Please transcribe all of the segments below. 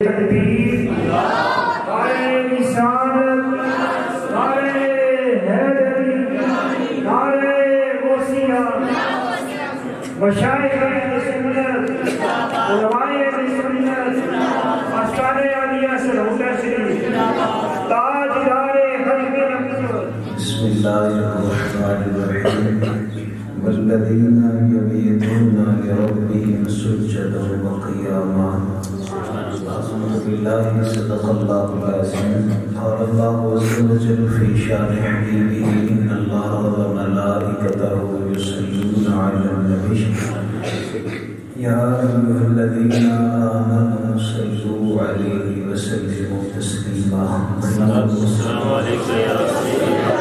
تکبیر، نعرہ رسالت، نعرہ حیدری، نعرہ غوثیہ، مشائخ اہل سنت، علماء اہل سنت، آستان عالیہ سرہودہ شریف، تاجدار حلق نبوت۔ بسم اللہ الرحمن الرحیم والذین یبیتون لربهم سجدا وقیاما أعوذ بالله صدق الله العظيم قال الله عز وجل في شان حبيبه إن الله وملائكته يصلون على النبي يا أيها الذين آمنوا صلوا عليه وسلموا تسليما السلام عليكم يا رسول الله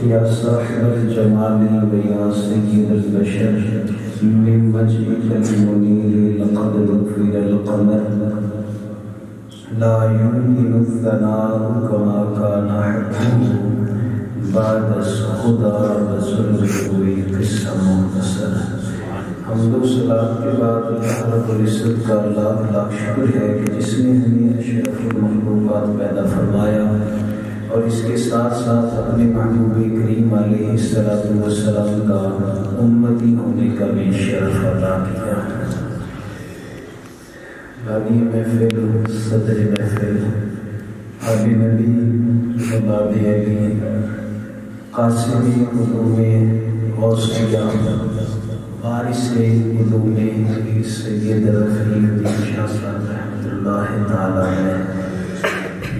يا صاحب الجمال ويا سيد البشر من وجهك المنير لقد غفر القمر لا يمكن الثناء كما كان حقه بعد خدا وزرعه قسم مختصر۔ حمد و صلاة کے بعد اللہ رب العزت کا لاکھ لاکھ شکر ہے کہ جس نے ہمیں اشرف المخلوقات پیدا فرمایا اور اس کے ساتھ ساتھ اپنے محبوب کریم علیہ السلام کا امتی ہونے کا بھی شرف عطا کیا۔ بانی محفل، صدر محفل، آبی نبی، باب علی، قاسمی قدوم غوثیہ، وارث قدوم سید رفیع الدین شاہ صاحب رحمۃ اللہ تعالیٰ علیہ،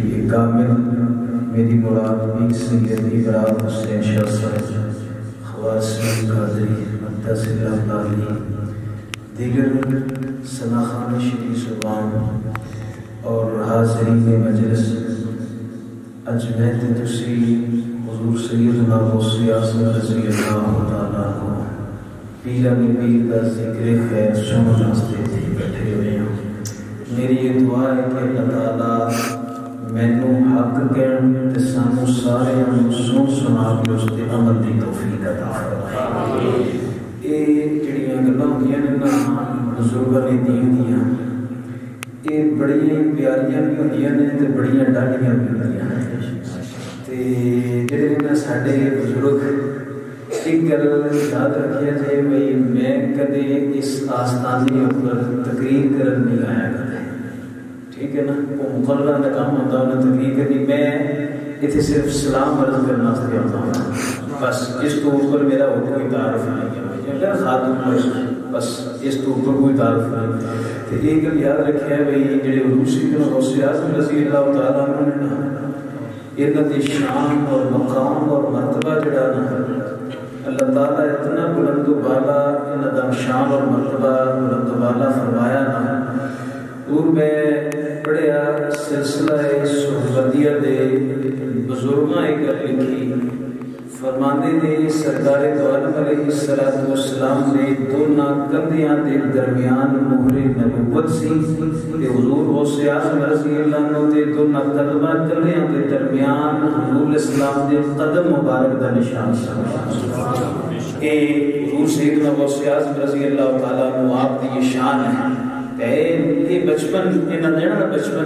یہ کامل میری مراد سیدی براد حسین شاہ صاحب، خواصی قادری، متصل ابدالی، دیگر سناخان شریف زبان اور حاضرین مجلس اجمعیت تسی حضور سیدنا غوث اعظم رضی اللہ تعالیٰ کو پیرانی پیر کا ذکر خیر سننے واسطے بیٹھے ہوئے ہیں۔ میری یہ دعا ہے کہ اللہ تعالیٰ مینوں حق کہن تے سانوں سارے سن سنا کے اس تے عمل دی توفیق عطا فرمائے۔ یہ جڑیاں گلاں ہوندیاں نے نا بزرگاں نے دین دیاں، یہ بڑیاں پیاریاں بھی ہوندیاں نے تے بڑیاں ڈاڈیاں بھی ہوندیاں نے، تے جڑے نا ساڈے بزرگ ایک گل یاد رکھیا جائے بھئی میں کدے اس آستانے اوپر تقریر کرن نہیں آیا کدے، ٹھیک ہے نا، وہ مقررہ کا کام ہوتا ہے تقریر کرنی، میں اتنے صرف سلام عرض کرنا سے آتا ہوں، بس اس تو اوپر میرا وہ کوئی تعارف نہیں ہے، خاتم بس اس تو اوپر کوئی تعارف نہیں۔ تو یہ گل یاد رکھے ہے بھئی جڑے حضور سیدنا غوث اعظم رضی اللہ تعالیٰ عنہ نے نا انہاں دی شان اور مقام اور مرتبہ جڑا نا اللہ تعالیٰ اتنا بلند و بالا انہاں دا شان اور مرتبہ بلند و بالا فرمایا نا، اور میں پڑھیا سلسلہ صحبتیہ دے بزرگاں ایک لکھی فرماندے نے سرکار دو عالم علیہ السلام نے دونوں کندھیاں دے درمیان مہر نبوت سی تے حضور غوث اعظم رضی اللہ عنہ دے دونوں قدماں تلیاں دے درمیان حضور اسلام دے قدم مبارک دا نشان سی۔ اے حضور سیدنا غوث اعظم رضی اللہ تعالیٰ عنہ آپ دی یہ شان ہے۔ یہ بچپن انہاں دینا نا بچپن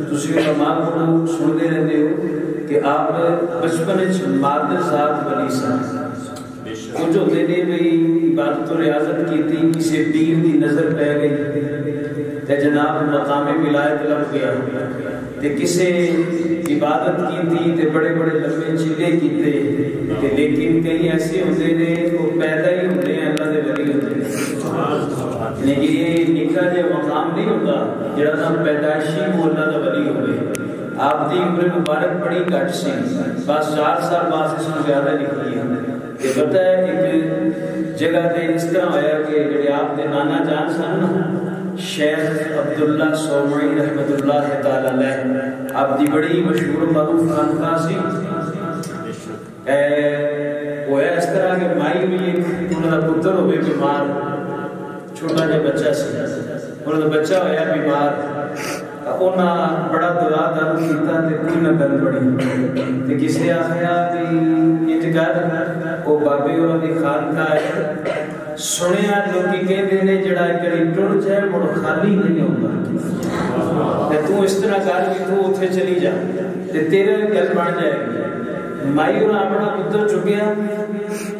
تسی علماء کو سنتے رہتے ہو کہ آپ بچپن مادر ذات بنی سن، وہ جو ہوتے نے بھئی عبادت و ریاضت کی تھی، کسی پیر دی نظر پہ گئی تے جناب مقام ولایت لب گیا، تے کسی عبادت کی تھی تے بڑے بڑے لمبے چلے کیتے، تے لیکن کئی ایسے ہوتے نے وہ پیدا ہی ہوتے ہیں اللہ دے ولی ہوتے ہیں، لیکن یہ نکا جے مقام نہیں ہوتا جڑا نا پیدائشی وہ اللہ دا ولی ہوئے۔ آپ دی عمر مبارک بڑی گھٹ سی، بس 4 سال بعد سے سن زیادہ نکلی ہے۔ یہ پتہ ہے ایک جگہ تے اس طرح ہویا کہ جڑے آپ دے نانا جان سن نا شیخ عبداللہ سومعی رحمۃ اللہ تعالی علیہ، آپ دی بڑی مشہور معروف خانقاہ سی، وہ اس طرح کہ مائی بھی ایک انہوں دا پتر ہوئے بیمار، چھوٹا جا بچہ سی، انہوں دا بچہ ہویا بیمار، انہاں بڑا دعا در کیتا تے کوئی نہ گل بڑی تے کسے آخیا بھی انج کر او بابے انہاں دی خانقاہ ہے سنیا لوکی کہندے نے جڑا کڑی ٹر جائے مڑ خالی نہیں ہوندا تے تو اس طرح کر کہ تو اوتھے چلی جا تے تیرے گل بن جائے گی مائی انہاں اپنا پتر چکیا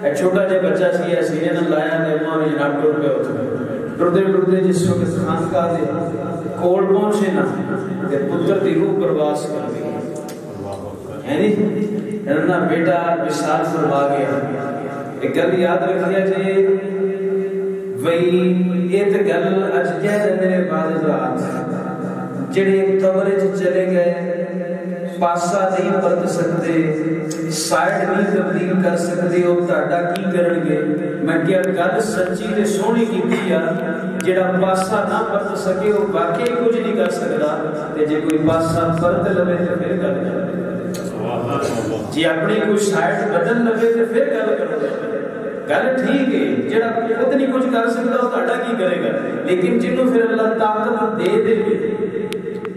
ایک چھوٹا جہا بچہ سی سینے نال لایا تے ماں نے جناب ٹر پیا ٹردے ٹردے جس وقت خانقاہ دے کول پہنچے نا تے پتر دی روح پرواز کر گئی یعنی نا بیٹا وصال فرما گیا ایک گل یاد رکھیا جی وہی یہ تے گل اج کہہ دے میرے بعد رات جڑے قبر وچ چلے گئے پاسا نہیں پلٹ سکتے سائیڈ نہیں تبدیل کر سکتے وہ تہاڈا کی کرن گے میں کیا گل سچی تے سونی کیتی آ جڑا پاسا نہ پلٹ سکے وہ واقعی کچھ نہیں کر سکدا تے جے کوئی پاسا پلٹ لوے تے پھر گل کرے جی اپنی کوئی سائیڈ بدل لوے تے پھر گل کرو گل ٹھیک ہے جڑا خود نہیں کچھ کر سکدا وہ تہاڈا کی کرے گا لیکن جنوں پھر اللہ طاقت دے دے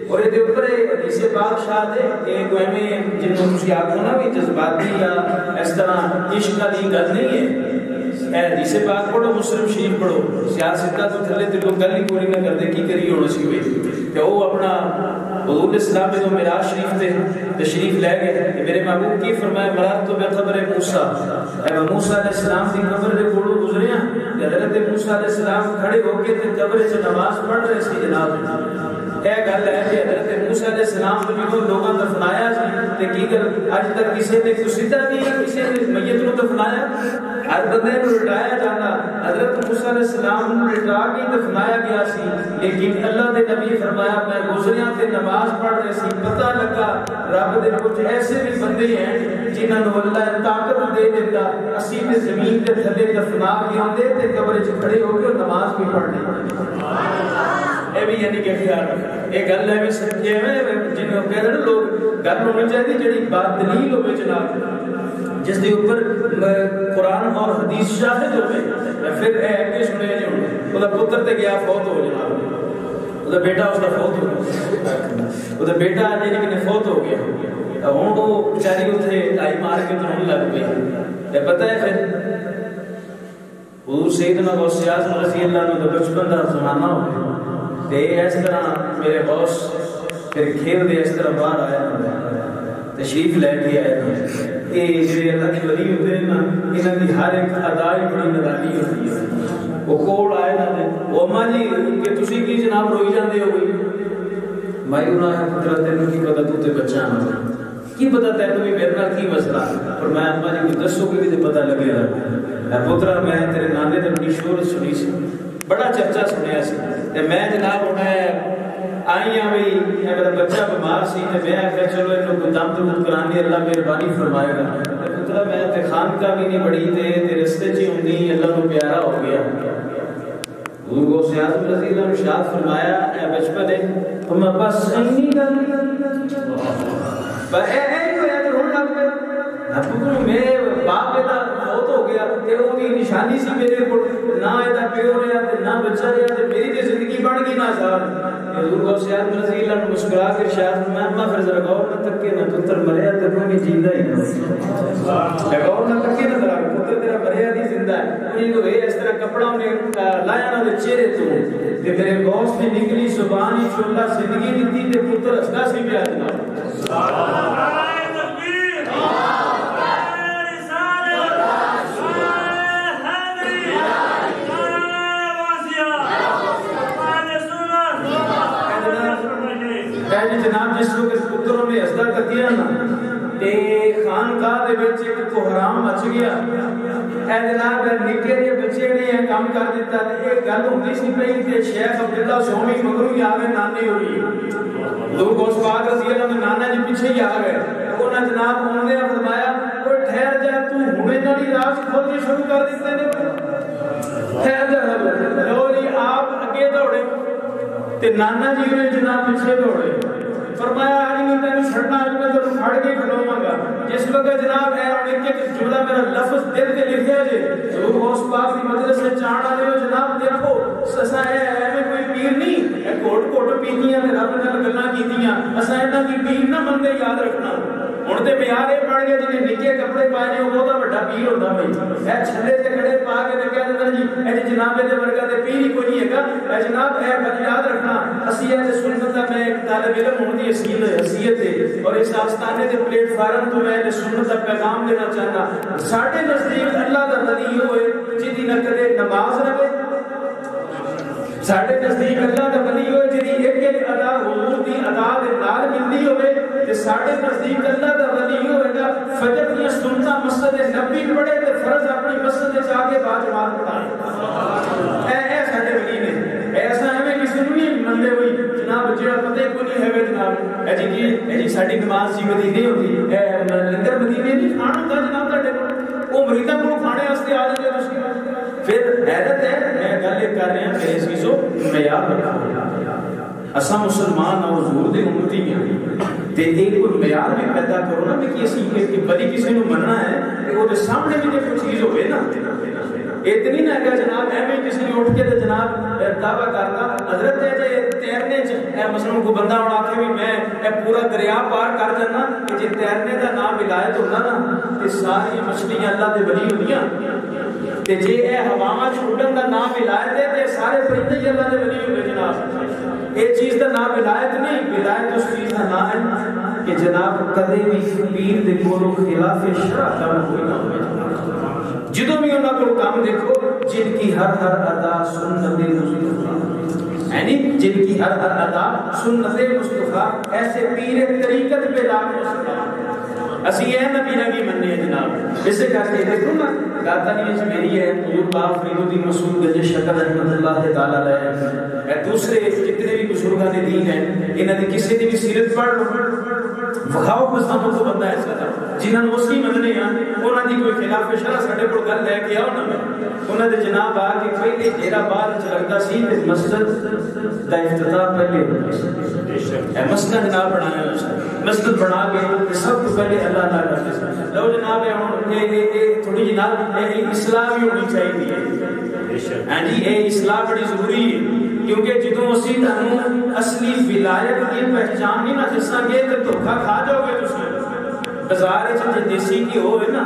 اور یہ اوپر حدیث پاک شاہ دے کہ کوئی میں جنوں تسی آکھو نا کہ جذباتی یا اس طرح عشق دی گل نہیں ہے اے حدیث پاک پڑھو مسلم شریف پڑھو سیاستہ تو تھلے تے لوگ گل ہی کوئی نہ کردے کی کری ہونا سی ہوئی کہ وہ اپنا حضور اسلام میں معراج شریف تے تشریف لے گئے کہ میرے محبوب کی فرمایا مراد تو بے خبر موسیٰ اے موسیٰ علیہ السلام دی قبر دے کولوں گزرے ہیں کہ حضرت موسیٰ علیہ السلام کھڑے ہو کے تے قبر وچ نماز پڑھ رہے سی جناب اے گل ہے کہ حضرت موسیٰ علیہ السلام کو جو لوگاں دفنایا سی تے کی گل اج تک کسی نے کوئی سیدھا نہیں کسی نے میت نو دفنایا ہر بندے نو لٹایا جاتا حضرت موسیٰ علیہ السلام نو لٹا کے دفنایا گیا سی لیکن اللہ دے نبی فرمایا میں گزریاں تے نماز پڑھ رہے سی پتہ لگا رب دے کچھ ایسے بھی بندے ہیں جنہاں نو اللہ طاقت دے دیتا اسی تے زمین تے تھلے دفنا کے آندے تے قبر وچ کھڑے ہو کے نماز بھی پڑھنے اے بھی یعنی کہ خیال اے گل ہے بھی سچے میں جنوں کہہ رہے لوگ گل ہونی چاہیے جڑی بات دلیل ہوے جناب جس دے اوپر قرآن اور حدیث شاہد ہوے پھر اے کہ سنے جو او دا پتر تے گیا فوت ہو جناب او دا بیٹا اس دا فوت ہو گیا او دا بیٹا یعنی کہ فوت ہو گیا ہن وہ بیچاری اوتھے لائی مار کے ترون لگ گئی تے پتہ ہے پھر حضور سیدنا غوث اعظم رضی اللہ عنہ دا بچپن دا زمانہ ہو تے اس طرح میرے غوث پھر کھیل دے اس طرح باہر آیا تشریف لے کے آئے اے جڑے اللہ کے ولی ہوندے ہیں نا انہاں دی ہر ایک ادا بڑی نرانی ہوندی ہے وہ کول آئے نا او اماں جی کہ تسی کی جناب روئی جاندے ہو گئی میں انہاں نے پتر تینوں کی پتہ تو تے بچہ نہ کی پتہ تینوں بھی میرے نال کی مسئلہ پر میں اماں جی کو دسو کہ تے پتہ لگے گا پتر میں تیرے نانے تے بڑی شور سنی سی بڑا چرچا سنیا سی تے میں جناب میں آئی ہاں بھی میرا بچہ بیمار سی تے میں آخیا چلو انہوں کو دم درود کرانی اللہ مہربانی فرمائے گا پترا میں تے خانقاہ بھی نہیں بڑی تے رستے چ ہوندی اللہ کو پیارا ہو گیا حضور غوث اعظم رضی اللہ عنہ ارشاد فرمایا اے بچپن ہے تم بس اینی گل پر اے کوئی تے رونا لگ پیا پتر میں باپ دا فوت ہو گیا تے او دی نشانی سی میرے کول نہ ادا پیو رہیا تے نہ بچہ رہیا تے میری تے زندگی بن گئی نا سال حضور غوث اعظم رضی اللہ عنہ مسکرا کے ارشاد میں اما پھر ذرا غور نہ تکے نہ پتر مریا تے کوئی جیندا ہی نہ غور نہ تکے نہ ذرا پتر تیرا مریا نہیں زندہ ہے یہ تو اس طرح کپڑا نے لایا نہ چہرے تو تے میرے غوث نے نکلی زبان ہی چولا زندگی دتی تے پتر ہسدا سی پیا جناب سبحان اللہ جناب جس وقت پتروں نے ہسدا کتیا نا تے خانقاہ دے وچ ایک کوہرام مچ گیا اے جناب نکے جے بچے نے کام کر دیتا تے ایک گل ہوندی سی پئی تے شیخ عبداللہ سومی مگرو ہی آوے نانے ہوئی لوگ غوث پاک رضی اللہ عنہ نانا جی پیچھے ہی آ گئے انہاں جناب نے فرمایا او ٹھہر جا تو ہنے نالی راز کھول کے شروع کر دتے نے ٹھہر جا لو جی آپ اگے دوڑے تے نانا جی نے جناب پیچھے دوڑے فرمایا آج میں تینوں چھڑنا آج میں تینوں پھڑ کے کھلواں گا جس وقت جناب اے ایک ایک جملہ میرا لفظ دل تے لکھیا جے ضرور غوث پاک دی مجلس سے چاڑ والے ہو جناب دیکھو سسا ہے میں کوئی پیر نہیں گھوٹ گھوٹ پیتیاں تے رب نال گلاں کیتیاں اساں انہاں دی پیر نہ مننے یاد رکھنا ہن تے معیار اے پڑھ گئے جنے نکے کپڑے پائے نے وہ بڑا پیر ہوندا بھائی اے چھلے تے کڑے پا کے تے کہہ دیندا جی اے جناب دے ورگا تے پیر ہی کوئی نہیں ہےگا اے جناب اے بات یاد رکھنا اسی اے سنت دا میں ایک طالب علم ہون دی حیثیت ہے اور اس آستانے دے پلیٹ فارم تو میں سنت دا پیغام دینا چاہتا ساڈے نزدیک اللہ دا ولی ہوئے جدی نہ کدے نماز رہے ساڈے نزدیک اللہ دا ولی ہوئے جدی ایک ایک ادا حضور دی ادا دے نال ملدی ہوئے تے ساڈے نزدیک اللہ دا ولی ہوئے گا فجر دی سنتاں مسجد نبی پڑھے تے فرض اپنی مسجد وچ آ کے با جماعت پڑھائے اے ساڈے ولی نے ایسا ایویں کسی نوں نہیں منتے ہوئی جناب جڑا پتہ کوئی نہیں ہے جناب اے جی ساڈی نماز جی مدینے ہوندی اے لنگر مدینے نہیں کھانا ہوندا جناب تہاڈے او مریداں کول کھانے واسطے آ جاندے تسی پھر حیرت ہے میں گل کر رہا ہوں میرے عزیزو معیار رکھو اساں مسلمان اور حضور دے امتی ہیں تے ایک کوئی معیار بھی پیدا کرو نا کہ اسی کہ بڑی کسی نوں مننا ہے کہ او دے سامنے بھی کوئی چیز ہوے نا اتنی نہ کہ جناب ایویں کسی نے اٹھ کے تے جناب دعویٰ کرتا حضرت ہے تیرنے چ مثلا کو بندہ اور آکھے بھی میں اے پورا دریا پار کر جانا کہ جے تیرنے دا نام ولایت ہوندا نا تے ساری مچھلیاں اللہ دے ولی ہوندیاں تے جے اے ہواواں چ اڈن دا نام ولایت ہے تے سارے پرندے ہی اللہ دے ولی ہوندے جناب اے چیز دا نام ولایت نہیں ولایت اس چیز دا نام ہے کہ جناب کدے بھی پیر دے کولوں خلاف شرع کام کوئی نہ ہوے جدوں بھی انہاں کو کام دیکھو جن کی ہر ادا سنت مصطفیٰ یعنی جن کی ہر ادا سنت مصطفیٰ ایسے پیر طریقت پہ لاکھ مصطفیٰ اسی اے نبی نبی مننے ہیں جناب اسے کہتے ہیں دیکھو نا داتا نیز میری ہے حضور باپ فرید الدین مسعود گنج شکر رحمۃ اللہ تعالی علیہ اے دوسرے جتنے بھی بزرگاں دے دین ہیں انہاں دی کسی دی بھی سیرت پڑھ لو وکھاؤ مسلمانوں کو بندہ ایسا تھا جنہاں نوں اسی مننے ہیں انہاں دی کوئی خلاف شرع ساڈے کول گل لے کے آؤ نا انہاں دے جناب آ کے پہلے ڈیرا بعد چ لگدا سی تے مسجد دا افتتاح پہلے اے مسجد جناب بنایا مسجد بنا کے سب تو پہلے اللہ تعالی کرتے ہیں لو جناب ہن اے تھوڑی جناب اے اصلاح بھی ہونی چاہیے ہاں جی اے اصلاح بڑی ضروری ہے کیونکہ جدوں اسی تانوں اصلی ولایت دی پہچان نہیں نہ دساں گے تے دھوکا کھا جاؤ گے تسی بازار وچ جے دیسی گھی ہوے نا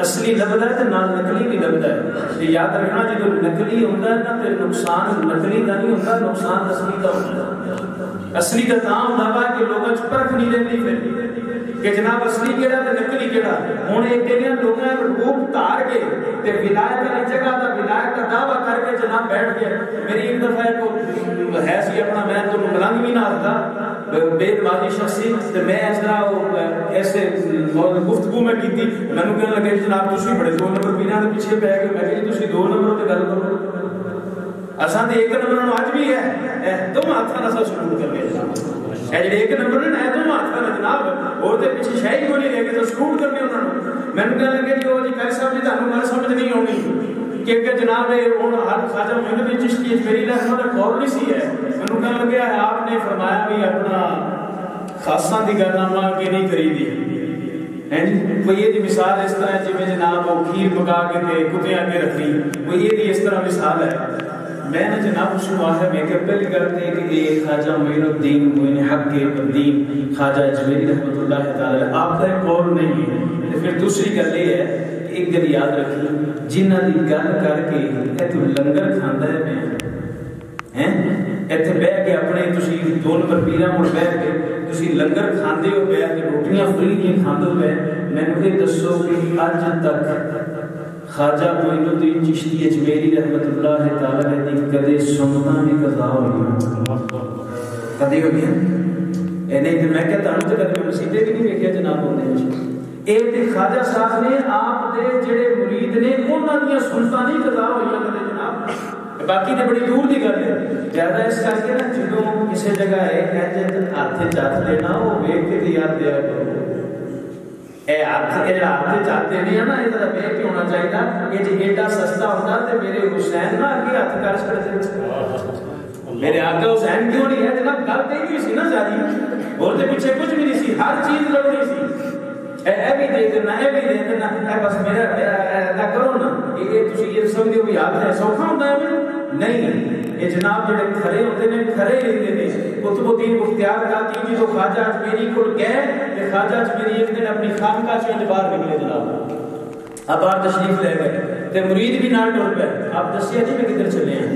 اصلی لبدا ہے تے نال نکلی بھی لبدا ہے تے یاد رکھنا جدوں نکلی ہوندا ہے نا تے نقصان نکلی دا نہیں ہوندا نقصان اصلی دا ہوندا ہے اصلی دا تاں ہوندا ہے کہ لوگاں چ پرکھ نہیں رہندی پھر کہ جناب اصلی کیڑا تے نکلی کیڑا ہن ایک دنیا لوگاں روپ دھار کے تے ولایت والی جگہ دا ولایت دا دعویٰ کر کے جناب بیٹھ گئے میری ایک دفعہ کو ہے سی اپنا میں تو ملنگ بھی نہ آتا بے نمازی شخصی تے میں اس طرح ایسے گفتگو میں کیتی مینوں کہنے لگے جناب تسی بڑے 2 نمبر پیراں دے پیچھے پے گئے میں کہ تسی 2 نمبر تے گل کرو اساں تے 1 نمبر نوں اج بھی ہے تم ہاتھاں نال شروع کر لے اے جڑے 1 نمبر نے تم ہاتھاں نال جناب اور تے پیچھے شے کوئی نہیں لے کے تو شروع کرنے انہاں نوں مینوں کہنے لگے جو جی کہہ صاحب جی تانوں گل سمجھ نہیں آونی کہ جناب ہن ہر خواجہ معین الدین چشتی میری رحمت قول نہیں سی ہے مینوں کہنے لگے آپ نے فرمایا بھی اپنا خاصاں دی گل نہ کہ نہیں کریدی ہیں جی کوئی یہ مثال اس طرح جی جناب وہ کھیر پکا کے تے کتے اگے رکھی وہ یہ اس طرح مثال ہے میں نے جناب اس کو آخر میں کہ پہلی کرتے ہیں کہ یہ خواجہ معین الدین معین حق کے الدین خواجہ اجمیری رحمۃ اللہ تعالی آپ کا ایک قول نہیں ہے پھر دوسری گل یہ ہے کہ ایک گل یاد رکھی جنہ دی گل کر کے اے تو لنگر کھاندا ہے میں ہیں ایتھے بیٹھ کے اپنے تسی 2 نمبر پیراں کول بیٹھ کے تسی لنگر کھاندے ہو بیٹھ کے روٹیاں فری نہیں کھاندے ہو مینوں یہ دسو کہ اج تک خواجہ معین الدین چشتی اجمیری رحمۃ اللہ تعالی دی کدے سنتاں دی قضا ہوئی کدی ہوئی ہے اے نہیں کہ میں کہتا ہوں تے کدی مسیدے بھی نہیں ویکھیا جناب ہوندے ہیں اے تے خواجہ صاحب نے آپ دے جڑے مرید نے انہاں دی سنتاں دی قضا ہوئی کدے جناب باقی تے بڑی دور دی گل ہے زیادہ اس کر کے نا جدوں کسی جگہ ہے کہ ہاتھ چاٹ لینا وہ ویکھ کے یاد دیا کرو اے ہاتھ چاہتے نہیں ہے نا یہ ویکھ کے ہونا چاہیے یہ جی ایڈا سستا ہوتا تے میرے حسین نا اگے ہاتھ کر چھڑتے میرے آقا حسین کیوں نہیں ہے جناب گل تے نہیں سی نا ساری اور تے پیچھے کچھ بھی نہیں سی ہر چیز لڑنی سی اے بھی دے دینا اے بھی دے دینا اے بس میرا نہ کرو نا یہ تسی یہ سمجھو بھی یاد ہے سوکھا ہوندا ہے نہیں یہ جناب جڑے کھڑے ہوتے ہیں کھڑے رہتے ہیں. قطب الدین بختیار کاکی جی تو خواجہ اجمیری کو گئے کہ خواجہ اجمیری ایک دن اپنی خانقاہ سے باہر نکلے جناب. اب آپ تشریف لے گئے تے مرید بھی نال ٹر پے. آپ دسیا نہیں میں کدھر چلے ہیں,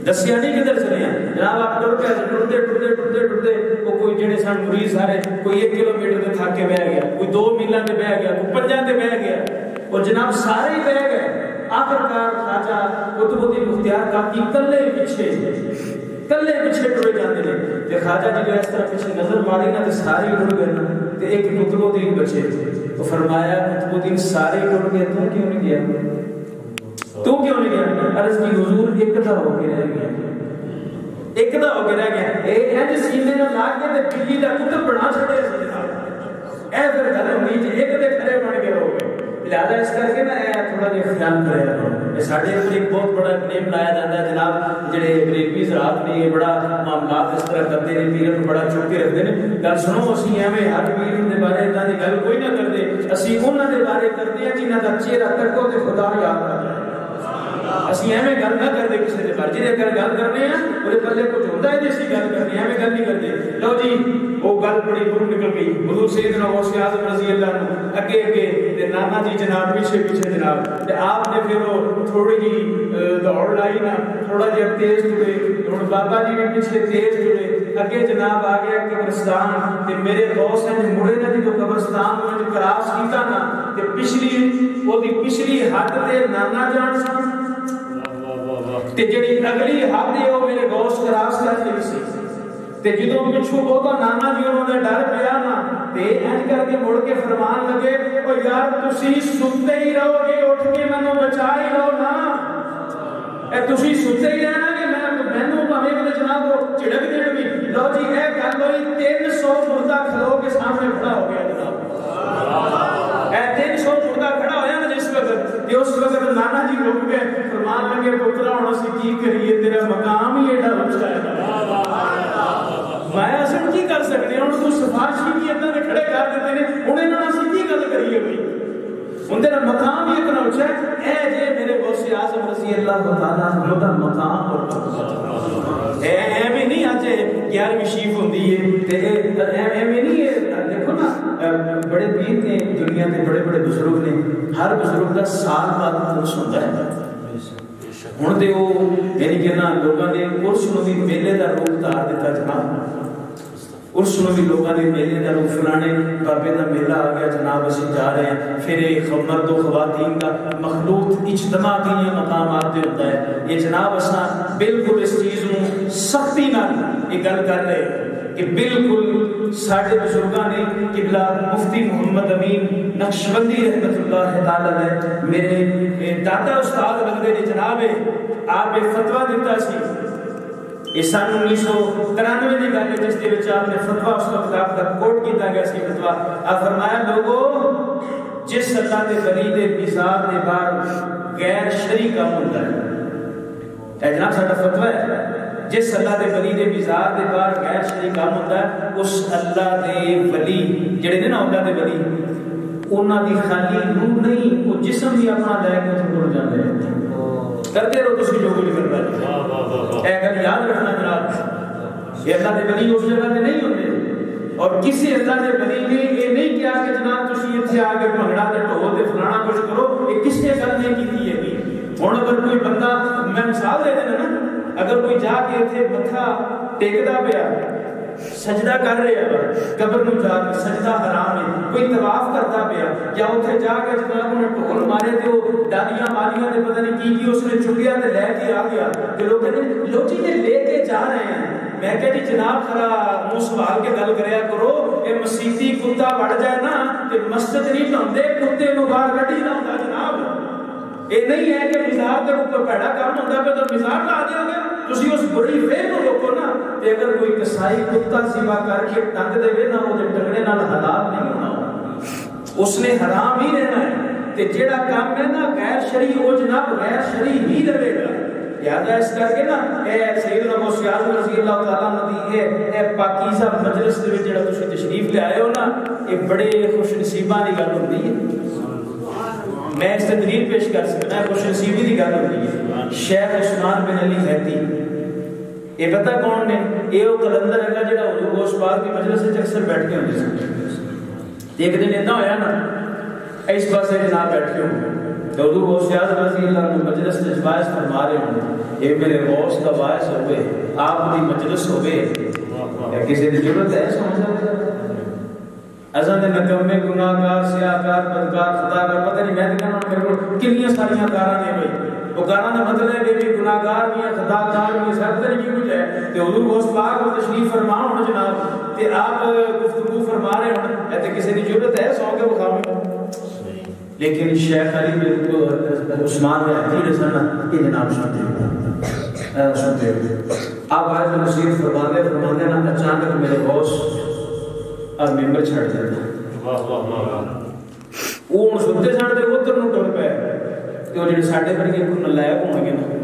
دسیا نہیں کدھر چلے ہیں جناب. آپ ٹر پے ٹرتے ٹرتے ٹرتے ٹرتے وہ کوئی جڑے سن مرید سارے کوئی 1 کلومیٹر تے تھک کے بہ گیا, کوئی 2 میلاں تے بہ گیا, کوئی 5 تے بہ گیا, اور جناب سارے ہی بہ گئے. آخرکار خواجہ قطب الدین بختیار کاکی کلے پیچھے ٹرے جاندے نے. تے خواجہ جی اس طرح پیچھے نظر ماری نا تے سارے ٹر گئے نا. تے ایک قطب الدین بچے تو فرمایا قطب الدین سارے ٹر گئے تو کیوں نہیں گیا, تو کیوں نہیں گیا؟ عرض کی حضور ایک دا ہو کے رہ گیا, ایک دا ہو کے رہ گیا. اے انج سینے نال لا کے تے بلی دا قطب بنا چھڑے سی جناب. اے پھر گل ہوئی جی ایک دے کھڑے بن کے ہو گئے. لہذا اس کر کے نا تھوڑا جہا خیال کریا کرو. ساڈے ایک بہت بڑا نیم لایا جاتا ہے جناب, جڑے بریلوی حضرات نے یہ بڑا معاملات اس طرح کرتے ہیں, پیر کو بڑا چک کے رکھتے ہیں. گل سنو, اسی ایویں ہر پیر دے بارے اتنا دی گل کوئی نہ کرتے, اسی انہاں دے بارے کرتے ہیں جنہاں دا چہرہ تکو تے خدا یاد آ جائے. اسی ایویں گل نہ کرتے کسی دے بارے, جے گل کرنے ہیں وہ پلے کچھ ہوتا ہے جی اسی گل کرنے, ایویں گل نہیں کرتے. لو جی وہ گل بڑی دور نکل گئی. حضور سیدنا غوث اعظم رضی اللہ عنہ اگے اگے تے نانا جی جناب پیچھے پیچھے جناب. تے آپ نے پھر وہ تھوڑی جی دوڑ لائی نا, تھوڑا جہا تیز ٹرے. ہن بابا جی نے پیچھے تیز ٹرے, اگے جناب آ گیا قبرستان. تے میرے غوث نے مڑے نا جی تو قبرستان میں کراس کیتا نا تے پچھلی او دی پچھلی حد تے نانا جان سن تے جڑی اگلی حد ہے وہ میرے غوث کراس کر کے سی. تے جدوں پچھوں بہتا نانا جی انہوں نے ڈر پیا نا تے انج کر کے مڑ کے فرمان لگے, او یار تسی ستے ہی رہو گے, اٹھ کے مینوں بچا ہی لو نا. اے تسی ستے ہی رہنا کہ مینوں بھاویں کہ جناب جھڑک دین گی. لو جی اے گل ہوئی 300 مردہ کھلو کے سامنے کھڑا ہو گیا جناب. اے 300 مردہ کھڑا ہویا نا جس وقت, تے اس وقت نانا جی رک گئے. فرمان لگے پترا ہن اسی کی کریے, تیرا مقام ہی ایڈا اونچا ہے. میں اصل کی کر سکتے ہیں, تو سفارشی کی اتنا نے کھڑے کر دیتے ہیں, انہیں انہوں نے سیدھی گل کریے ہوئی. ان تیرا مقام ہی اتنا اونچا ہے. اے جے میرے غوث اعظم رضی اللہ تعالیٰ عنہ دا مقام اور اے بھی نہیں آج 11ویں شیف ہوندی ہے تے اے بھی نہیں. دیکھو نا بڑے پیر نے دنیا کے بڑے بڑے بزرگ نے, ہر بزرگ کا سال بعد عرس ہوتا ہے. ہن تے وہ یعنی کہ نا لوگاں نے عرس نوں بھی میلے دا روپ دھار دیتا جناب. عرس نوں بھی لوگاں نے میلے دا روپ, فلانے بابے دا میلہ آ گیا جناب اسی جا رہے ہیں. پھر ایک مرد و خواتین کا مخلوط اجتماع کی مقامات تے ہوتا ہے. یہ جناب اساں بالکل اس چیز نوں سختی نال یہ گل کر رہے ہیں کہ بالکل ساڈے بزرگاں نے قبلہ مفتی محمد امین نقشبندی رحمۃ اللہ تعالی علیہ میرے دادا استاد بندے نے جناب آپ ایک فتویٰ دیتا سی. یہ سن 1993 کی گل ہے جس کے وچ آپ نے فتویٰ اس وقت آپ کا کوٹ کیتا گیا سی فتویٰ. آپ فرمایا لوگوں جس اللہ دے ولی دے مزاج دے باہر غیر شرعی کام ہوتا ہے, اے جناب ساڈا فتویٰ ہے, جس اللہ دے ولی دے مزاج دے باہر غیر شرعی کام ہوتا ہے اس اللہ دے ولی جڑے نے نا اللہ دے ولی انہاں دی خالی روح نہیں, وہ جسم بھی اپنا لے کے اتنے ٹر جاندے ہیں. کرتے رہو تسی جو کچھ کرنا ہے. اے گل یاد رکھنا جناب, یہ اللہ دے ولی اس جگہ تے نہیں ہوندے, اور کسی اللہ دے ولی نے یہ نہیں کیا کہ جناب تسی ایتھے آ کے بھنگڑا تے ڈھول تے فلانا کچھ کرو. یہ کس نے گل نہیں کیتی ہے. ہن اگر کوئی بندہ, میں مثال دے دینا نا, اگر کوئی جا کے ایتھے متھا ٹیکدا پیا سجدہ کر رہے ہیں قبر نو جا کے, سجدہ حرام ہے. کوئی طواف کرتا پیا یا اوتھے جا کے جناب نے ڈھول مارے تے وہ ڈالیاں مالیاں تے پتہ نہیں کی اس نے چکیا تے لے کے آ گیا تے لوگ کہتے لو جی نے لے کے جا رہے ہیں. میں کہ جی جناب ذرا منہ سنبھال کے گل کریا کرو. اے مسیتی کتا وڑ جائے نا تے مسجد نہیں ڈھاندے, کتے نو باہر کڈی نہ ہوندا جناب. یہ نہیں ہے کہ مزاج کے اوپر پیڑا کام ہوتا ہے تو مزاج لا دیا گیا. تسی اس بری فیر کو روکو نا. تے اگر کوئی کسائی کتا سوا کر کے ٹنگ دے نا وہ ٹنگنے نال حلال نہیں ہونا, اس نے حرام ہی رہنا ہے. تے جیڑا کام ہے نا غیر شرعی وہ جناب غیر شرعی ہی رہے گا. یاد ہے اس کر کے نا اے سیدنا غوث اعظم رضی اللہ تعالیٰ عنہ دی اے پاکیزہ مجلس دے وچ جڑا تسی تشریف لے آئے ہو نا, یہ بڑے خوش نصیباں دی گل ہوندی ہے. میں اس سے دلیل پیش کر سکتا ہے, خوش نصیبی کی گل ہوتی ہے. شیخ عثمان بن علی حیتی یہ پتہ کون نے؟ یہ وہ قلندر ہے جڑا حضور غوث پاک کی مجلس وچ اکثر بیٹھ کے ہوندے سن۔ ایک دن اتنا ہویا نا اس پاسے جناب بیٹھے ہوں تو حضور غوث اعظم رضی اللہ عنہ مجلس میں واعظ فرما رہے ہوں، اے میرے غوث کا واعظ ہوئے، آپ کی مجلس ہوئے، یا کسی کی ضرورت ہے سمجھا؟ ازاں دے نکمے گناہگار سیاہکار بدکار خطاکار پتہ نہیں میں کہنا میرے کو کنیاں ساریاں کاراں نے بھائی وہ کاراں دا مطلب ہے بھی گناہگار بھی ہیں خطاکار بھی ہیں سب طرح کی کچھ ہے تے حضور غوث پاک کو تشریف فرما ہوں جناب تے آپ گفتگو فرما رہے ہوں تے کسی کی ضرورت ہے سو کے بخاؤں، لیکن شیخ علی عثمان نے حقیر سننا یہ جناب سنتے آپ آج نصیحت فرمانے نا اچانک میرے غوث اور ممبر چھڑ دیتا وہ ہوں ستے سن دے ادھر نو ٹر پے کہ وہ جڑے ساڈے ورگے کو نلائق ہون گے نا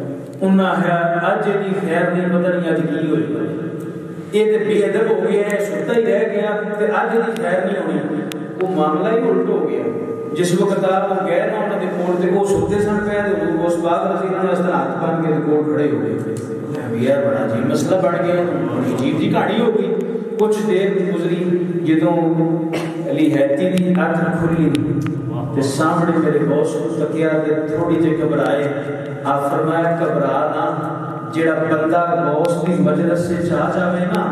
انہاں ہے اج دی خیر نہیں پتہ نہیں اج کی ہوئی یہ تے بے ادب ہو گیا ہے ستا ہی رہ گیا تے اج دی خیر نہیں ہونی وہ معاملہ ہی الٹ ہو گیا جس وقت آپ گئے نا انہوں نے کول تے وہ ستے سن پے تے حضور غوث پاک رضی اللہ عنہ اس طرح ہاتھ بن کے کول کھڑے ہو گئے یار بڑا عجیب مسئلہ بن گیا عجیب جی کہانی ہو گئی کچھ دیر گزری جدوں علی حیتی دی اکھ کھلی تے سامنے میرے غوث کو تکیا تے تھوڑی جی گھبرائے آپ فرمایا گھبرا نہ جڑا بندہ غوث دی مجلس سے چاہ جاوے نا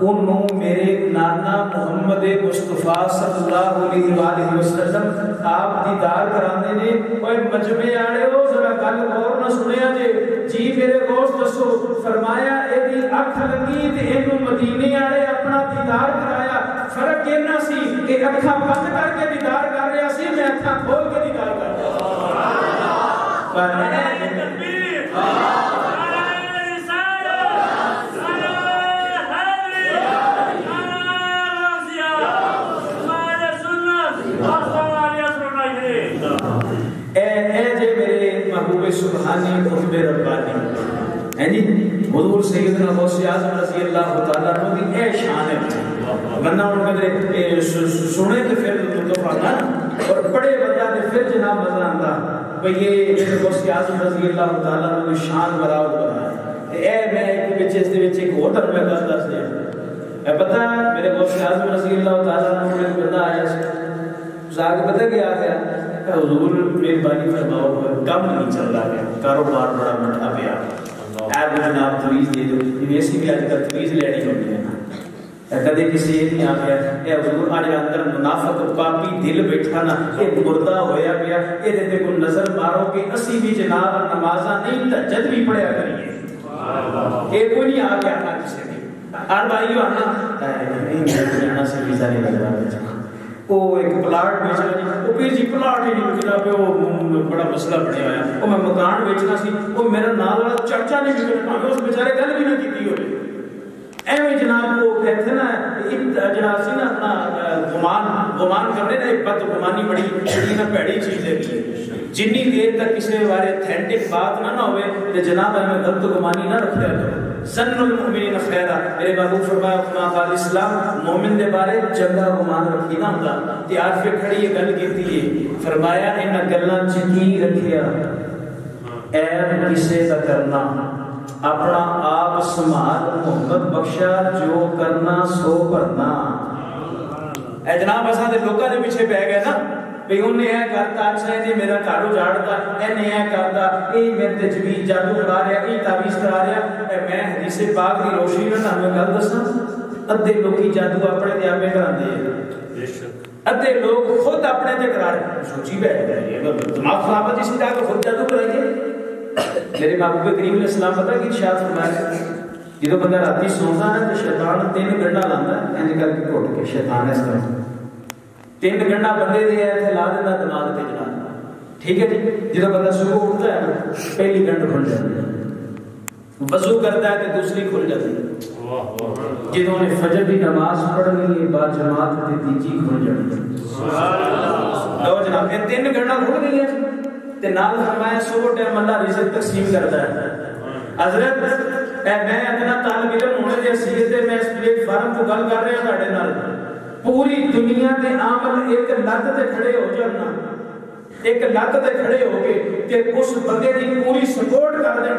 انہوں میرے نانا محمد مصطفیٰ صلی اللہ علیہ وآلہ وسلم آپ دیدار کرانے نے اوے مجمع آڑے ہو ذرا گل غور نہ سنیا جی میرے غوث دسو فرمایا اے دی اکھ لگی تے اینو مدینے آڑے اپنا دیدار کرایا فرق کہنا سی کہ اکھاں بند کر کے دیدار کر رہا سی میں اکھاں کھول کے دیدار کر رہا محبوب سبحانی قطب ربانی ہے جی حضور سیدنا غوث اعظم رضی اللہ تعالیٰ عنہ کی اے شان ہے بندہ ان قدر سنے تو پھر لطف آتا اور بڑے بندہ نے پھر جناب مزہ آتا بھئی یہ میرے غوث اعظم رضی اللہ تعالیٰ عنہ کی شان برابر بنا ہے اے میں ایک بچے اس دے بچے کو ہوتا میں دس دس دیا پتہ میرے غوث اعظم رضی اللہ تعالیٰ عنہ میں بندہ آیا زاگ پتہ کیا گیا حضور مہربانی فرماؤ کم نہیں چل رہا گیا کاروبار بڑا بڑا پیا ایپ جناب تمیز دے دو ایسی بھی آج کل تمیز لینی ہوتی ہے نا کدے کسی یہ نہیں آ گیا اے حضور آج اندر منافق پاپی دل بیٹھا نا یہ مردہ ہویا پیا یہ دے کو نظر مارو کہ اسی بھی جناب نمازاں نہیں تہجد بھی پڑھیا کریے یہ کوئی نہیں آ گیا نا کسی بھی اور بھائیو آنا نہیں میں جانا سے ویزا نہیں لگ رہا وہ ایک پلاٹ بیچنا جی وہ پھر جی پلاٹ ہی نہیں بکنا پہ وہ بڑا مسئلہ بڑھیا ہوا وہ میں مکان بیچنا سی وہ میرا نال والا چرچا نہیں بکنا پہ اس بیچارے گل بھی نہ کیتی ہوئے ایویں جناب وہ کہتے ہیں نا جناب سی نا اپنا گمان کرنے نا ایک بد گمانی بڑی نا پیڑی چیز ہے جنی دیر تک کسی بارے اتھینٹک بات نہ ہوئے تو جناب ہمیں غلط گمانی نہ رکھا کرو ظن المؤمنین خیرا میرے محبوب فرمایا کما قال اسلام مومن دے بارے چنگا گمان رکھی نہ ہوندا تیار پہ کھڑی یہ گل کیتی ہے فرمایا ان گلاں چنگی رکھیا عیب کسے دا کرنا اپنا آپ سنبھال محمد بخشا جو کرنا سو کرنا اے جناب اساں دے لوکاں دے پیچھے پے گئے نا بھئی انہیں یہ کرتا اچھا ہے میرا کارو جاڑتا انہیں یہ کرتا یہ میرے تجویز جادو کرا رہا یہ تعویذ کرا رہا میں حدیث پاک کی روشنی میں ہمیں گل دساں ادھے لوگ جادو اپنے تے آپے کراندے ہیں ادھے لوگ خود اپنے تے کرا رہے ہیں سوچی بیٹھ گئے دماغ خراب ہے جس طرح خود جادو کرائیے میرے محبوب کریم علیہ السلام پتہ کہ ارشاد فرمایا جدو بندہ راتی سوندا ہے تو شیطان 3 گنڈا لاندا ہے انج کر کے گھٹ کے شیطان اس طرح 3 گھنٹہ بندے دے ہے تے لا دیندا دماغ تے جناب ٹھیک ہے جی جدو بندہ صبح اٹھتا ہے پہلی گھنٹ کھل جاتی ہے وضو کرتا ہے تے دوسری کھل جاتی ہے جدوں نے فجر دی نماز پڑھنی ہے با جماعت تے تیجی کھل جاتی ہے سبحان اللہ لو جناب یہ 3 گھنٹہ کھل گئی ہے تے نال فرمایا صبح ٹائم اللہ رزق تقسیم کرتا ہے حضرت میں اتنا طالب علم ہونے دے حیثیت میں اس پلیٹ فارم کو گل کر رہا تھاڈے نال پوری دنیا دے عمل ایک لت تے کھڑے ہو جانا ایک لت تے کھڑے ہو گئے تے اس بندے دی پوری سپورٹ کر دین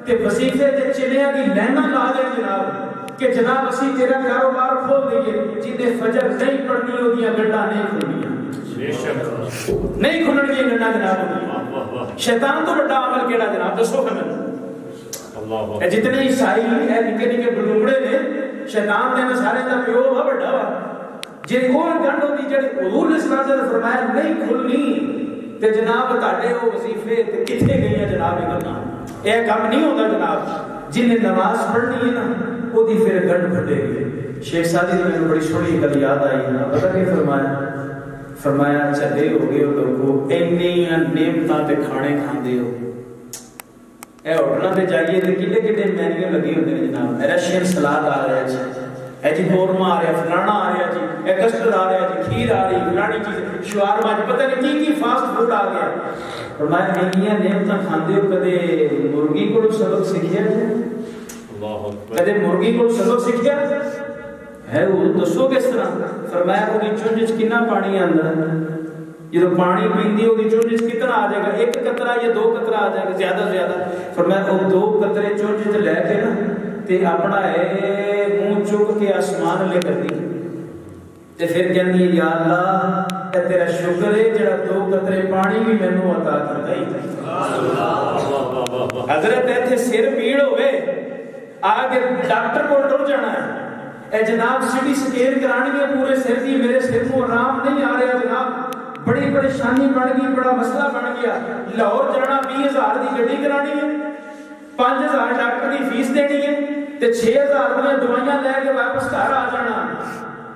تے وظیفے تے چلیاں دی لائناں لا دین جناب کہ جناب اسی تیرا کاروبار کھول دئیے جنہیں فجر نہیں پڑھنی ہوندیاں گڈاں نہیں کھلنیاں بے شک نہیں کھلنیاں گڈاں جناب شیطان تو بڑا عمل کیڑا جناب دسو ہمیں جتنے عیسائی ہے نکے نکے بلومڑے نے شیطان دے سارے دا پیو وا بڑا وا جے کول گنڈ ہوندی جڑی حضور اسلام نے فرمایا نہیں کھلنی تے جناب تاڑے وہ وظیفے تے کتھے گئیاں جناب گلاں اے کام نہیں ہوندا جناب جن نے نماز پڑھنی ہے نا وہ دی پھر گنڈ پھٹے گی شیخ سادی نے مجھے بڑی چھوٹی گل یاد آئی پتہ کہ فرمایا چلے ہو گئے ہو لوگو اینی نعمتاں تے کھانے کھاندے ہو اے ہوٹلاں تے جائیے تے کڈے کڈے مینیو لگے ہوندے نے جناب رشین سلاد آ رہا ہے اے جی قورمہ آ رہا فلانا آ رہا جی اے کسٹرڈ آ رہا جی کھیر آ رہی فلانی چیز شوارما پتہ نہیں کی فاسٹ فوڈ آ گیا فرمایا اینیاں نعمتاں کھاندے ہو کدے مرغی کو سبق سیکھیا اللہ اکبر کدے مرغی کو سبق سیکھیا ہے وہ دسو کس طرح فرمایا وہ دی چونج وچ کتنا پانی آندا ہے جب پانی پیندی ہوگی چونج وچ کتنا آ جائے گا ایک قطرہ یا دو قطرہ آ جائے گا زیادہ سے زیادہ فرمایا وہ دو قطرے چونج وچ لے کے نا تے اپنا اے منہ چک کے آسمان لے کر دی تے پھر کہندی ہے یا اللہ اے تیرا شکر ہے جڑا دو قطرے پانی بھی مینوں عطا کیتا ہے حضرت ایتھے سر پیڑ ہوئے آگے ڈاکٹر کو ٹر جانا ہے اے جناب سٹی سکین کرانی ہے پورے سر دی میرے سر کو آرام نہیں آ رہا جناب بڑی پریشانی بن گئی بڑا مسئلہ بن گیا لاہور جانا 20,000 دی گڈی کرانی ہے 5,000 ڈاکٹر کی فیس دینی ہے تے 6,000 میں دوائیاں لے کے واپس گھر آ جانا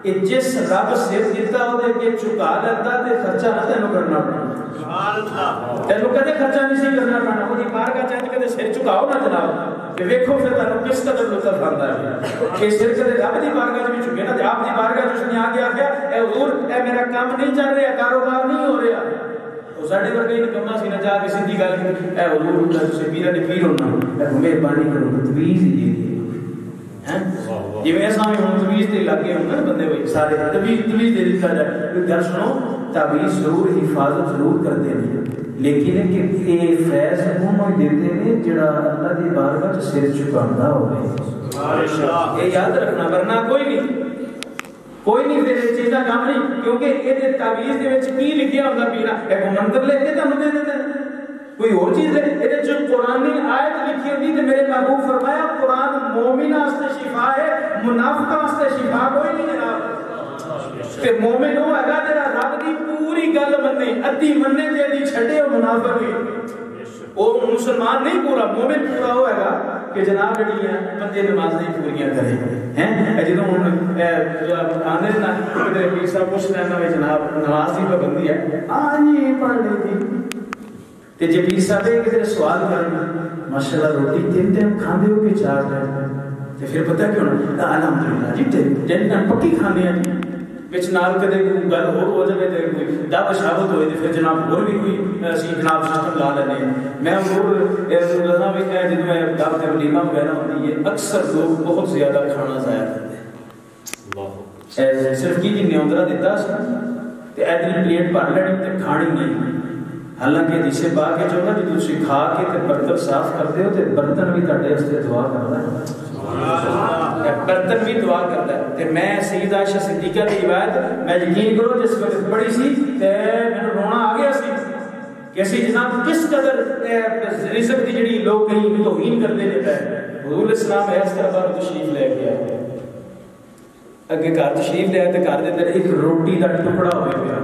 اے جس رب سر دیتا وہ دے کے چکا لیتا تے خرچہ نہ تینوں کرنا پڑنا سبحان اللہ تینوں کدے خرچہ نہیں سی کرنا پڑنا وہ دی بارگاہ چاہتے کدے سر چکاؤ نا جناب کہ دیکھو پھر تینوں کس قدر لطف آندا ہے کہ سر کدے رب دی بارگاہ وچ چکے نا تے آپ دی بارگاہ وچ نے آ گیا اے حضور اے میرا کام نہیں چل رہا کاروبار نہیں ہو رہا او ساڈے ورگے نکما سی نہ جا کے سیدھی گل کی اے حضور تسی پیرا نے پیر ہونا اے مہربانی کرو تجویز دی جی ایسا بھی ہوں تمیز دے لگے ہوں نا بندے ہوئی سارے تمیز دے دیتا جائے کوئی گھر سنو تعویذ ضرور حفاظت ضرور کرتے ہیں لیکن ہے کہ یہ فیض وہ دیتے ہیں جڑا اللہ دی بارگاہ سر چکانا ہو یہ یاد رکھنا ورنہ کوئی نہیں پھر اس چیز کا کام نہیں کیونکہ یہ تعویذ دے وچ کی لکھیا ہوندا پیرا ایک منتر لے کے تانوں دے دیتے کوئی اور چیز ہے یہ جو قرآن آیت لکھی ہوتی تو میرے محبوب فرمایا قرآن مومن واسطے شفا ہے منافق واسطے شفا کوئی نہیں جناب کہ مومن وہ ہے جڑا رب دی پوری گل منے ادھی منے تے دی چھڈے او منافق بھی او مسلمان نہیں پورا مومن پورا ہو ہے کہ جناب جڑی ہے بندے نماز نہیں پوریاں کرے ہیں جدوں ہن آندے نا کہ پیر صاحب پوچھ لینا وے جناب نماز دی پابندی ہے ہاں جی پڑھ لی تے جے پیر صاحب کسی سوال کرنا ماشاءاللہ روٹی 3 ٹائم کھاندے ہو کہ 4 ٹائم تے پھر پتہ کیوں نہ الحمدللہ جی ٹائم پکی کھاندے ہیں وچ نال کدے کوئی گل ہو جائے تے کوئی دب شابت ہوئے تے پھر جناب اور بھی کوئی اسی جناب سسٹم لا لینے میں ضرور لگا بھی کہ جب میں دعوت تے ولیمہ وغیرہ ہوتی ہے اکثر لوگ بہت زیادہ کھانا ضائع کرتے ہیں اللہ صرف کی نیوندرا دیتا سی تے ادھر پلیٹ بھر لینی تے کھانی نہیں حالانکہ جسے باغ کے جو نا جی تسی کھا کے تے برتن صاف کرتے ہو تے برتن بھی تہاڈے واسطے دعا کردا ہے برتن بھی دعا کرتا ہے تے میں سیدہ عائشہ صدیقہ کی روایت میں یقین کرو جس وقت پڑھی سی تے مینوں رونا آ گیا سی کہ اسی جناب کس قدر رزق دی جڑی لوگ کہیں توہین کرتے رہتا ہے حضور اسلام ہے اس طرح پر تشریف لے گیا اگے گھر تشریف لے تے گھر دے اندر ایک روٹی دا ٹکڑا ہوئے پیا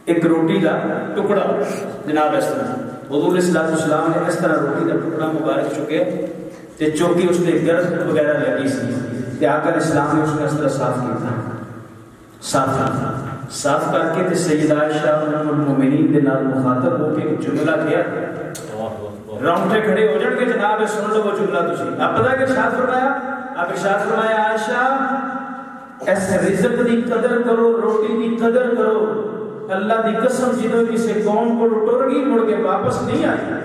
ایک روٹی کا ٹکڑا جناب اس طرح حضور صلی اللہ علیہ وسلم نے اس طرح روٹی کا ٹکڑا مبارک چکے تے چوکی اس نے گرد وغیرہ لگی سی تے آ کر اسلام نے اس نے اس طرح صاف کر کے تے سیدہ عائشہ ام المومنین دے نال مخاطب ہو کے ایک جملہ کیا رونگٹے کھڑے ہو جان کے جناب سن لو وہ جملہ تسی اب پتہ کہ ارشاد فرمایا عائشہ اس رزق دی قدر کرو روٹی دی قدر کرو اللہ دی قسم جدوں کسی قوم کو ٹر گئی مڑ کے واپس نہیں آئی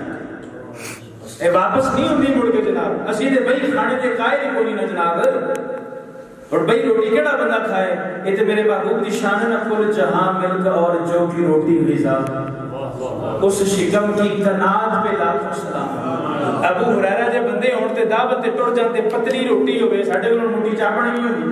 اے واپس نہیں ہوندی مڑ کے جناب اسی دے بھائی کھانے دے قائل کوئی نہ جناب اور بھائی روٹی کیڑا بندہ کھائے؟ یہ تو میرے محبوب کی شان ہے نا، کل جہاں ملک اور جو کی روٹی غذا، اس شکم کی کنات پہ لاکھوں سلام۔ ابو ہریرہ دے بندے ہون تے دعوت تے ٹر جاندے، پتلی روٹی ہوے، ساڈے کول موٹی چاپڑ نہیں ہوندی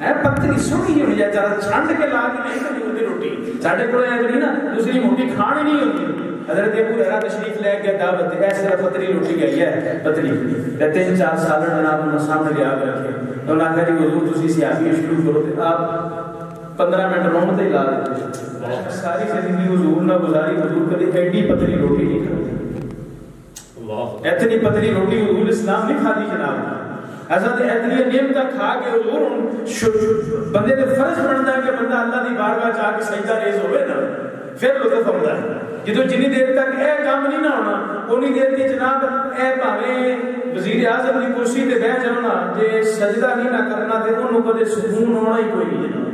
ہے، پتلی سونی ہونی ہے، ذرا چھنڈ کے لا کے نہیں کھانی ہوندی روٹی، ساڈے کول اے جڑی نا دوسری موٹی کھانی نہیں ہوندی۔ حضرت ابو ہریرہ تشریف لے کے دعوت تے ایس طرح پتلی روٹی گئی ہے، پتلی تے 3-4 سال جناب نے سامنے لیا کے رکھے، تو انہاں کہا جی حضور تسی سیاسی شروع کرو، تے آپ 15 منٹ رون تے لا دیتے، ساری زندگی حضور نہ گزاری، حضور کبھی ایڈی پتلی روٹی نہیں کھائی، اتنی پتلی روٹی حضور اسلام نہیں کھا دی جناب۔ حضرت اتنی نعمت کھا کے حضور بندے دے فرض بنتا ہے کہ بندہ اللہ دی بارگاہ جا کے سجدہ ریز ہوئے نا، پھر لطف ہوتا ہے۔ جدو جنی دیر تک اے کام نہیں نہ ہونا، اونی دیر کی جناب اے بھاویں وزیر اعظم کی کرسی تے بیٹھ جانا، جے سجدہ نہیں نہ کرنا تے اونوں کدے سکون ہونا ہی کوئی نہیں جناب،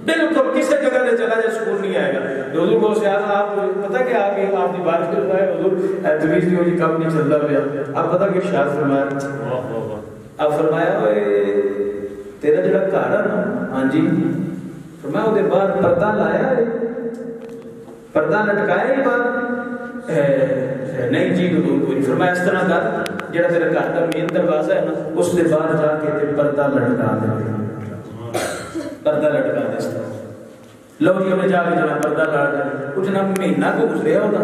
بالکل کسی جگہ تے چلا جائے سکون نہیں آئے گا۔ حضور کو سے آپ پتہ کہ آگے آپ کی بات کرتا ہے حضور تمیز نہیں ہوئی کب نہیں چلتا پیا، آپ پتہ کہ ارشاد فرمایا، آپ فرمایا تیرا جڑا گھر ہے نا، ہاں جی فرمایا وہ باہر پردہ لایا ہے، پردہ لٹکایا ہی باہر نہیں جی حضور کوئی، فرمایا اس طرح کر جڑا تیرا گھر کا مین دروازہ ہے نا اس کے باہر جا کے تے پردہ لٹکا دے، پردہ لٹکا دے اس طرح۔ لو جی ہمیں جا کے جناب پردہ لا دے، کچھ نہ مہینہ کو گزریا ہوتا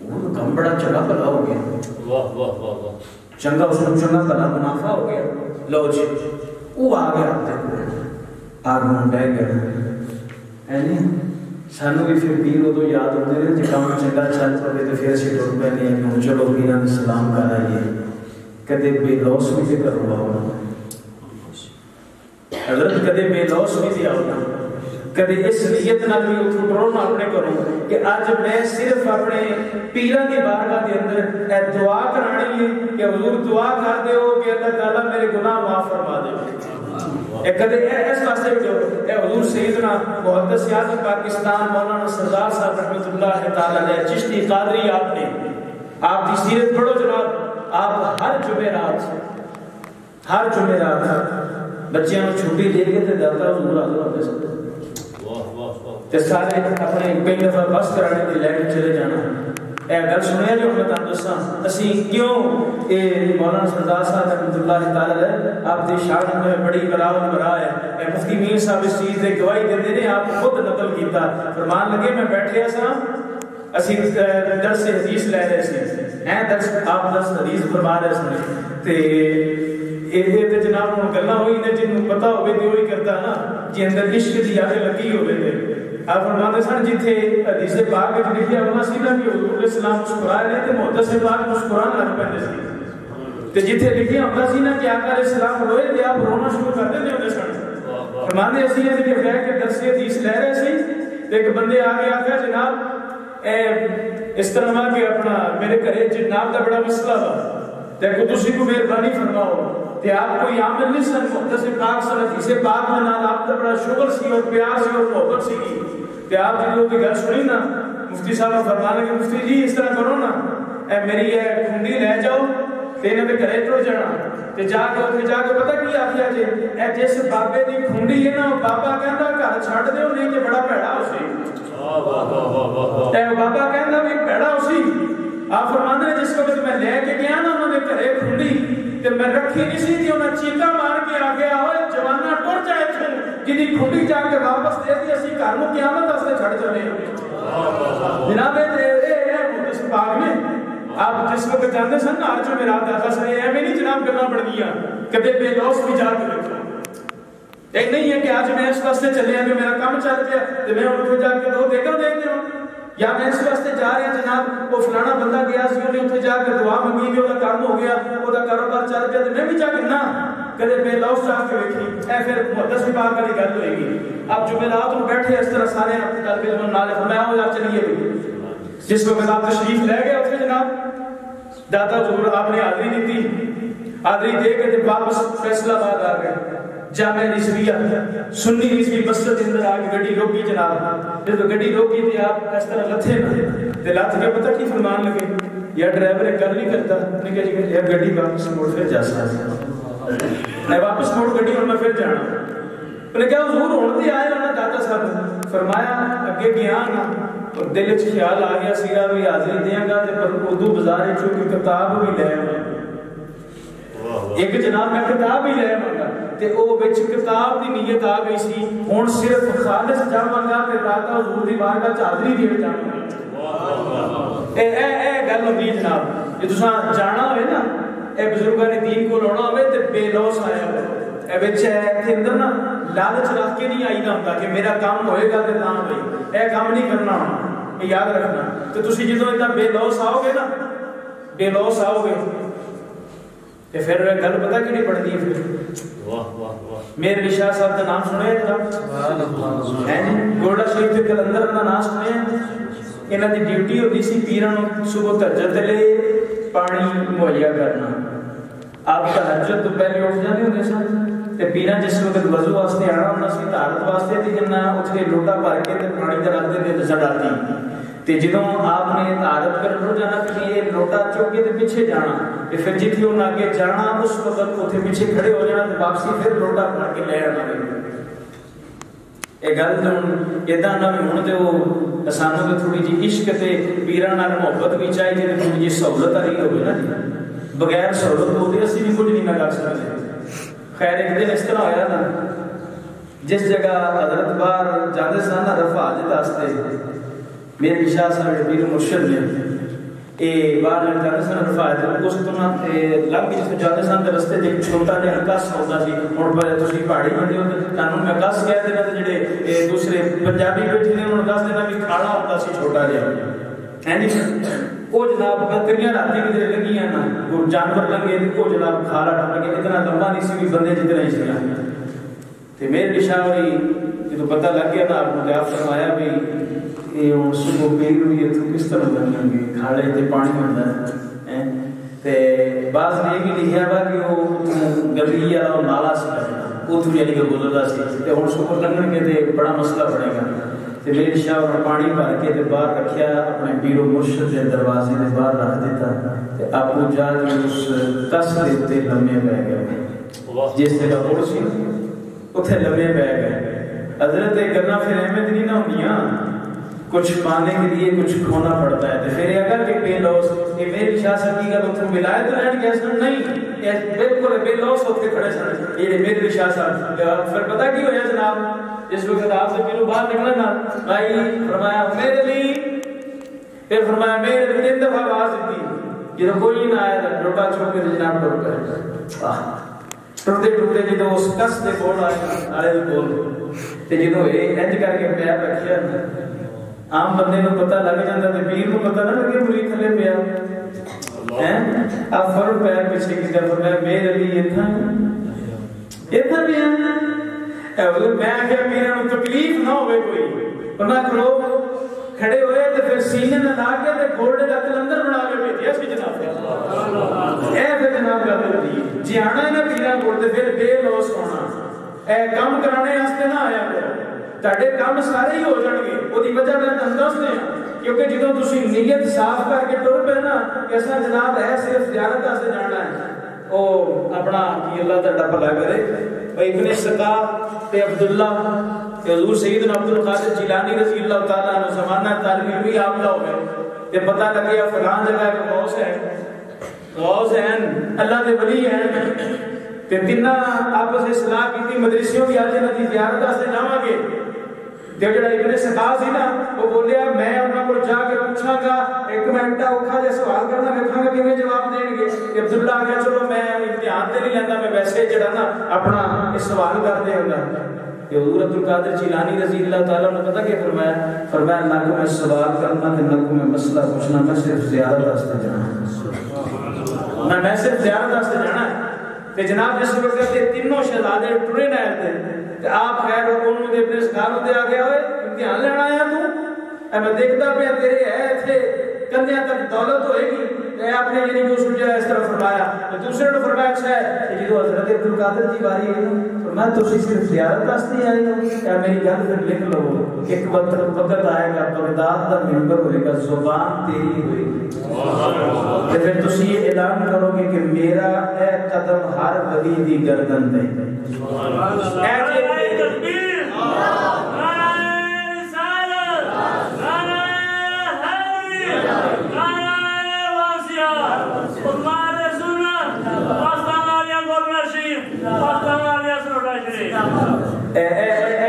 وہ کم بڑا چنگا بھلا ہو گیا، چنگا اس کو چنگا بھلا منافع ہو گیا۔ لو جی وہ آ گیا آگ من بہ گیا، سانو بھی پھر پیر ادو یاد ہوتے ہیں جی کام چنگا چل پڑے تو پھر اسی ٹر پہنے ہیں چلو پیروں نے سلام کر آئیے، کدے بے لوس بھی تے کروا ہونا حضرت، کدے بے لوس بھی دیا ہونا، کدے اس نیت نہ بھی اتھو ٹرو نہ اپنے کروں کہ آج میں صرف اپنے پیروں کی بارگاہ کے اندر اے دعا کرانی ہے کہ حضور دعا کر دے ہو کہ اللہ تعالیٰ میرے گناہ معاف فرما دے۔ کدے اس واسطے بھی اے حضور سیدنا محدث اعظم پاکستان مولانا سردار صاحب رحمۃ اللہ تعالی علیہ چشتی قادری، آپ نے آپ کی سیرت پڑھو جناب، آپ ہر جمعرات بچیاں کو چھٹی دے کے تے داتا حضور حاضر ہوتے سن تے سارے اپنے کئی دفعہ بس کرانے تے لے کے چلے جانا۔ اے گل سنیا جو میں تانوں دساں اسی کیوں اے مولانا سردار صاحب رحمۃ اللہ تعالی علیہ آپ دی شان میں بڑی بلاوت برا ہے، اے مفتی میر صاحب اس چیز دی گواہی دیندے نے، آپ خود نقل کیتا، فرمان لگے میں بیٹھیا سا اسی درس حدیث لے رہے سی، درس آپ درس حدیث فرما رہے سن تے اے تے جناب نوں گلاں ہوئی نے جن پتہ ہوے تے وہی کرتا نا جے اندر عشق دی اگ لگی ہوے تے آپ فرماتے سن جتھے حدیث پاک وچ لکھیا ہونا سی نا کہ حضور علیہ السلام مسکرائے نے تے محدث پاک مسکران لگ پیندے سی، تے جتھے لکھیا ہونا سی نا کہ آقا علیہ السلام روئے تے آپ رونا شروع کر دیندے ہوندے سن۔ فرماتے اسی نے کہ بیٹھ کے درس حدیث لے رہے سی تے ایک بندے آ کے آکھیا جناب اے اس طرح کہ اپنا میرے گھر جناب دا بڑا مسئلہ وا تے کو تسی کو مہربانی فرماؤ تے آپ کوئی عامل نہیں سن، محدث پاک سن، حدیث پاک میں نال آپ دا بڑا شغل سی اور پیار سی اور محبت سی تے آپ جب کی گل سنی نا مفتی صاحب فرمان لگے مفتی جی اس طرح کرو نا اے میری اے کھنڈی لے جاؤ تے انہاں دے گھرے ٹر جانا تے جا کے پتہ کی آکھیا جے اے جس بابے دی کھنڈی ہے نا بابا کہندا گھر چھڈ دیو نہیں تے بڑا بھڑا ہو سی، اے بابا کہندا بھی بھڑا ہو سی۔ آپ فرماندے نے جس وقت میں لے کے گیا نا انہاں دے گھرے کھنڈی تے میں رکھی نہیں سی تے انہاں چیکا مار کے آ گیا اوے جوانا ٹر جائے تھے جدی کھنڈی جا کے واپس دے دی اسی گھر نوں قیامت واسطے چھڈ چلے جناب اے محدث پاک نے آپ جس وقت جاندے سن نا جو میرا دادا سے ایویں نہیں جناب گلاں بن گیاں کدے بے لوس بھی جا کے رکھو، ایک نہیں ہے کہ آج میں اس واسطے چلے کہ میرا کام چل گیا تے میں اوتھے جا کے دو دیکھا دیندے ہوں، یا میں اس واسطے جا رہا جناب وہ فلانا بندہ گیا سی انہیں اوتھے جا کے دعا منگی کہ وہ کام ہو گیا وہ کاروبار چل گیا تے میں بھی جا کے نہ کدے بے لوس جا کے ویکھی، اے پھر محدث پاک والی گل ہوئے گی۔ اب جمعرات کو بیٹھے اس طرح سارے کر کے نال فرمایا ہو جا چلیے جس وقت آپ تشریف لے گئے اوتھے جناب دادا حضور آپ نے حاضری نہیں دی، حاضری دے کے جب واپس فیصلہ آباد آ گئے جامع نسویہ سنی نسوی مسجد کے اندر آ کے گڈی روکی جناب، جب گڈی روکی تے آپ اس طرح لتھے نا تے لت کے پتہ کی فرمان لگے یا ڈرائیور گل نہیں کرتا، نے کہا جی یار گڈی واپس موڑ پھر جا سکتا میں واپس موڑ گڈی اور میں پھر جانا. انہوں نے کہا حضور ہوں تو آئے ہونا داتا صاحب. فرمایا اگے گیا نا اور دل چ خیال آ گیا سیگا بھی حاضری دیا گا پر اردو بازار چوں کتاب بھی لے آؤں ایک جناب میں کتاب ہی لے آؤں تے او وچ کتاب دی نیت آ گئی سی ہن صرف خالص جاواں گا تے داتا حضور دی بارگاہ چ حاضری دین جاواں گا. اے گل ہوندی جناب جے تساں جانا ہوئے نا اے بزرگاں نے دین کو لانا ہوئے تے بے لوس آیا ہوئے اے وچ اے اندر نا لالچ رکھ کے نہیں آئی دا ہوندا کہ میرا کام ہوئے گا تے تاں بھائی اے کام نہیں کرنا یہ یاد رکھنا. تے تسی جدوں اتنا بے لوس آؤ گے نا بے لوس آؤ گے تے پھر گل پتہ کیڑی پڑھدی ہے پھر واہ واہ واہ میرے علی شاہ صاحب دا نام سنیا ہے جناب سبحان اللہ گولڈا شریف کے کلندر دا نام سنیا ہے. انہاں دی ڈیوٹی ہوندی سی پیراں نوں صبح تہجد لے پانی مہیا کرنا. آپ تہجد تو پہلے اٹھ جاندے ہوندے سن تے پیراں جس وقت وضو واسطے آنا ہوندا سی طہارت واسطے تے جنہ اوتھے لوٹا بھر کے تے پانی تے رکھ دے تے سڑاتی تے جدوں آپ نے طہارت کرن ہو جانا کہ یہ لوٹا چک کے تے پیچھے جانا تے پھر جتھے انہاں اگے جانا اس وقت اوتھے پیچھے کھڑے ہو جانا تے واپسی پھر لوٹا بھر کے لے آنا. یہ گل تے ادا نہ ہن تے او سانوں تے تھوڑی جی عشق تے پیراں نال محبت بھی چاہیے تے تھوڑی جی سہولت والی ہوے نا جی بغیر سہولت تو اسی بھی کچھ نہیں کر سکتے. خیر ایک دن اس طرح ہویا نا جس جگہ حضرت باہر جاندے سن رفع حاجت واسطے میرے شاہ صاحب پیر مرشد نے اے باہر جاندے سن رفع حاجت اس تو نہ لنگ جس جاندے سن رستے تے چھوٹا جہا کس ہوندا سی ہن پر تسی پہاڑی بندے ہو تے تانوں میں کس کہہ دینا تے جڑے دوسرے پنجابی بیٹھے نے انہوں دس دینا بھی کھاڑا ہوندا سی چھوٹا جہا ہے نہیں وہ جناب بکریاں راتی کی دیر لگیاں نا وہ جانور لگے تے وہ جناب کھالا ڈال کے اتنا لمبا نہیں سی بھی بندے جتنا ہی سی تے میرے نشاں ہوئی جدوں پتہ لگ گیا نا آپ نے آپ فرمایا بھی یہ ہن صبح پیر ہوئی اتوں کس طرح بنیں گے کھاڑے تے پانی ہوندا ہے تے بعض نے بھی لکھیا وا کہ وہ گلی والا نالا سی اتوں یعنی کہ گزردا سی تے ہن صبح لنگن کے تے بڑا مسئلہ بنے گا تے میرے شاہ نے پانی بھر کے تے باہر رکھیا اپنے پیر و مرشد کے دروازے دے باہر رکھ دیتا تے اپو جا کے اس کس دے تے لمے پے گئے جس جگہ پڑ سی اوتھے لمے پے گئے. حضرت گلاں پھر احمد نہیں نہ ہوندیاں کچھ پانے کے لیے کچھ کھونا پڑتا ہے تے پھر یہ اگر کہ بے لوس یہ میرے شاہ صاحب کی گل اوتھے ولایت لین گئے سن نہیں یہ بالکل بے لوس ہو کے کھڑے سن یہ میرے شاہ صاحب پھر پتہ کی ہویا جناب جس وقت آپ سے پھر باہر نکلا نا بھائی فرمایا میرے لیے پھر فرمایا میرے لیے 3 دفعہ آواز دی جب کوئی نہ آیا لوٹا چھوڑ کے جناب ٹوٹ گئے ٹوٹے ٹوٹے جدوں اس کس دے کول آئے آلے دے کول تے جدوں یہ انج کر کے پیا رکھیا عام بندے نوں پتہ لگ جاندا تے پیر نوں پتہ نہ لگے مرید تھلے پیا ہیں اب فرق پیا پیچھے کی طرف فرمایا میرے لیے اتنا بھی ہے میں آخیا میرا تکلیف نہ ہوئے کوئی ورنہ کھڑو کھڑے ہوئے تو پھر سینے نہ لا کے تے گھوڑے دا کلندر بنا کے بھیجیا سی جناب اے پھر جناب گل ہوندی جی آنا ہے نا پیراں کول تے پھر بے لوس ہونا اے کام کرانے واسطے نہ آیا کرو تہاڈے کام سارے ہی ہو جان گے اودی وجہ میں تانوں دسدے ہاں کیونکہ جدوں تسی نیت صاف کر کے ٹر پے نا کہ اساں جناب ہے صرف زیارت واسطے جانا ہے او اپنا کی اللہ تہاڈا بھلا کرے ابن سقا تے عبداللہ تے حضور سیدنا عبد القادر جیلانی رضی اللہ تعالی عنہ زمانہ طالب علمی آپ کا ہو گئے تے پتہ لگیا فلان جگہ ایک غوث ہے غوث ہیں اللہ دے ولی ہیں تے تیناں آپس میں صلاح کیتی مدرسیوں کی آج نہ دی زیارت واسطے جاواں گے تے جڑا ابن سقا سی نا وہ بولیا میں انہاں کول جا کے پوچھاں گا ایک منٹ اوکھا جے سوال کرنا ویکھاں گا کیویں جواب دین گے کہ عبداللہ آ گیا چلو میں امتحان تے نہیں لیندا میں ویسے جڑا نا اپنا اس سوال کردے ہوندا کہ حضور عبد القادر جیلانی رضی اللہ تعالیٰ نے پتہ کیا فرمایا نہ کو میں سوال کرنا تے نہ کو میں مسئلہ پوچھنا میں صرف زیارت واسطے جانا میں صرف زیارت واسطے جانا تے جناب جس وقت تے تینوں شہزادے ٹرے نہ تے تے آپ خیر انہوں دے اپنے سکاروں دے آ گیا ہوئے امتحان لینا آیا تو اے میں دیکھتا پیا تیرے ہے ایتھے کندھیاں تک دولت ہوئے گی تے آپ نے یعنی کہ اس کو اس طرح فرمایا تے دوسرے نے فرمایا اچھا ہے کہ جو حضرت عبد القادر جی باری ہے فرمایا تسی صرف زیارت واسطے آئے ہو یا میری گل پھر لکھ لو ایک وقت آئے گا بغداد دا منبر ہوئے گا زبان تیری ہوئے گی تے پھر تسی یہ اعلان کرو گے کہ میرا اے قدم ہر ولی دی گردن تے اے تکبیر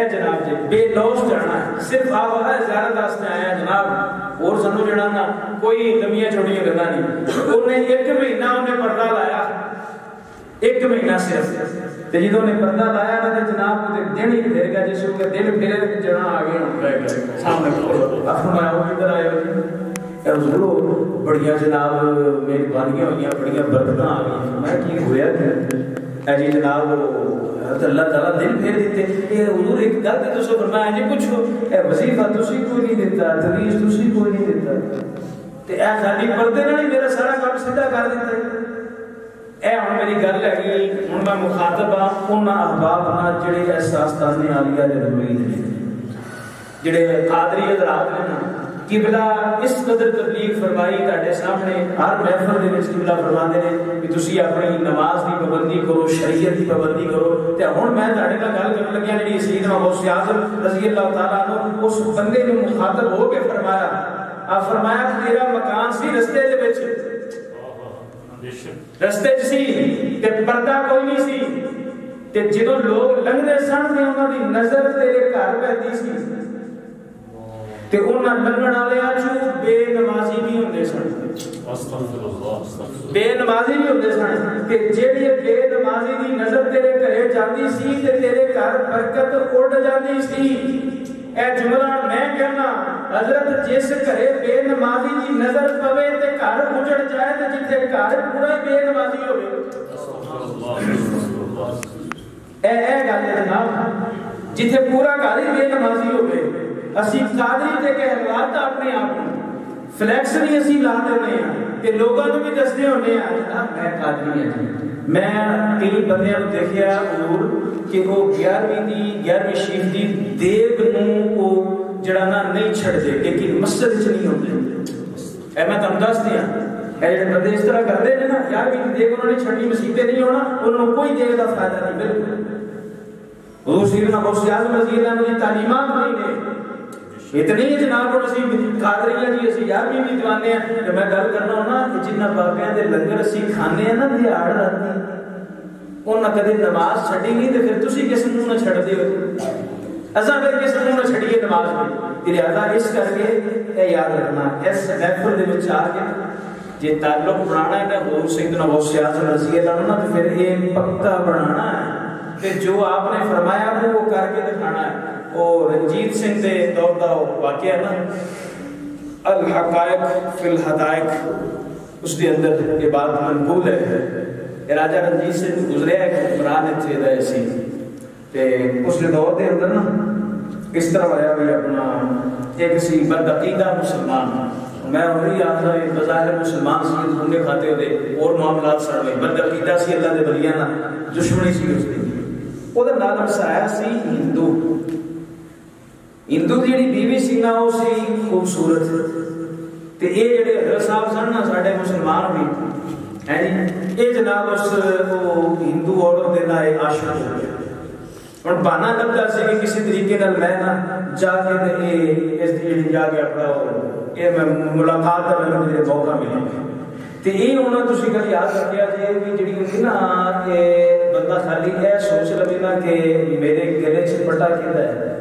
جناب جی بے لوس جانا ہے صرف آپ زیارت واسطے آیا جناب اور سنو جڑا نا کوئی لمیاں چھوٹیاں گلاں نہیں انہیں ایک مہینہ انہیں پردہ لایا ایک مہینہ صرف تے جدوں نے پردہ لایا نا تے جناب تے دن ہی پھر گیا جس کو دن پھرے تے جنا آ گیا سامنے فرمایا وہ ادھر آئے اے حضور بڑیاں جناب مہربانیاں ہوئیاں بڑیاں برکتاں آ گئی میں کی ہویا اے جی جناب اللہ تعالیٰ دل پھیر دیتے اے حضور ایک گل تے تساں فرمایا جی کچھ اے وظیفہ تسی کوئی نہیں دیتا تریز تسی کوئی نہیں دیتا تے اے خالی پردے نال ہی میرا سارا کام سیدھا کر دیتا اے ہن میری گل ہے کہ ہن میں مخاطب ہاں انہاں احباب نال جڑے احساس کرنے عالیہ دے مرید نے جڑے قادری حضرات نے نا قبلہ اس قدر تبلیغ فرمائی تاڈے سامنے ہر محفل دے وچ قبلہ فرماندے نے کہ تسی اپنی نماز دی پابندی کرو شریعت دی پابندی کرو تے ہن میں تاڈے نال گل کرن لگا جڑی سیدنا غوث اعظم رضی اللہ تعالی عنہ اس بندے نوں مخاطب ہو کے فرمایا آپ فرمایا کہ تیرا مکان سی رستے دے وچ رستے چ سی تے پردہ کوئی نہیں سی تے جدوں لوگ لنگدے سن تے انہاں دی نظر تیرے گھر پیندی سی تے انہاں لنگن والےاں چوں بے نمازی بھی ہوندے سن استغفر اللہ بے نمازی بھی ہوندے سن تے جیڑی بے نمازی دی نظر تیرے گھرے جاندی سی تے تیرے گھر برکت اڑ جاندی سی اے جملہ میں کہنا حضرت جس گھرے بے نمازی دی نظر پوے تے گھر اجڑ جائے تے جتھے گھر پورا بے نمازی ہوے اے گل ہے جناب جتھے پورا گھر ہی بے نمازی ہوے اسی قادری تے کہلواتا اپنے آپ فلیکس بھی اسی لا دینے ہیں کہ لوگوں کو بھی دستے ہونے ہیں جناب میں قادری ہوں میں کئی بندیاں نوں دیکھیا حضور کہ وہ 11ویں شریف دی دیگ نوں او جڑا نا نہیں چھڑ دے لیکن مسجد وچ نہیں ہوندے اے میں تانوں دس دیاں اے جڑے بندے اس طرح کردے نے نا 11ویں دیگ انہوں نے چھڑنی مسجد نہیں ہونا انہوں کوئی دیگ دا فائدہ نہیں بالکل حضور سیدنا غوث اعظم رضی اللہ عنہ دی تعلیمات نہیں نے اتنی ہے جناب اسی قادریاں جی اسی 11ویں بھی دیوانے ہیں کہ میں گل کرنا ہونا کہ جنہ بابیاں دے لنگر اسی کھانے ہیں نا دیہاڑ راتی انہاں کدی نماز چھڈی نہیں تے پھر تسی کس منہ نہ چھڈ دیو اساں پھر کس منہ نہ چھڈیے نماز میں لہذا اس کر کے اے یاد رکھنا اس محفل دے وچ آ کے جے تعلق بنانا ہے نا حضور سیدنا غوث اعظم رضی اللہ عنہ تے پھر یہ پکا بنانا ہے کہ جو آپ نے فرمایا وہ کر کے دکھانا ہے اور رنجیت سنگھ دے دور دا واقعہ نا الحقائق فی الحدائق اس دے اندر یہ بات منقول ہے راجہ رنجیت سنگھ گزریا ایک حکمران اتھے رہے سی تے اس دے دور دے اندر نا اس طرح ہویا بھی اپنا ایک سی بدعقیدہ مسلمان میں وہی آخر ایک بظاہر مسلمان سی ڈھونڈے کھاتے ہوتے اور معاملات سڑ گئے بدعقیدہ سی اللہ دے ولیاں نا دشمنی سی اس دی او دا نام ہمسایا سی ہندو ہندو جیڑی بیوی سی نا وہ سی خوبصورت تے اے جڑے حضرت صاحب سن نا ساڈے مسلمان بھی ہیں جی اے جناب اس ہندو عورت دے نال عاشق ہو گیا ہن بہانہ لبدا سی کہ کسی طریقے نال میں نا جا کے تے اس دی جڑی جا کے اپنا اے میں ملاقات دا میں مجھے موقع ملے تے اے انہاں تسی کبھی یاد رکھیا جے کہ جڑی ہوندی نا کہ بندہ خالی اے سوچ لوے نا کہ میرے گلے چ پٹا کیندا ہے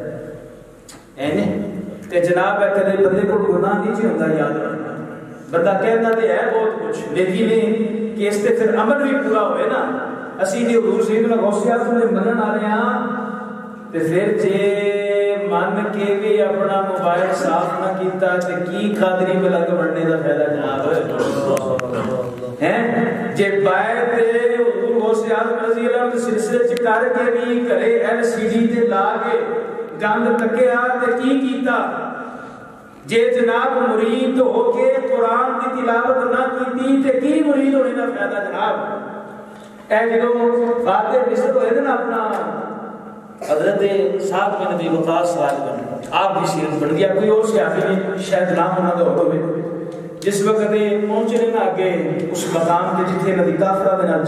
تے جناب ہے کدے بندے کو گناہ نہیں جی ہوندا یاد رکھنا بندہ کہندا تے ہے بہت کچھ لیکن کہ اس تے پھر عمل بھی پورا ہوئے نا اسی دی حضور سیدنا غوث اعظم نے منن والے ہاں تے پھر جے من کے بھی اپنا موبائل صاف نہ کیتا تے کی قادری میں لگ بڑھنے دا فائدہ جناب ہیں جے بائے تے حضور غوث اعظم رضی اللہ عنہ سلسلے چ کر کے بھی کرے LCD تے لا کے گند تکیا تے کی کیتا جے جناب مرید ہو کے قرآن کی تلاوت نہ کی تے کی مرید ہونے کا فائدہ جناب؟ اے جدوں فاتح مصر ہوئے نا اپنا حضرت سعد بن ابی وقاص سوال کرنا آپ کی سیرت پڑھ گیا کوئی اور صحابی نے شاید نام ہونا تو ہوئے جس وقت پہنچے نا آگے اس مقام کے جتنے ندی کافرہ دے نال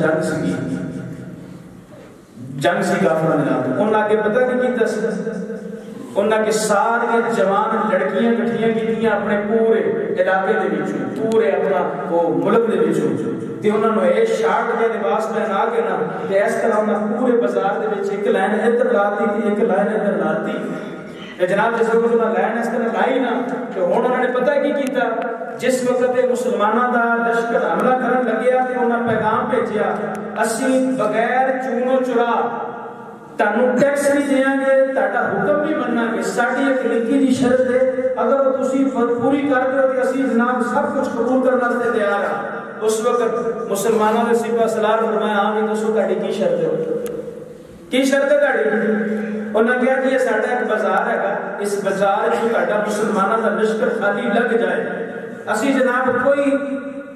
جنگ سی کافرہ دے نال انہاں آگے پتہ نہیں کی دس انہاں کے سارے جوان لڑکیاں کٹھیاں کیتیاں اپنے پورے علاقے دے وچوں پورے اپنا وہ ملک دے وچوں تے انہاں نو اے شارٹ دے لباس پہنا کے نا تے اس طرح انہاں پورے بازار دے وچ ایک لائن ادھر لاتی تے ایک لائن ادھر لاتی تے جناب جس وقت انہاں لائن اس طرح لائی نا تے ہن انہاں نے پتہ کی کیتا جس وقت مسلماناں دا لشکر حملہ کرن لگیا تے انہاں پیغام بھیجیا اسی بغیر چونو چرا تانوں ٹیکس بھی دیاں گے تہاڈا حکم بھی مننا گے ساڈی ایک نکی جی شرط ہے اگر تسی پوری کر دیو تے اسی جناب سب کچھ قبول کرنے واسطے تیار ہاں اس وقت مسلمانوں نے سپاہ سالار فرمایا ہاں بھی دسو تہاڈی کی شرط ہے کی شرط ہے تہاڈی انہاں کہا کہ یہ ساڈا ایک بازار ہے اس بازار وچ تہاڈا مسلمانوں دا لشکر خالی لگ جائے اسی جناب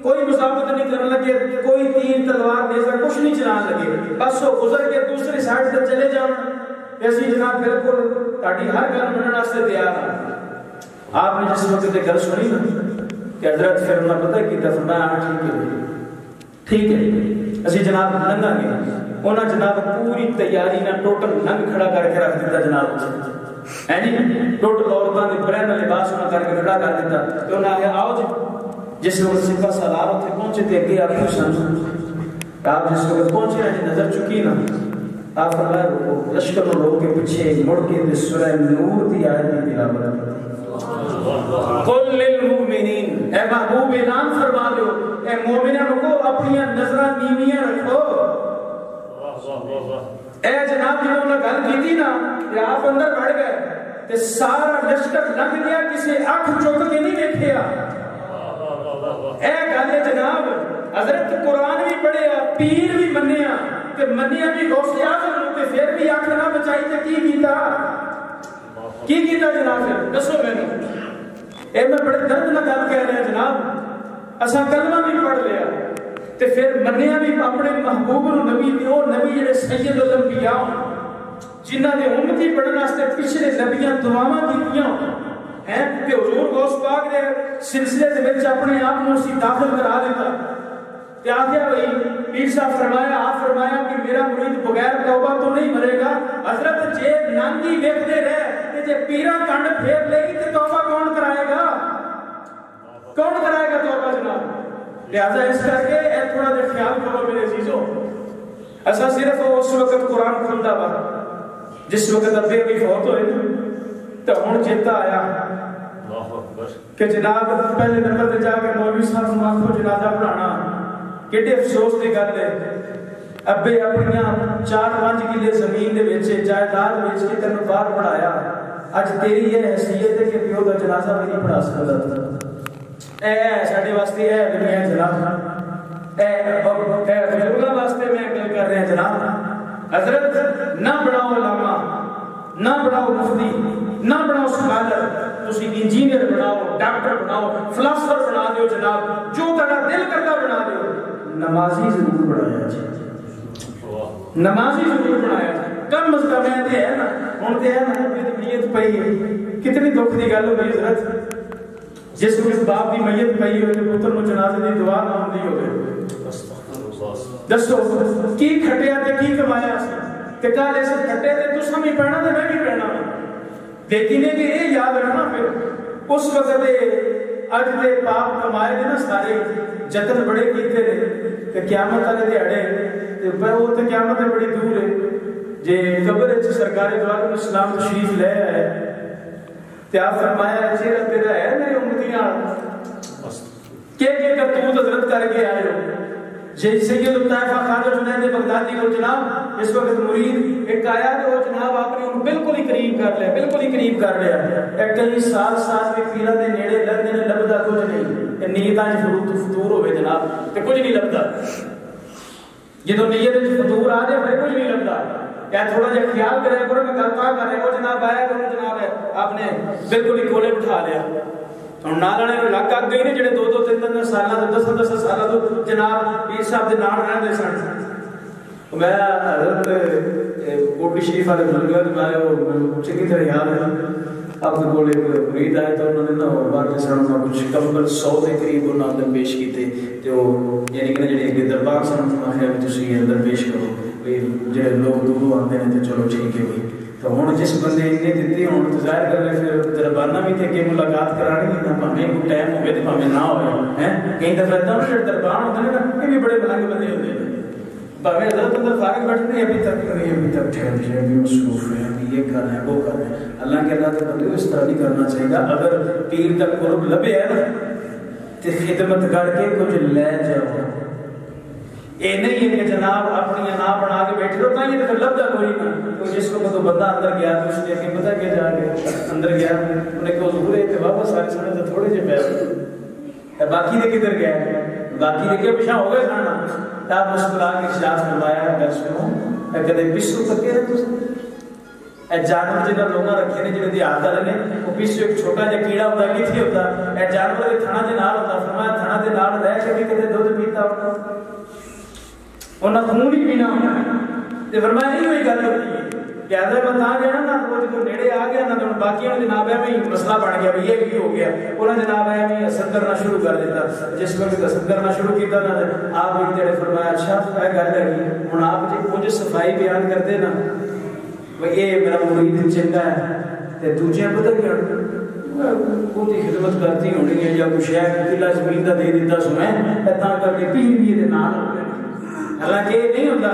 کوئی مزاحمت نہیں کرنے لگے کوئی تیر تلوار نیزہ کچھ نہیں چلانے لگے بس وہ گزر کے دوسری سائڈ سے چلے جاؤ ایسی جناب بالکل تہاڈی ہر گل منن واسطے تیار ہیں آپ نے جس وقت یہ گل سنی نا کہ حضرت پھر انہوں نے پتہ کی فرمایا ٹھیک ہے اسی جناب لنگا گے انہاں جناب پوری تیاری نہ ٹوٹل لنگ کھڑا کر کے رکھ دیتا جناب ہے جی ٹوٹل عورتاں دے برہنہ لباس نہ کر کے کھڑا کر دیتا تے انہاں آگے آؤ جی جس وقت سپاہ سالار اتنے پہنچے تھے اگے آپ کو سن آپ جس وقت پہنچے ہیں نظر چکی نا آپ فرمایا لشکر لوگوں کے پیچھے مڑ کے سورہ نور دی آیت کی تلاوت قل للمؤمنین اے محبوب اعلان فرما دو اے مومنوں کو اپنی نظراں نیویاں رکھو اے جناب جنہوں نے گل کی تھی نا کہ آپ اندر بڑھ گئے تے سارا لشکر لنگ گیا کسی اکھ چک کے نہیں دیکھیا اے گل جناب حضرت قرآن بھی پڑھیا پیر بھی منیا کہ منیا بھی غوث اعظم تے پھر بھی اکھ نہ بچائی تے کی کیتا جناب دسو مینوں اے میں بڑے درد نہ گل کہہ رہا جناب اساں کلمہ بھی پڑھ لیا تے پھر منیا بھی اپنے محبوب نبی تے او نبی جڑے سید الانبیاء جنہاں نے امتی پڑھن واسطے پچھلے نبیاں دعاواں کیتیاں ہیں کہ حضور غوث پاک نے سلسلے دے وچ اپنے آپ کو اسی داخل کرا دیتا تے آگیا بھائی پیر صاحب فرمایا آپ فرمایا کہ میرا مرید بغیر توبہ تو نہیں مرے گا حضرت جے نانگی ویکھدے رہے تے جے پیراں کنڈ پھیر لے گی تے توبہ کون کرائے گا توبہ جناب لہذا اس کر کے اے تھوڑا جا خیال کرو میرے عزیزو ایسا صرف اس وقت قرآن کھلدا وا جس وقت ابے بھی فوت ہوئے تو ہن چیتا آیا کہ جناب پہلے نمبر تے جا کے مولوی صاحب نوں آکھو جنازہ پڑھانا کڈے افسوس دی گل ہے ابے اپنی 4-5 کلے زمین دے وچ جائیداد وچ کے تینوں باہر پڑھایا اج تیری یہ حیثیت ہے کہ پیو دا جنازہ بھی نہیں پڑھا سکدا اے ساڈے واسطے اے دنیا جناب اے غیروں واسطے میں گل کر رہا ہوں جناب حضرت نہ بڑھاؤ علماء نہ بڑھاؤ مفتی نہ بڑھاؤ سکالر تسی انجینئر بناؤ ڈاکٹر بناؤ فلاسفر بنا دیو جناب جو تہاڈا دل کردا بنا دیو نمازی ضرور بنایا جی نمازی ضرور بنایا کم از کم ہے تے ہے نا ہن تے ہے نا میت پئی ہے کتنی دکھ دی گل ہوئی حضرت جس وقت باپ دی میت پئی ہوئے تے پتر نوں جنازے دی دعا نہ ہوندی ہوئے دسو کی کھٹیا تے کی کمایا تے کل اس کھٹے تے تساں بھی پڑھنا تے میں بھی پڑھنا لیکن یہ یاد رکھنا پھر اس وقت اج دے پاپ کمائے نے نا سارے جتن بڑے کیتے نے کہ قیامت والے دیہڑے تے وہ تے قیامت بڑی دور ہے جے قبر وچ سرکار دو عالم اسلام تشریف لے آئے تے آپ فرمایا چہرہ تیرا ہے میری امتیاں کہ کرتوت حضرت کر کے آئے ہو جے سید الطائفہ خواجہ جنید بغدادی کو جناب اس وقت مرید ایک آیا تو وہ جناب آپ نے ان بالکل ہی قریب کر لیا ایک کئی سال کے پیرہ دے نیڑے لگنے نے لبدا کچھ نہیں نیتاں جی فطور ہوئے جناب تے کچھ نہیں لبدا جدو نیت وچ فطور آ جائے پھر کچھ نہیں لبدا یا تھوڑا جہا خیال کرے کرو میں کرتا کر رہے وہ جناب آیا کہ جناب ہے آپ نے بالکل ہی کولے بٹھا لیا ہوں نال والے لگ اگ گئی نے جڑے 2-2 3-3 سالوں تو 10-10 سالوں تو جناب پیر صاحب کے نال رہتے سن. میں حضرت کوٹی شریف والے ملگا میں چنگی طرح یاد ہے اپنے کو ایک مرید آئے تو انہوں نے نا بارے سن کچھ کمبل 100 کے قریب انہوں نے پیش کیتے تو یعنی کہ جڑے دربار سن آخر تھی اندر پیش کرو جڑے لوگ دوروں آتے ہیں تو چلو ٹھیک ہے بھائی. تو ہوں جس بندے انہیں دیتی ہوں تو ظاہر کر لیں پھر دربانہ بھی تھے کہ ملاقات کرانی نہ پاویں کوئی ٹائم ہوئے تو پاویں نہ ہوئے ہیں. کئی دفعہ اتنا جو دربان ہوتے ہیں نا یہ بھی بڑے ملنگ بندے ہوتے ہیں پاویں حضرت اندر فارغ بیٹھتے ہیں ابھی تک ٹھہر جائے ابھی مصروف ہے ابھی یہ کر رہے ہیں وہ کر رہے ہیں. اللہ کے اللہ کے بندے اس طرح نہیں کرنا چاہیے گا. اگر پیر تک قرب لبے ہے نا تو خدمت کر کے کچھ لے جاؤ. یہ نہیں ہے کہ جناب اپنی نا بنا کے بیٹھے رہو تاکہ تو لبدا کوئی نہ. تو جس کو بندہ اندر گیا تو اس نے کہ پتہ کیا جا کے اندر گیا انہیں کہ حضور ہے کہ واپس سارے سنے تو تھوڑے سے پیسے باقی دے کدھر گئے باقی دے کے پیچھا ہو گئے کھانا تب مسکرا کے ارشاد فرمایا گھر سنو کدے پسو تکے رہے تم اے جانور جنہاں لوگاں رکھے نے جنہاں دی عادت نے وہ پسو ایک چھوٹا جہا کیڑا ہوتا ہے کتنے ہوتا اے جانور دے تھنا دے نال ہوتا فرمایا تھنا دے نال رہ کے بھی کدے دودھ پیتا ہوتا انہاں خون ہی پینا ہوتا تے فرمایا نہیں ہوئی گل ہوتی ہے کہ حضرت بندہ آ گیا نا وہ جو نیڑے آ گیا نا تو باقیوں جناب ہے میں مسئلہ بن گیا بھی یہ بھی ہو گیا انہوں نے جناب ہے میں حسد کرنا شروع کر دیتا. جس وقت حسد کرنا شروع کیا نا آپ ایک جڑے فرمایا اچھا ہے گل ہے ہوں آپ جی کچھ صفائی بیان کرتے نا یہ میرا مرید چنگا ہے تے دوجے پتہ کیا کوئی خدمت کرتی ہونی ہے یا کچھ ہے قلعہ زمین کا دے دیتا سمیں تا کر کے پیر بھی یہ نال ہو گئے. حالانکہ یہ نہیں ہوتا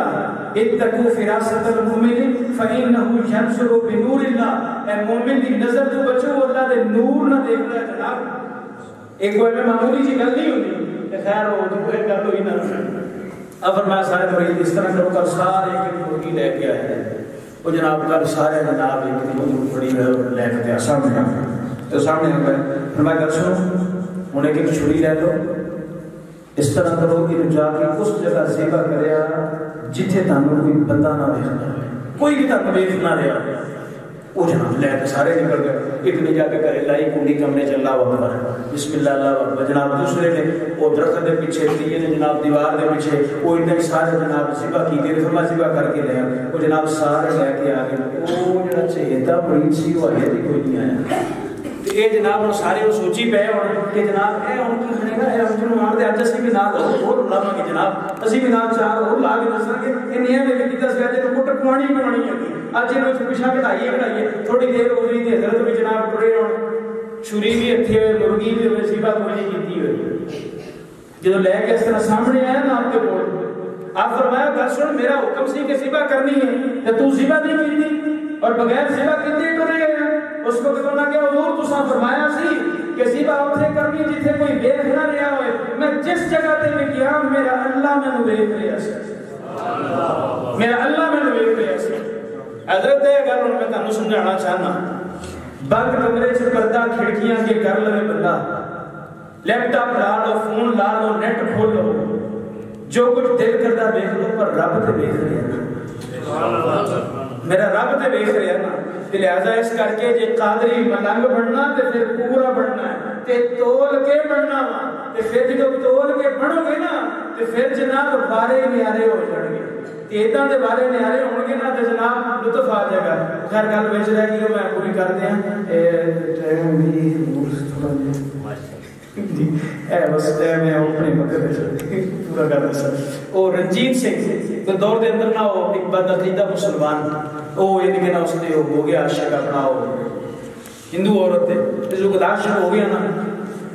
اتقوا فراست المؤمن فإنه ينظر بنور الله. اے مومن کی نظر تو بچو اللہ دے نور نہ دیکھتا ہے جناب. ایک کوئی میں معمولی سی گل نہیں ہوتی کہ خیر ہو تو کوئی گل ہوئی نہ. اب فرمایا سارے مرید اس طرح کرو کر سارے ایک مرغی لے کے آئے وہ جناب کر سارے جناب ایک مرغی پڑی ہے لے کے سامنے تو سامنے آ گئے. فرمایا کر سنو انہیں ایک چھری لے لو اس طرح کرو کہ جا کے اس جگہ ذبح کریا جتھے تانوں کوئی بندہ نہ دیکھنا کوئی بھی تانوں دیکھ نہ رہا وہ جناب لے کے سارے نکل گئے. ایک نے جا کے گھر لائی کنڈی کمنے چ اللہ اکبر بسم اللہ اللہ اکبر جناب. دوسرے نے وہ درخت کے پیچھے تیے نے جناب دیوار کے پیچھے وہ اتنے سارے جناب ذبح کیتے فرمایا ذبح کر کے لے وہ جناب سارے لے کے آ گئے. وہ جڑا چہیتا مرید سی وہ ہے کوئی نہیں آیا. یہ جناب سارے سوچی پے ہوں کہ جناب یہ ہوں کی کھڑے گا یہ ہم مان دے اج اسی بھی نال اور لاواں گے جناب اسی بھی نال چار اور لا کے دساں گے یہ نہیں ہے کہ کیتا سی اج کو کٹ پوانی ہے اج نو پیچھا کٹائیے تھوڑی دیر ہو گئی تے حضرت بھی جناب ٹرے ہون چھری بھی ہتھے ہوئے مرغی بھی ہوئے ذبح کوئی نہیں کیتی ہوئی. جدوں لے کے اس طرح سامنے آیا نا آپ کے کول آپ فرمایا گل سن میرا حکم سی کہ ذبح کرنی ہے تے تو ذبح نہیں کیتی اور بغیر ذبح کیتے ٹرے گئے. اس کو کہنا کہ حضور تساں فرمایا سی کہ ذبح اوتھے کرنی جتھے کوئی دیکھ نہ رہا ہوئے. میں جس جگہ تے بھی گیا میرا اللہ مینوں ویکھ رہا سی میرا اللہ مینوں ویکھ رہا سی. حضرت یہ گل ہن میں تانوں سمجھانا چاہنا بند کمرے چ پردہ کھڑکیاں کے کر لے بندہ لیپ ٹاپ لا لو فون لا لو نیٹ کھول لو جو کچھ دل کردا دیکھ لو پر رب تے دیکھ رہا میرا رب تے دیکھ رہا نا. لہذا اس کر کے جے قادری ملنگ بننا تے پھر پورا بننا ہے تے تول کے بننا وا تے پھر جب تول کے بنو گے نا تے پھر جناب بارے نیارے ہو جان گے ایداں دے بارے نیارے ہون گے نا تے جناب لطف آ جائے گا. خیر گل وچ رہ گئی میں پوری کر دیاں ٹائم بھی تھوڑا اے بس میں اپنے مکر پورا کر دسا. او رنجیت سنگھ تو دور دے اندر نا او ایک بدعقیدہ مسلمان وہ یہ کہ نا اس نے ہو گیا عاشق اپنا ہندو عورت تے جو گداش شروع ہو گیا نا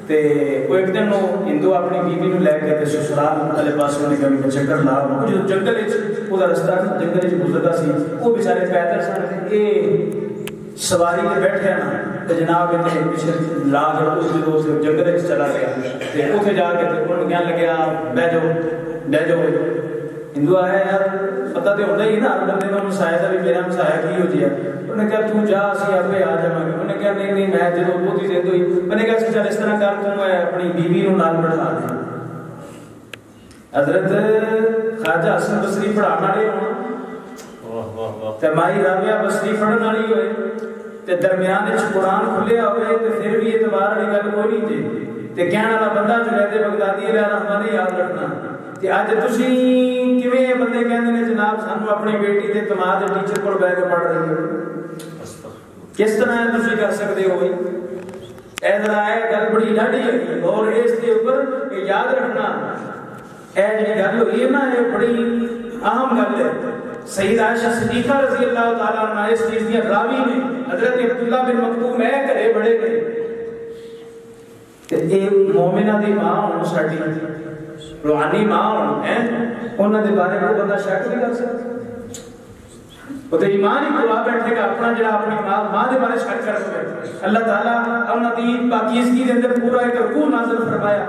تے وہ ایک دن ہندو اپنی بیوی نو لے کے سسرال والے پاس نے کبھی چکر لا جو جنگل وہ رستہ جنگل گزرتا سی وہ بیچارے پیدل سن اے سواری تے بیٹھے نا تے جناب اتنے پیچھے لا کے اس جنگل چلا گیا تے اوتھے جا کے انہوں کہنے لگیا بہ جاؤ ہندو آیا یار پتہ تو ہوتا ہی نا بندے کو مسایا تھا بھی میرا مسایا کی ہو جائے. انہوں نے کہا تو جا اسی آپ آ جاؤں گے. انہوں نے کہا نہیں میں جب بہت ہی زند ہوئی میں نے کہا چل اس طرح کر تم اپنی بیوی نو نال بٹھا دے. حضرت خواجہ حسن بصری پڑھانا رہے ہونا تے مائی رابعہ بصری پڑھن والی ہوئے تے درمیان وچ قرآن کھلیا ہوئے تے پھر بھی اعتبار والی گل کوئی نہیں جی تے کہن والا بندہ جنید بغدادی علیہ رحمہ نے یاد رکھنا تے اج تسی کیویں بندے کہندے نے جناب سانو اپنی بیٹی تے دماد دے ٹیچر کول بیٹھ کے پڑھ رہے ہو کس طرح تسی کر سکتے ہو اے ذرا اے گل بڑی ڈاڈی ہے اور اس دے اوپر یاد رکھنا اے جڑی گل ہوئی ہے نا اے بڑی اہم گل ہے سید عائشہ صدیقہ رضی اللہ تعالی عنہا اس چیز دی راوی نے حضرت عبداللہ بن مکتوم اے گھرے بڑے گئے تے اے مومنہ دی ماں ہن ساڈی روحانی ماں ہن ہیں انہاں دے بارے کوئی بندہ شک نہیں کر سکتا وہ تو ایمان ہی گوا بیٹھے گا اپنا جڑا اپنی ماں دے بارے شک کر سکے اللہ تعالیٰ انہاں دی پاکیزگی دے اندر پورا ایک رکوع نازل فرمایا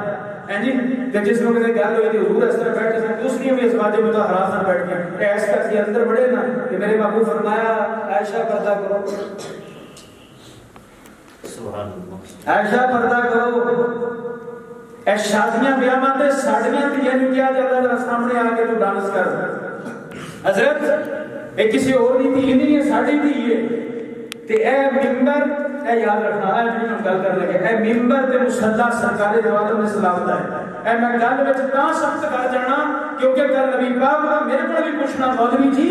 ہیں جی کہ جس وقت گل ہوئی تھی حضور اس طرح بیٹھے تھے دوسری بھی ازواج مطہرات میں بیٹھ کے ایس کر کے اندر بڑے نا کہ میرے محبوب فرمایا عائشہ پردہ کرو سبحان اللہ عائشہ پردہ کرو اے شادیاں بیاہاں تے ساڈیاں دھیاں نوں کیا جاتا ہے سامنے آ کے تو ڈانس کر حضرت اے کسی اور دی دھی نہیں ہے ساڈی دھی ہے تے اے منبر اے یاد رکھنا اے جڑی ہم گل کر لگے اے منبر تے مصلی سرکار دو عالم نے سلام دا ہے اے میں گل وچ تاں سخت کر جانا کیونکہ کل نبی پاک دا میرے کول بھی پوچھنا مولوی جی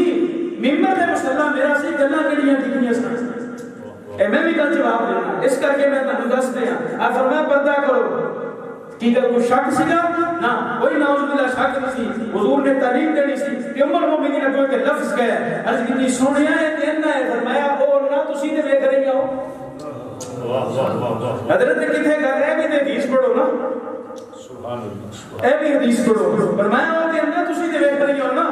منبر تے مصلی میرا سی گلاں کیڑیاں کیتیاں سن اے میں بھی گل جواب دینا اس کر کے میں تانوں دس دیاں اے فرمایا پردہ کرو کی گل کوئی شک سی نا کوئی نعوذ باللہ شک نہیں حضور نے تعلیم دینی سی کہ ام المومنین کوئی کہ لفظ کہا ہے عرض کی سنیا ہے کہنا ہے فرمایا او نہ تسی تے ویکھ رہی ہو حضرت نے کتنے کہہ رہے ہیں کہ حدیث پڑھو نا سبحان اللہ اے بھی حدیث پڑھو فرمایا او کہنا تسی تے ویکھ رہی ہو نا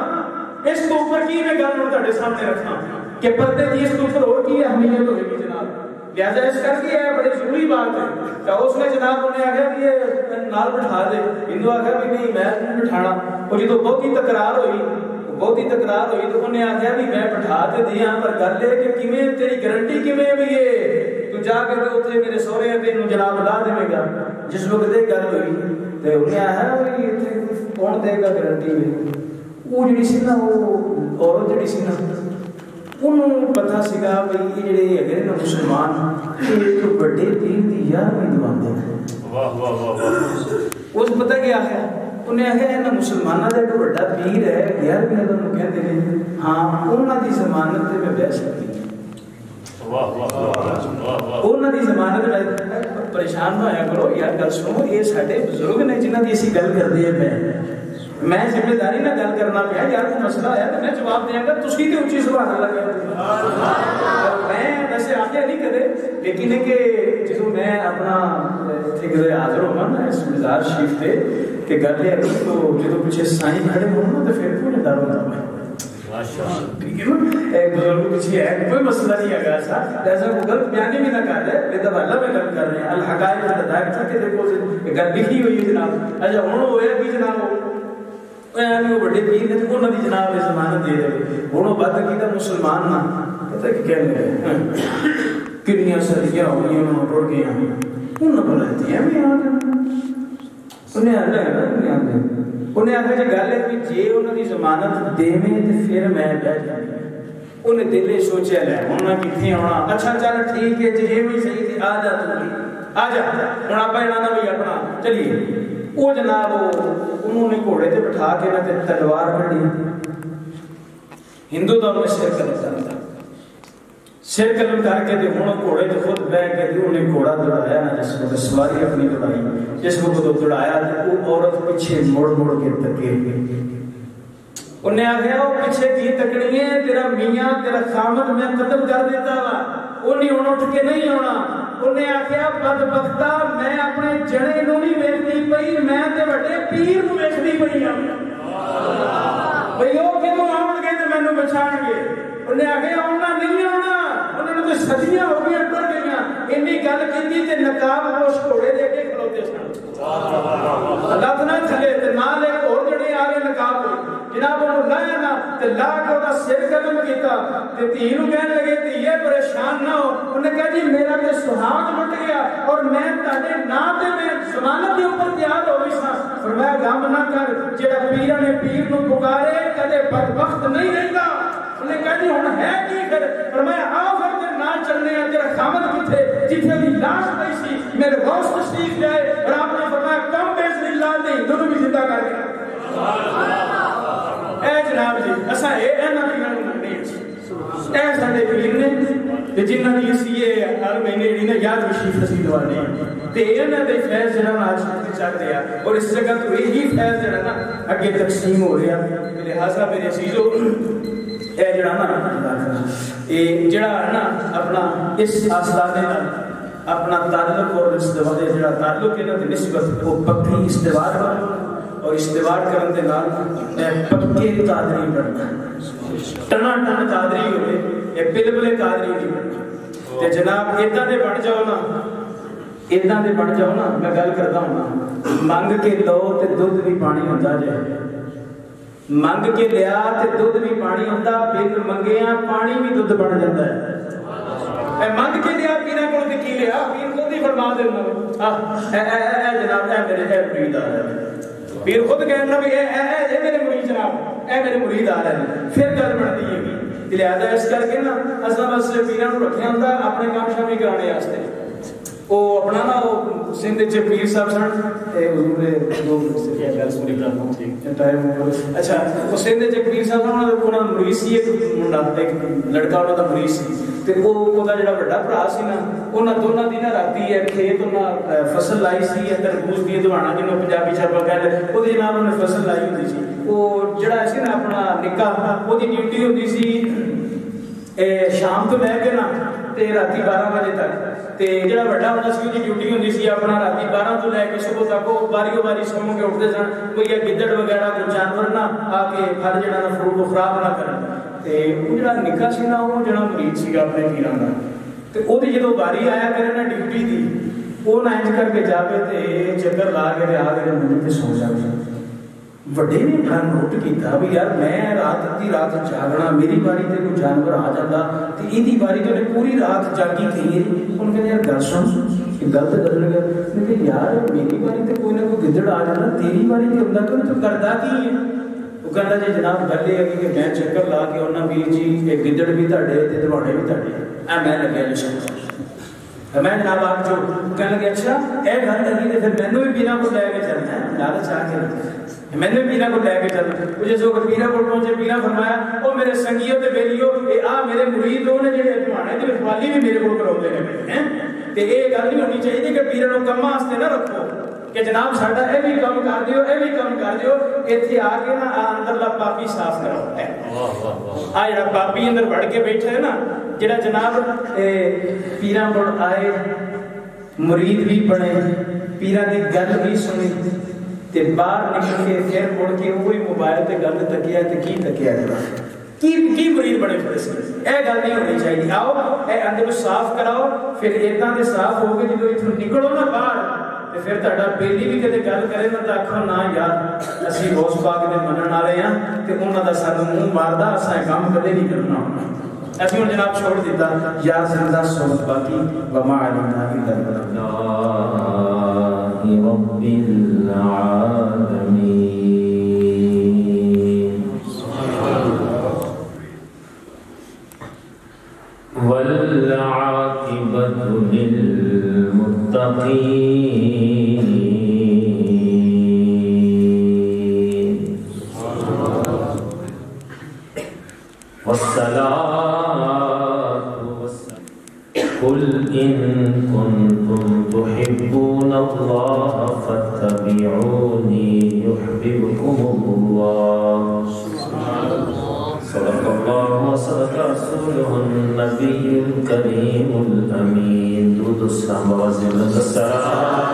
اس کو اوپر کی میں گل تہاڈے سامنے رکھاں کہ پردے دی اس کے اوپر اور کی اہمیت ہوے گی جناب لہذا اس کر کے ہے بڑی ضروری بات ہے کہ اس نے جناب انہیں آگیا کہ یہ نال بٹھا دے ہندو آگیا بھی نہیں میں نہیں بٹھانا وہ جدو بہت ہی تکرار ہوئی تو انہیں آگیا بھی میں بٹھا تے دیا پر گل ہے کہ کیویں تیری گارنٹی کیویں بھی ہے تو جا کے تے اوتھے میرے سہرے تے نوں جناب لا دے گا جس وقت یہ گل ہوئی تے انہیں آیا بھی ایتھے کون دے گا گارنٹی میں وہ جڑی سی نا وہ عورت جڑی سی نا انہوں پتا سکا بھئی یہ جڑے اگر نا مسلمان یہ تو بڑے پیر دی یار میں دوان دے واہ واہ واہ اس پتہ کیا ہے انہیں آگے نا مسلمانہ دے تو بڑا پیر ہے یار میں دونوں کہتے ہیں ہاں انہوں دی زمانت میں بیس سکتی انہوں دی زمانت میں پریشان ہویا کرو یار گل سنو یہ ساڑھے بزرگ نے جنہ دی اسی گل کر دیئے میں ذمہ داری نہ گل کرنا پیا یار کوئی مسئلہ ہے تو میں جواب دیا گا تسی تے اونچی سبحان اللہ کہتے میں ویسے آگے نہیں کہتے لیکن ہے کہ جدو میں اپنا ٹھیکے حاضر ہوگا نا اس مزار شریف تے کہ گل ہے تو جدو پیچھے سائیں کھڑے ہونا تو پھر کوئی نہ ڈر ہوتا میں ایک بزرگ پیچھے ہے کوئی مسئلہ نہیں ہے ایسا لہذا وہ غلط بیانی بھی نہ کر رہے بے دباللہ میں گل کر رہے ہیں الحقائق الحقائق تھا کہ دیکھو گل لکھی ہوئی ہے جناب اچھا ہوں ہویا بھی جناب وہ بڑے پیر نے تو انہوں نے جناب ضمانت دے رہے انہوں بات کی تھا مسلمان نہ پتہ کہ کہنے لگے کنیاں صدیاں ہوئی انہوں ٹوڑ گئے ہیں انہوں نے بلاتی ہیں بھی آگے انہیں آگے انہیں آگے جو گل ہے کہ جے انہوں نے ضمانت دے میں تو پھر میں بیٹھ جائیں انہیں دلے سوچے لے انہوں نے کتنے ہونا اچھا چل ٹھیک ہے جی بھی صحیح تھی آ جا تو آ جا ہوں آپ اڑانا بھی اپنا چلیے وہ جناب انہوں نے گھوڑے تے بٹھا کے نہ تلوار کھڑی ہندو دا انہیں سر قلم کرتا سر قلم کر کے ہوں گھوڑے تے خود بہ کے انہیں گھوڑا دوڑایا نا جس کو سواری اپنی دوڑائی جس کو دوڑایا تو وہ عورت پیچھے موڑ موڑ کے تکے انہیں آگیا وہ پیچھے کی تکڑی ہے تیرا میاں تیرا خامد میں قتل کر دیتا وا انہیں ان اٹھ کے نہیں ہونا انہیں آخیا بدبختہ میں اپنے جڑے نو نہیں ویکھدی پئی میں تے بڑے پیر نو ویکھدی پئی ہاں بھئی او کدوں آون گے تے مینوں بچان گے انہیں آخیا آنا نہیں آنا انہوں نے تو صدیاں ہو گئی ٹر گئیاں اینی گل کیتی تے نقاب پوش گھوڑے دے کے کھلوتے سن اللہ نہ تھلے تے نال ایک اور جڑے آ گئے نقاب جناب انہوں لایا نا تے لا کے دا سر قدم کیتا تے دھی نو کہنے لگے تے یہ پریشان نہ ہو انہیں کہا جی میرا تے سہاگ لٹ گیا اور میں تہاڈے نا تے میں ضمانت کے اوپر تیار ہو گئی سا فرمایا غم نہ کر جڑا پیراں نے پیر نو پکارے کدے بدبخت نہیں رہندا انہیں کہا جی ہن ہے کی پھر فرمایا آ پھر تے نال چلنے آ تیرا خامد کتھے جتھے دی لاش پئی سی میرے غوث تشریف لے آئے اور آپ نے فرمایا کم بیزن اللہ نہیں دونوں بھی زندہ کر دیا اے جناب جی اساں اے نہ پیران نہیں اے ساڈے پیر نے تے جنہاں دی اسی ہر مہینے جڑی نا یاد تشریف نصیب دوانے تے انہاں دے فیض جڑا آج چل رہا اور اس جگہ تو یہی فیض جڑا نا اگے تقسیم ہو رہا لہذا میرے عزیزو اے جڑا نا اے جڑا ہے نا اپنا اس آستانے نال اپنا تعلق اور استوار جڑا تعلق ہے نا نسبت وہ پکی استوار اور استوار کرن دے نال پکے قادری بننا ٹنا ٹن قادری ہوئے اے بلبلے قادری نہیں بننا تے جناب ایداں دے بن جاؤ نا ایداں دے بن جاؤ نا میں گل کردا ہوں منگ کے لو تے دودھ بھی پانی ہوندا جے منگ کے لیا تے دودھ بھی پانی ہوندا بن منگیاں پانی بھی دودھ بن جاندا ہے اے منگ کے لیا پینا کول تے کی لیا پیر خود ہی فرما دینا اے جناب اے میرے مرید آ رہے پیر خود کہنا بھی اے میرے مرید جناب اے میرے مرید آ رہے پھر گل بنتی ہے لہذا اس کر کے نا اساں بس پیراں نوں رکھیا ہوندا اپنے کام شامی کرانے واسطے وہ اپنا نا وہ سندھ چ پیر صاحب سن تے حضور دے دو گل سنی کرنا ٹھیک ٹائم اچھا وہ سندھ چ پیر صاحب انہاں مرید سی ایک منڈا ایک لڑکا انہاں دا مرید سی تے او دا جڑا بڑا بھرا سی نا انہاں دونوں دی نا راتی ہے کھیت انہاں فصل لائی سی تربوز دی دوانا جنوں پنجابی چ کہندے او دی جناب انہاں فصل لائی ہوندی سی او جڑا سی نا اپنا نکاح او دی ڈیوٹی ہوندی سی شام تو لے کے نا تے راتی 12 بجے تک تے جڑا بڑا ہوندا سی دی ڈیوٹی ہوندی سی اپنا راتی 12 تو لے کے صبح تک او باری باری سو کے اٹھدے سن کوئی گدڑ وغیرہ کوئی جانور نہ آ کے پھل جڑا نا فروٹ خراب نہ کرن تے او جڑا نکاح سی نا او جڑا مرید سی اپنے پیراں دا تے او دی جدوں باری آیا کرے نا ڈیوٹی دی او نہ انج کر کے جاوے تے چکر لا کے آ کے منہ تے سو جاوے وڈے نے ڈھن نوٹ کیتا بھی یار میں رات دی رات جاگنا میری باری تے کوئی جانور آ جاتا تے ایدی باری تے نے پوری رات جاگی تھی ان کہندے یار گل سن کہ گل تے بدل گیا میں کہ یار میری باری تے کوئی نہ کوئی گدڑ آ جاتا تیری باری تے ہوندا کہ تو کردا کی ہے وہ کہندا جی جناب گل یہ ہے کہ میں چکر لا کے انہاں ویر جی ایک گدڑ بھی تہاڈے تے دواڑے بھی تہاڈے اے میں لگیا جی میں جناب آپ جو کہنے لگے اچھا اے گل لگی تے پھر مینوں بھی پیراں کو لے کے چلنا ہے لالچ آ کے میں نے پیرا کو لے کے چلنا مجھے جو پیرا کو پہنچے پیرا فرمایا او میرے سنگیوں تے بیلیو اے آ میرے مرید نے جڑے تمہارے دی رکھوالی بھی میرے کو کراؤندے نے ہیں تے اے گل نہیں ہونی چاہیے کہ پیرا نو کما واسطے نہ رکھو کہ جناب ساڈا اے بھی کام کر دیو اے بھی کام کر دیو ایتھے آ کے نا اندرلا پاپی صاف کراؤ ہے واہ واہ واہ آ جڑا پاپی اندر بڑھ کے بیٹھا ہے نا جڑا جناب پیرا کول آئے مرید بھی بنے پیرا دی گل بھی سنی تے باہر نکل کے پھر مڑ کے وہی موبائل تے گل تکیا تے کی تکیا کی مرید بڑے پھر اے گل نہیں ہونی چاہیے آؤ اے اندر صاف کراؤ پھر اتنا تے صاف ہو گئے جدو اتھوں نکلو نا باہر تے پھر تہاڈا بیلی بھی کدے گل کرے نا تے آکھو نا یار اسی غوث پاک دے منن والے ہاں تے انہاں دا سانوں منہ ماردا اساں کام کدے نہیں کرنا ایسی ہوں جناب چھوڑ دیتا یا زندہ صحبت باقی وما علینا الا البلاغ رب العالمین والعاقبۃ للمتقین قل إن كنتم تحبون الله فاتبعوني يحببكم الله صدق الله وصدق رسوله النبي الكريم الأمين درود السلام وزيادة السلام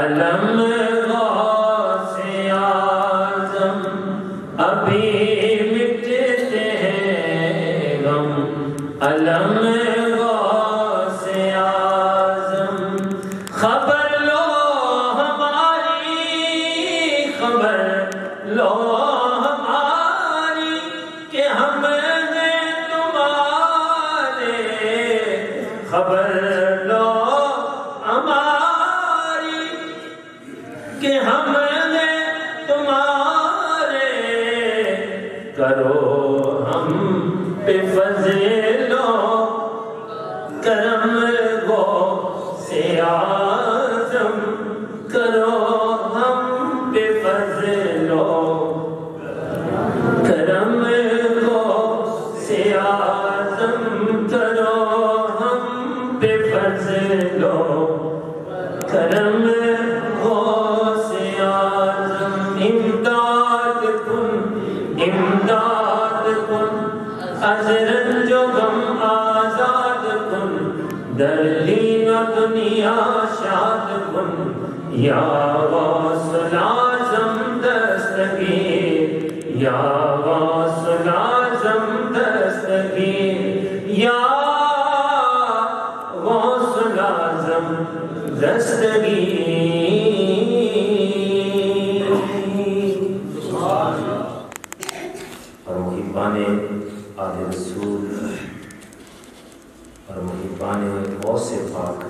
علم غوث اعظم ابھی مٹتے ہیں غم، علم غوث اعظم خبر لو ہماری، خبر لو ہماری کہ ہم نے تمہارے، خبر لو ہماری کہ ہم نے تمہارے، کرو ہم پہ فضل و کرم غوث اعظم، کرو ہم پہ فضل و کرم غوث اعظم، کرو ہم پہ فضل و کرم غوث اعظم، امداد کن، امداد کن، از رنج و غم آزاد کن، در دین و دنیا شاد کن، یا غوث اعظم دستگیر، یا غوث اعظم دستگیر، یا غوث اعظم دستگیر۔ اور محبان آل رسول اور محبان غوث پاک،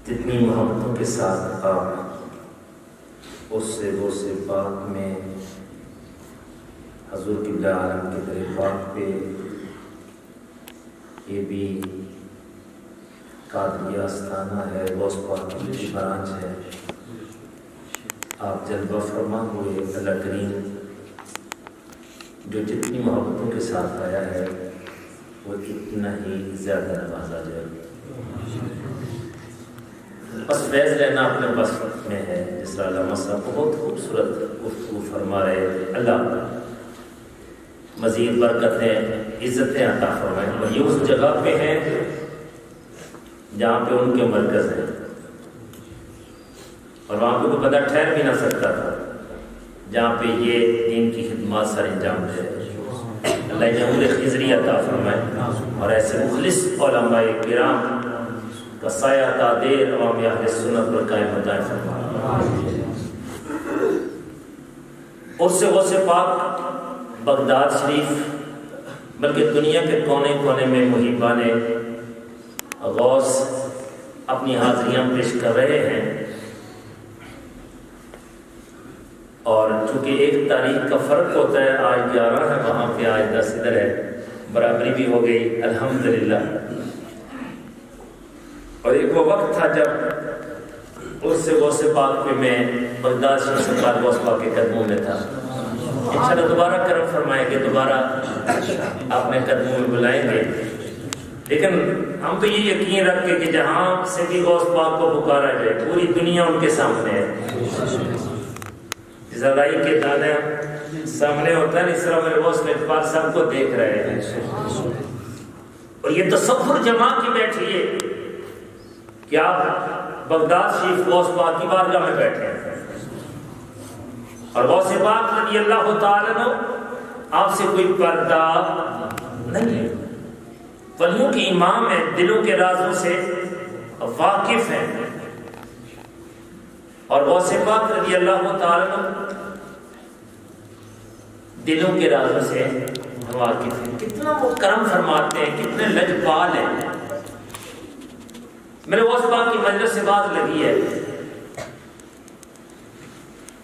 جتنی محبتوں کے ساتھ آپ اس سے غوث پاک میں حضور قبلہ عالم کے در پاک پہ، یہ بھی قادریہ آستانہ ہے، غوث پاک کی برانچ ہے، آپ جلوہ فرما ہوئے اللہ کریم جو جتنی محبتوں کے ساتھ آیا ہے وہ اتنا ہی زیادہ نوازا جائے۔ بس فیض لینا اپنے بس میں ہے، جس طرح علامہ صاحب بہت خوبصورت گفتگو فرما رہے، اللہ مزید برکتیں عزتیں عطا فرمائیں، اور یہ اس جگہ پہ ہیں جہاں پہ ان کے مرکز ہیں، اور وہاں پہ کوئی بندہ ٹھہر بھی نہ سکتا تھا، جہاں پہ یہ دین کی خدمات سر انجام دے۔ اللہ انہیں عمر خضری عطا فرمائے، اور ایسے مخلص علماء کرام کا سایہ تا دیر عوام اہل سنت پر قائم دائم فرمائے۔ اور سے غوث پاک بغداد شریف بلکہ دنیا کے کونے کونے میں محبان غوث اپنی حاضریاں پیش کر رہے ہیں، اور چونکہ ایک تاریخ کا فرق ہوتا ہے، آج 11 ہے وہاں پہ، آج 10 ادھر ہے، برابری بھی ہو گئی الحمدللہ۔ اور ایک وہ وقت تھا جب اس سے غوث پاک پہ میں بغداد شریف سرکار غوث پاک کے قدموں میں تھا۔ انشاءاللہ دوبارہ کرم فرمائیں گے، دوبارہ اپنے قدموں میں بلائیں گے، لیکن ہم تو یہ یقین رکھ کے کہ جہاں سے بھی غوث پاک کو پکارا جائے پوری دنیا ان کے سامنے ہے۔ زرائی کے دانے سامنے ہوتا ہے، اس طرح میرے غوث پاک سب کو دیکھ رہے ہیں، اور یہ تصور جمع کی بیٹھیے کہ آپ بغداد شریف غوث پاک کی بارگاہ میں بیٹھے ہیں، اور غوث پاک رضی اللہ تعالیٰ عنہ آپ سے کوئی پردہ نہیں ہے، ولیوں کے امام ہیں، دلوں کے رازوں سے واقف ہیں، اور غوث پاک رضی اللہ تعالیٰ عنہ دلوں کے رازوں سے واقف ہیں۔ کتنا وہ کرم فرماتے ہیں، کتنے لجپال ہیں۔ میرے غوث پاک کی مجلس سے بات لگی ہے،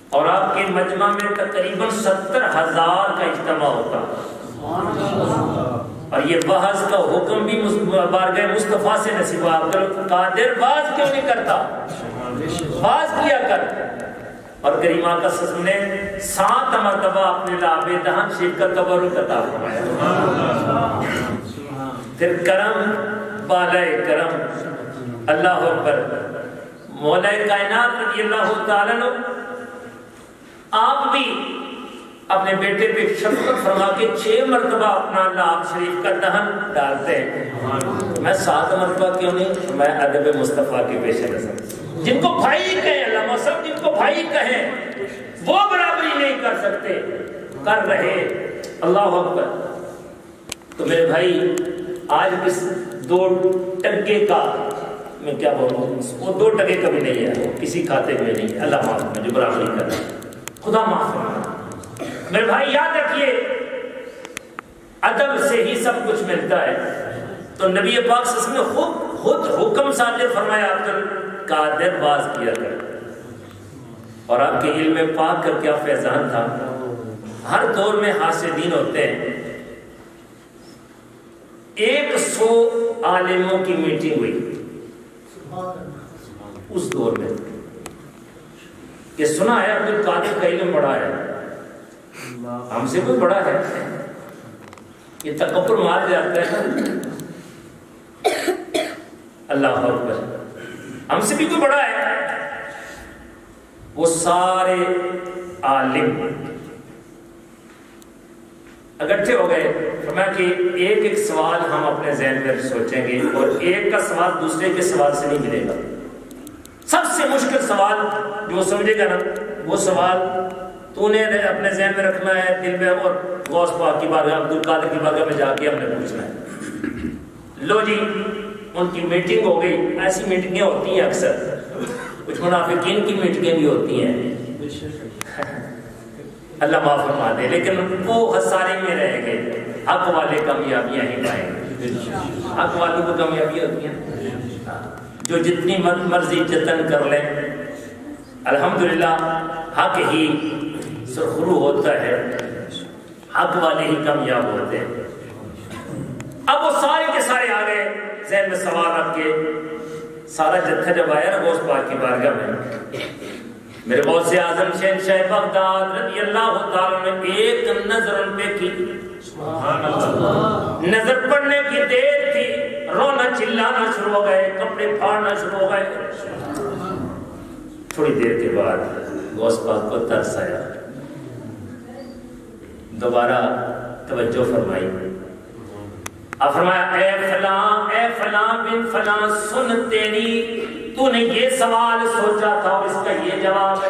اور آپ کے مجمع میں تقریباً 70,000 کا اجتماع ہوتا، اور یہ بحث کا حکم بھی بارگاہ مصطفیٰ سے نصیب ہوا۔ قادر باز کیوں نہیں کرتا، باز کیا کر۔ اور کریم آقا صلی اللہ علیہ وسلم نے 7 مرتبہ اپنے لعاب دہن شریف کا تبرک عطا فرمایا۔ پھر کرم بالائے کرم، اللہ اکبر، مولا کائنات رضی اللہ تعالیٰ عنہ آپ بھی اپنے بیٹے پہ شفقت فرما کے 6 مرتبہ اپنا لعاب شریف کا دہن ڈالتے ہیں۔ میں 7 مرتبہ کیوں نہیں، میں ادب مصطفیٰ کے پیش نظر جن کو بھائی کہیں، علامہ صاحب جن کو بھائی کہیں وہ برابری نہیں کر سکتے، کر رہے۔ اللہ اکبر۔ تو میرے بھائی آج اس 2 ٹکے کا میں کیا بولوں، وہ 2 ٹکے کبھی نہیں ہے، کسی کھاتے میں نہیں ہے۔ اللہ معاف کرے جو برابری کر رہا ہے، خدا معاف کرے۔ میرے بھائی یاد رکھیے ادب سے ہی سب کچھ ملتا ہے۔ تو نبی پاک صلی اللہ علیہ وسلم نے خود حکم صادر فرمایا عبد القادر باز کیا کر، اور آپ کے علم پاک کا کیا فیضان تھا۔ ہر دور میں حاسدین ہوتے ہیں۔ 100 عالموں کی میٹنگ ہوئی اس دور میں کہ سنا ہے عبد القادر کا علم بڑا ہے، ہم سے کوئی بڑا ہے، یہ تکبر مار جاتا ہے نا۔ اللہ اکبر، ہم سے بھی کوئی بڑا ہے۔ وہ سارے عالم اکٹھے ہو گئے، فرمایا کہ ایک سوال ہم اپنے ذہن میں سوچیں گے، اور ایک کا سوال دوسرے کے سوال سے نہیں ملے گا۔ سب سے مشکل سوال جو وہ سمجھے گا نا، وہ سوال تو نے اپنے ذہن میں رکھنا ہے، دل میں، اور غوث پاک کی بارگاہ، عبد القادر کی بارگاہ میں جا کے ہم نے پوچھنا ہے۔ لو جی، ان کی میٹنگ ہو گئی۔ ایسی میٹنگیں ہوتی ہیں اکثر، کچھ منافقین کی میٹنگیں بھی ہوتی ہیں، اللہ معاف فرما دے، لیکن وہ خسارے میں رہ گئے۔ حق والے کامیابیاں ہی پائیں گے، حق والوں کو کامیابیاں ہوتی ہیں، جو جتنی مرضی جتن کر لیں، الحمدللہ حق ہی سرخرو ہوتا ہے، حق والے ہی کامیاب ہوتے ہیں۔ اب وہ سارے کے سارے آ گئے ذہن میں سوال رکھ کے۔ سارا جتھا جب آیا نا غوث پاک کی بارگاہ میں، میرے غوث اعظم شہنشاہ بغداد رضی اللہ تعالیٰ نے ایک نظر ان پہ کی، نظر پڑنے کی دیر تھی، رونا چلانا شروع ہو گئے، کپڑے پھاڑنا شروع ہو گئے۔ تھوڑی دیر کے بعد غوث پاک کو ترس آیا، دوبارہ توجہ فرمائی، اب فرمایا اے فلاں بن فلاں، سن تیری تو نے یہ سوال سوچا تھا اور اس کا یہ جواب ہے،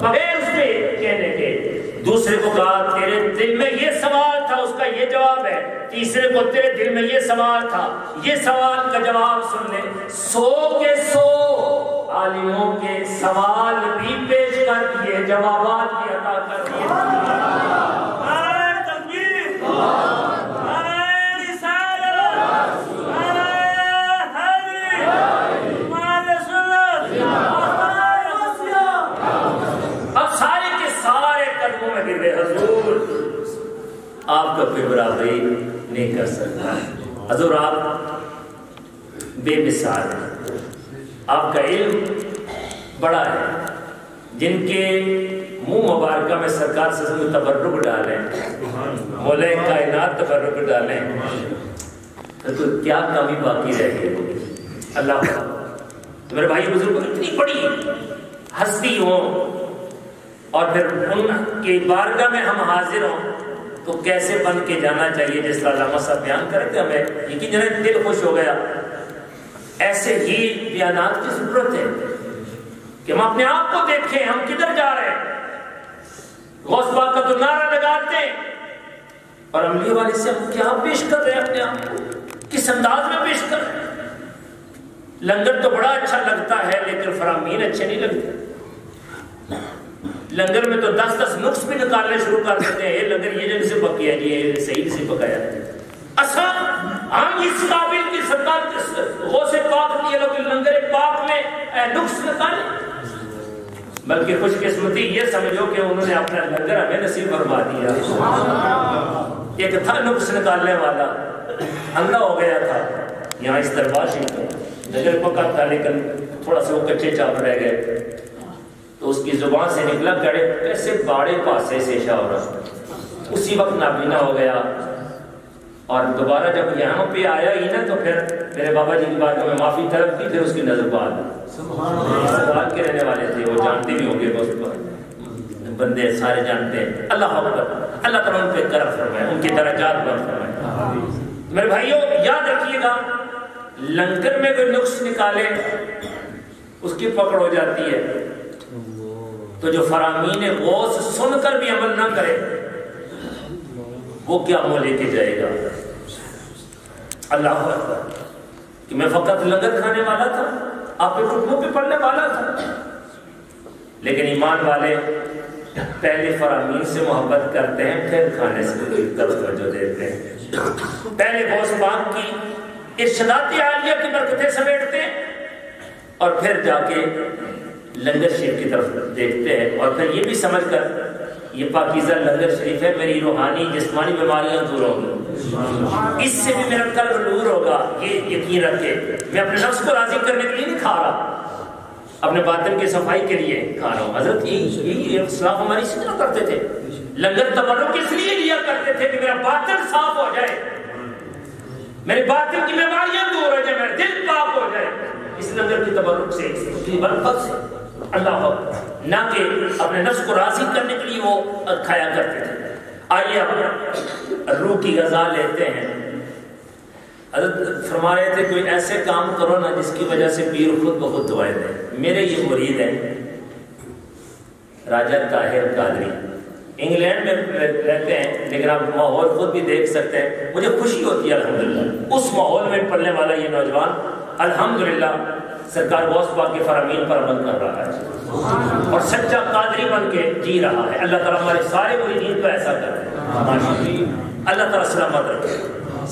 بغیر اس کے کہنے کے۔ دوسرے کو کہا تیرے دل میں یہ سوال تھا، اس کا یہ جواب ہے۔ تیسرے کو تیرے دل میں یہ سوال تھا، یہ سوال کا جواب سن لے۔ 100 کے 100 عالموں کے سوال بھی پیش کر دیے، جوابات بھی عطا کر دیے۔ حضور آپ کا کوئی برابری نہیں کر سکتا، حضور آپ بے مثال ہیں، آپ کا علم بڑا ہے۔ جن کے منہ مبارکہ میں سرکار سے تبرک ڈالیں، مولا کائنات تبرک ڈالیں، تو کیا کمی باقی رہ گئی؟ اللہ تو میرے بھائی بزرگ اتنی بڑی ہستی ہوں اور پھر ان کی بارگاہ میں ہم حاضر ہوں تو کیسے بن کے جانا چاہیے، جس طرح علامہ صاحب بیان کرتے ہیں، ہمیں یقین جنہیں دل خوش ہو گیا۔ ایسے ہی بیانات کی ضرورت ہے کہ ہم اپنے آپ کو دیکھیں، ہم کدھر جا رہے ہیں۔ غوث پاک کا تو نعرہ لگاتے ہیں، اور عملی والے سے ہم کیا پیش کر رہے ہیں، اپنے آپ کو کس انداز میں پیش کر رہے ہیں۔ لنگر تو بڑا اچھا لگتا ہے لیکن فرامین اچھے نہیں لگتے۔ لنگر میں تو 10 نقص بھی نکالنے شروع کر دیتے ہیں، یہ لنگر یہ جگہ سے پکیا جی، یہ صحیح سے پکایا۔ اصلا ہم اس قابل کی سرکار غوث پاک لیے لوگ لنگر پاک میں نقص نکالیں، بلکہ خوش قسمتی یہ سمجھو کہ انہوں نے اپنا لنگر ہمیں نصیب فرما دیا۔ ایک تھا نقص نکالنے والا، اندھا ہو گیا تھا، یہاں اس دربار شریف میں لنگر پکا تھا لیکن تھوڑا سا وہ کچے چاپ رہ گئے، تو اس کی زبان سے نکلا کڑے ایسے باڑے پاسے سے شاورا، اسی وقت نابینا ہو گیا۔ اور دوبارہ جب یہاں پہ آیا ہی نا تو پھر میرے بابا جی کی بارگاہ میں معافی طلب کی، پھر اس کی نظر بات کے رہنے والے تھے، وہ جانتے بھی ہوں گے، بندے سارے جانتے ہیں۔ اللہ اکبر، اللہ تعالیٰ ان پہ کرم فرمائے، ان کی درجات بلند فرمائے۔ میرے بھائیوں یاد رکھیے گا، لنگر میں کوئی نقص نکالے اس کی پکڑ ہو جاتی ہے. تو جو فرامین غوث سن کر بھی عمل نہ کرے وہ کیا منہ لے کے جائے گا؟ اللہ اکبر. کہ میں فقط لنگر کھانے والا تھا، آپ کے ٹکڑوں پہ پڑنے والا تھا. لیکن ایمان والے پہلے فرامین سے محبت کرتے ہیں، پھر کھانے سے توجہ دیتے ہیں. پہلے غوث پاک کی ارشادات عالیہ کی برکتیں سمیٹتے ہیں اور پھر جا کے لنگر شریف کی طرف دیکھتے ہیں، اور پھر یہ بھی سمجھ کر یہ پاکیزہ لنگر شریف ہے، میری روحانی جسمانی بیماریاں دور ہوں گی، اس سے بھی میرا قلب نور ہوگا. یہ یقین رکھے میں اپنے نفس کو راضی کرنے کے لیے نہیں کھا رہا، اپنے باطن کی صفائی کے لیے کھا رہا ہوں. حضرت یہی اسلاف ہماری اسی طرح کرتے تھے. لنگر تبرک اس لیے لیا کرتے تھے کہ میرا باطن صاف ہو جائے، میرے باطن کی بیماریاں دور ہو جائے، میرا دل پاک ہو جائے. اس لنگر کی تبرک سے، اس کی برکت سے. اللہ اکبر. نہ کہ اپنے نفس کو راضی کرنے کے لیے وہ کھایا کرتے تھے. آئیے اب روح کی غذا لیتے ہیں. حضرت فرما رہے تھے کوئی ایسے کام کرو نا جس کی وجہ سے پیر خود بخود دعائیں دیں. میرے یہ مرید ہیں راجہ طاہر قادری، انگلینڈ میں رہتے ہیں، لیکن آپ ماحول خود بھی دیکھ سکتے ہیں. مجھے خوشی ہوتی ہے الحمدللہ اس ماحول میں پڑھنے والا یہ نوجوان الحمدللہ سرکار غوث پاک کے فرامین پر عمل کر رہا ہے اور سچا قادری بن کے جی رہا ہے. اللہ تعالیٰ ہمارے سارے مریدین کو ایسا کرے. اللہ تعالیٰ سلامت رکھے.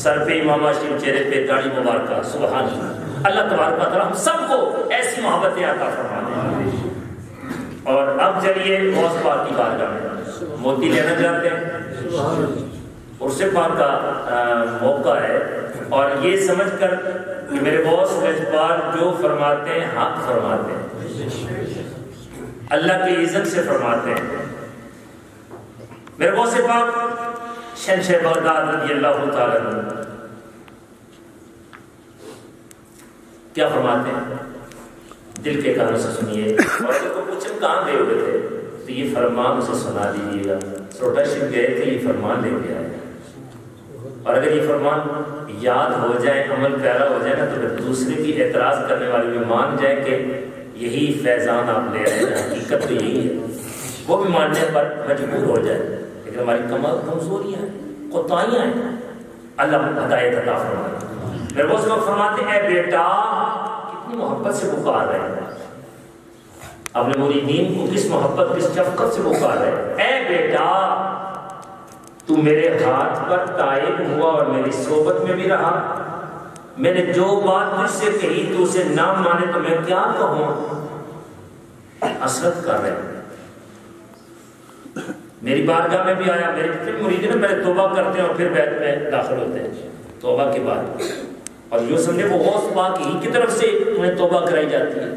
سر پہ امامہ شریف، چہرے پہ داڑھی مبارکہ. سبحان اللہ. اللہ تبارک و تعالیٰ ہم سب کو ایسی محبتیں عطا فرما دے. اور اب چلیے غوث پاک کی بارگاہ میں موتی لینا چاہتے ہیں. عرص پاک کا موقع ہے اور یہ سمجھ کر کہ میرے غوث گجبار جو فرماتے ہیں حق فرماتے ہیں، اللہ کی عزت سے فرماتے ہیں. میرے غوث پاک شہنشاہ بغداد رضی اللہ تعالیٰ عنہ کیا فرماتے ہیں؟ دل کے کانوں سے سنیے. اور اگر کو پوچھیں کہاں گئے ہوئے تھے تو یہ فرمان اسے سنا دیجیے گا. سروٹا شریف گئے تھے، یہ فرمان لے کے آئے. اور اگر یہ فرمان یاد ہو جائے، عمل پیرا ہو جائے نا، تو پھر دوسرے کی اعتراض کرنے والے بھی مان جائیں کہ یہی فیضان آپ لے رہے ہیں، حقیقت تو یہی ہے، وہ بھی ماننے پر مجبور ہو جائے. لیکن ہماری کمزوریاں ہیں، کوتاہیاں ہیں. اللہ ہدایت عطا فرمائے. میرے وہ لوگ فرماتے ہیں اے بیٹا، کتنی محبت سے پکار رہے ہیں اپنے مریدین کو، کس محبت کس شفقت سے پکار رہے ہیں. اے بیٹا تو میرے ہاتھ پر تائب ہوا اور میری صحبت میں بھی رہا. میں نے جو بات تجھ سے کہی تو اسے نہ مانے تو میں کیا کہوں. حسرت کر رہے ہیں. میری بارگاہ میں بھی آیا. میرے جتنے مرید ہیں پہلے توبہ کرتے ہیں اور پھر بیت میں داخل ہوتے ہیں توبہ کے بعد. اور جو سمجھے وہ غوث پاک ہی کی طرف سے انہیں توبہ کرائی جاتی ہے.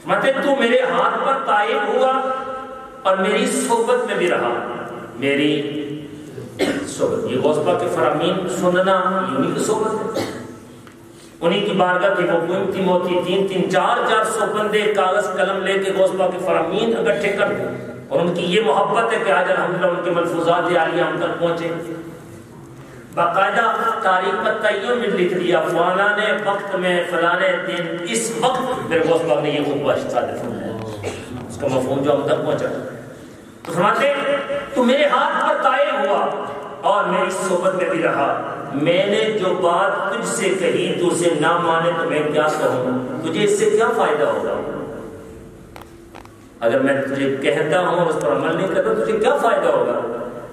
مطلب تو میرے ہاتھ پر تائب ہوا اور میری صحبت میں بھی رہا. میری صحبت، یہ غوث پاک کے فرامین سننا انہی کی صحبت ہے. انہی کی بارگاہ کی وہ قیمتی موتی 3-3 4-4 سو بندے کاغذ قلم لے کے غوث پاک کے فرامین اکٹھے کر دیں. اور ان کی یہ محبت ہے کہ آج الحمدللہ ان کے ملفوظات عالیہ ہم تک پہنچے. باقاعدہ تاریخ پر تعین میں لکھ دیا فلاں نے وقت میں فلانے دن اس وقت میرے غوث پاک نے یہ خطبہ صادر فرمایا. اس کا مفہوم جو ہم تک پہنچا. تو فرماتے تو میرے ہاتھ پر طائب ہوا اور میری صحبت میں بھی رہا. میں نے جو بات تجھ سے کہی تو اسے نہ مانے تو میں کیا کہوں. تجھے اس سے کیا فائدہ ہوگا؟ اگر میں تجھے کہتا ہوں اور اس پر عمل نہیں کرتا تجھے کیا فائدہ ہوگا؟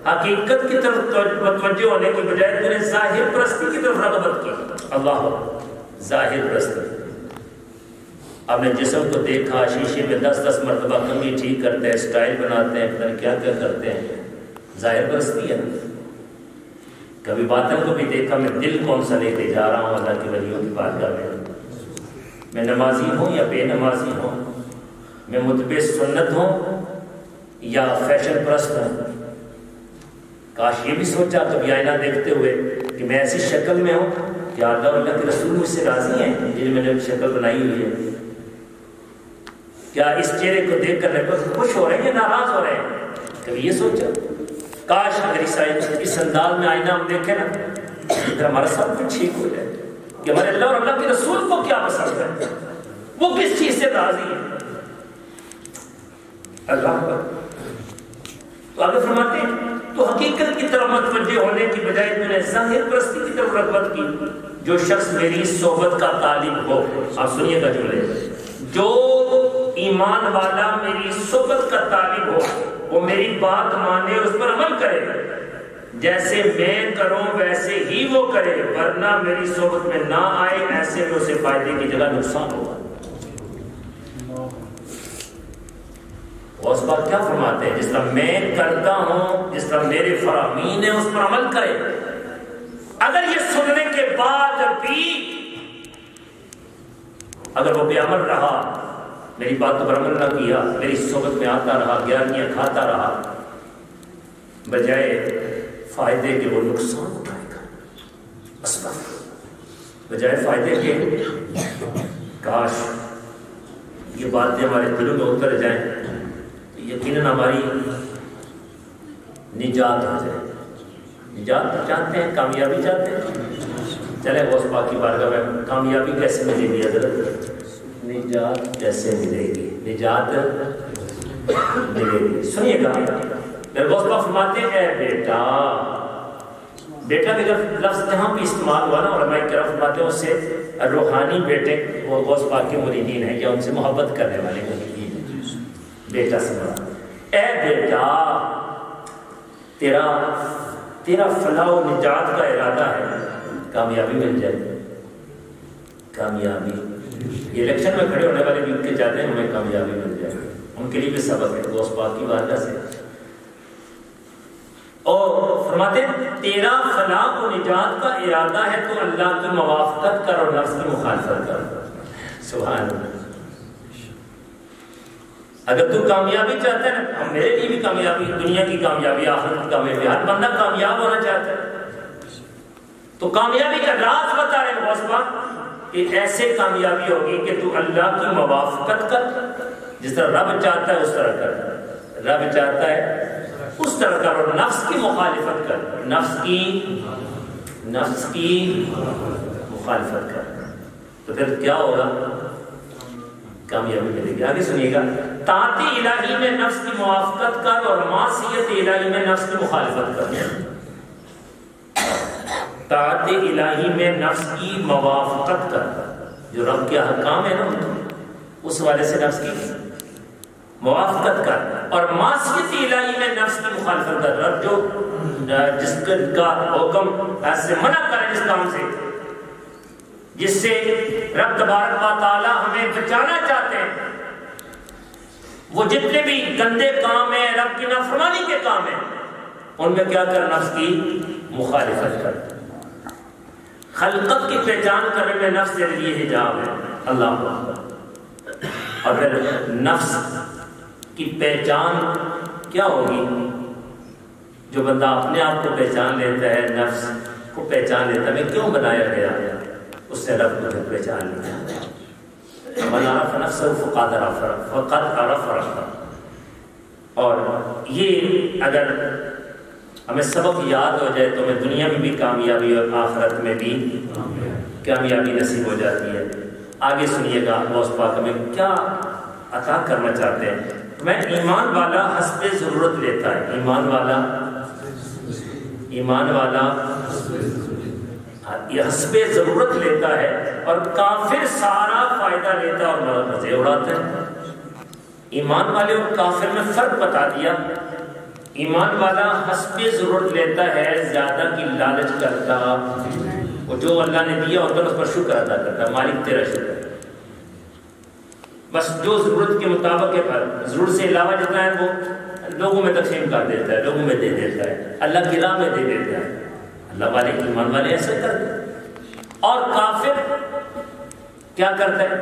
حقیقت کی طرف متوجہ ہونے کی بجائے تم نے ظاہر پرستی کی طرف رغبت کی. اللہ ظاہر پرستی. آپ نے جسم کو دیکھا، شیشے میں 10-10 مرتبہ کمی ٹھیک کرتے ہیں، اسٹائل بناتے ہیں، پتہ نہیں کیا کیا کرتے ہیں. ظاہر پرستی ہے. کبھی باطن کو بھی دیکھا، میں دل کون سا لے کے جا رہا ہوں اللہ کے ولیوں کی بارگاہ میں. میں نمازی ہوں یا بے نمازی ہوں، میں متبع سنت ہوں یا فیشن پرست ہوں. کاش یہ بھی سوچا کبھی آئینہ دیکھتے ہوئے کہ میں ایسی شکل میں ہوں کہ اللہ اور اللہ کے رسول مجھ سے راضی ہیں جن میں نے شکل بنائی ہوئی ہے. کیا اس چہرے کو دیکھ کر خوش ہو رہے ہیں یا ناراض ہو رہے ہیں؟ کبھی یہ سوچا کاش اگر اس انداز میں آئینہ ہم دیکھیں نا پھر ہمارا سب کچھ ٹھیک ہو جائے کہ ہمارے اللہ اور اللہ کے رسول کو کیا پسند ہے. وہ کس چیز سے راضی ہے؟ اللہ پر. تو آگے فرماتے ہیں تو حقیقت کی طرف متوجہ ہونے کی بجائے تو نے ظاہر پرستی کی طرف رغبت کی. جو شخص میری صحبت کا طالب ہو، آپ سنیے گا جملے، جو ایمان والا میری صحبت کا طالب ہو وہ میری بات مانے اور اس پر عمل کرے، جیسے میں کروں ویسے ہی وہ کرے، ورنہ میری صحبت میں نہ آئے، ایسے میں اسے فائدے کی جگہ نقصان ہوگا. اور اس بات کیا فرماتے ہیں؟ جس طرح میں کرتا ہوں، جس طرح میرے فرامین ہیں، اس پر عمل کرے. اگر یہ سننے کے بعد بھی اگر وہ بے عمل رہا، میری بات پر عمل نہ کیا، میری صحبت میں آتا رہا، گیارہیاں کھاتا رہا، بجائے فائدے کے وہ نقصان اٹھائے گا. بجائے فائدے کے کاش یہ باتیں ہمارے دلوں میں اتر جائیں، یقیناً ہماری نجات ہو جائے. نجات چاہتے ہیں، کامیابی چاہتے ہیں، چلے غوث پاک کی بارگاہ میں کامیابی کیسے ملے گی حضرت؟ نجات کیسے ملے گی؟ نجات ملے گی. سنیے گا میرے غوث پاک فرماتے ہیں اے بیٹا. بیٹا کا جب لفظ یہاں پہ استعمال ہوا نا، علماء کرام فرماتے ہیں اس سے روحانی بیٹے وہ غوث پاک کے مریدین ہیں یا ان سے محبت کرنے والے مریدین ہیں. بیٹا سے بڑا اے بیٹا، تیرا فلاح و نجات کا ارادہ ہے، کامیابی مل جائے. کامیابی یہ الیکشن میں کھڑے ہونے والے بھی ان کے چاہتے ہیں ہمیں کامیابی مل جائے، ان کے لیے بھی سبق ہے غوث پاک کی بارگاہ سے. اور فرماتے ہیں تیرا فلاح و نجات کا ارادہ ہے تو اللہ کی موافقت کر اور نفس کی مخالفت کر. سبحان اللہ. اگر تو کامیابی چاہتا ہے نا، میرے لیے بھی کامیابی، دنیا کی کامیابی، آخرت کی کامیابی، ہر بندہ کامیاب ہونا چاہتا ہے. تو کامیابی کا راز بتا رہے ہیں غوث پاک کہ ایسے کامیابی ہوگی کہ تو اللہ کی موافقت کر، جس طرح رب چاہتا ہے اس طرح کر، رب چاہتا ہے اس طرح کر، اور نفس کی مخالفت کر، نفس کی مخالفت کر. تو پھر کیا ہوگا؟ کامیابی ملے گی. آگے سنیے گا طاعت الہی میں نفس کی موافقت کر اور معصیت الہی میں نفس کی مخالفت کر. طاعت الہی میں نفس کی موافقت کر، جو رب کے احکام ہے نا اس والے سے نفس کی موافقت کر، اور معصیت الہی میں نفس کی مخالفت کر. رب جو جس کا حکم ایسے منع کرے، جس کام سے جس سے رب تبارک و تعالی ہمیں بچانا چاہتے ہیں، وہ جتنے بھی گندے کام ہیں، رب کی نافرمانی کے کام ہیں، ان میں کیا کر؟ نفس کی مخالفت کر. خلقت کی پہچان کرنے میں نفس کے لیے حجاب ہے. اللہ اکبر. اور پھر نفس کی پہچان کیا ہوگی؟ جو بندہ اپنے آپ کو پہچان لیتا ہے، نفس کو پہچان لیتا ہے میں کیوں بنایا گیا، اس سے رب کو پہچان لیا. من عرف نفسہ فقد عرف ربہ. اور یہ اگر ہمیں سبق یاد ہو جائے تو ہمیں دنیا میں بھی کامیابی اور آخرت میں بھی کامیابی نصیب ہو جاتی ہے. آگے سنیے گا غوث پاک ہمیں کیا عطا کرنا چاہتے ہیں. میں ایمان والا حسب ضرورت لیتا ہے. ایمان والا یہ حسب ضرورت لیتا ہے، اور کافر سارا فائدہ لیتا ہے اور مزے اڑاتا ہے. ایمان والے اور کافر میں فرق بتا دیا. ایمان والا حسب ضرورت لیتا ہے، زیادہ کی لالچ کرتا، اور جو اللہ نے دیا ہوتا ہے اس پر شکر ادا کرتا ہے، مالک تیرا شکر. بس جو ضرورت کے مطابق ہے، ضرورت سے علاوہ جتنا ہے وہ لوگوں میں تقسیم کر دیتا ہے، لوگوں میں دے دیتا ہے، اللہ کی راہ میں دے دیتا ہے. اللہ والے ایمان والے ایسے کرتے ہیں. اور کافر کیا کرتا ہے؟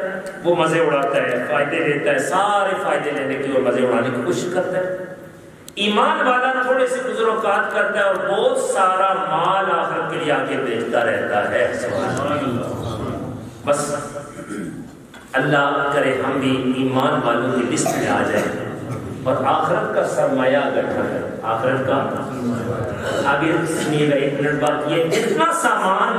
وہ مزے اڑاتا ہے، فائدے لیتا ہے، سارے فائدے لینے کی اور مزے اڑانے کی کوشش کرتا ہے. ایمان والا تھوڑے سے گزر اوقات کرتا ہے اور بہت سارا مال آخرت کے لیے آگے بیچتا رہتا ہے. بس اللہ کرے ہم بھی ایمان والوں کی لسٹ میں آ جائیں اور آخرت کا سرمایہ اکٹھا کریں. آخرت کا آگے سنیے گا ایک منٹ بعد، یہ جتنا سامان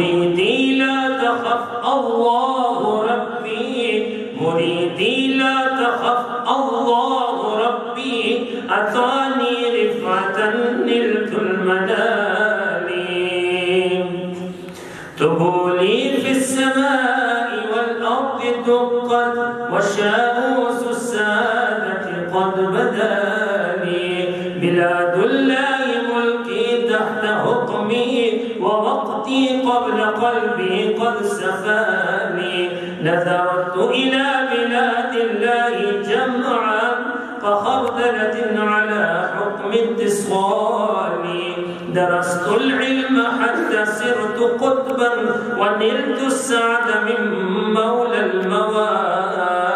مريدي لا تخف الله ربي مريدي لا تخف الله ربي أعطاني رفعة نلت المنال تبولي في السماء والأرض دقت وشاؤوس السادة قد بدا لي بلاد الله ملكي تحت حكمي ووقتي قبل قلبي قد سفاني نذرت إلى بلاد الله جمعا كخردلة على حكم التصال درست العلم حتى صرت قطبا ونلت السعد من مولى الموالي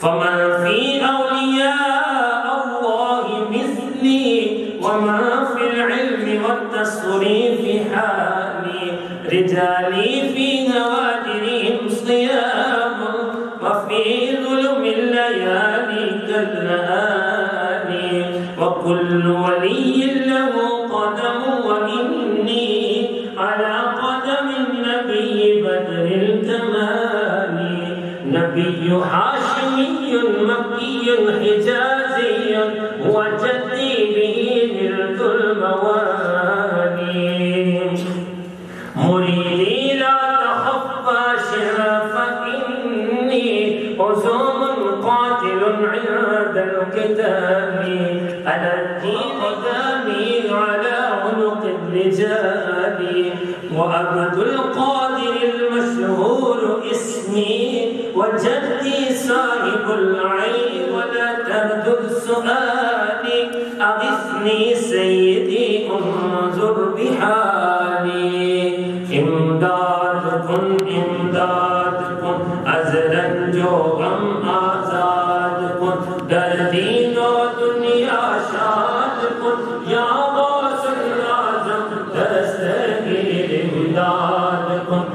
فمن في أولياء الله مثلي وما في العلم والتصريف حالي رجالي في نوادرهم صيام وفي ظلم الليالي كاللآلي وكل ولي له قدم وإني على قدم النبي بدر الكمال نبي هاشمي مكي حجازي هو جدي به نلت الموالي مريدي لا تخف باشرا فإني عزوم قاتل عند الكتاب أنا الدين دامي على عنق الرجال وعبد القادر المشهور اسمي وجدي صاحب العين ولا تردد سؤالي أغثني سيدي انظر بحالي امداد كن ازلا جو غم آزاد کن در دین و دنیا شاد کن یا غوث العظم دستگیر امداد کن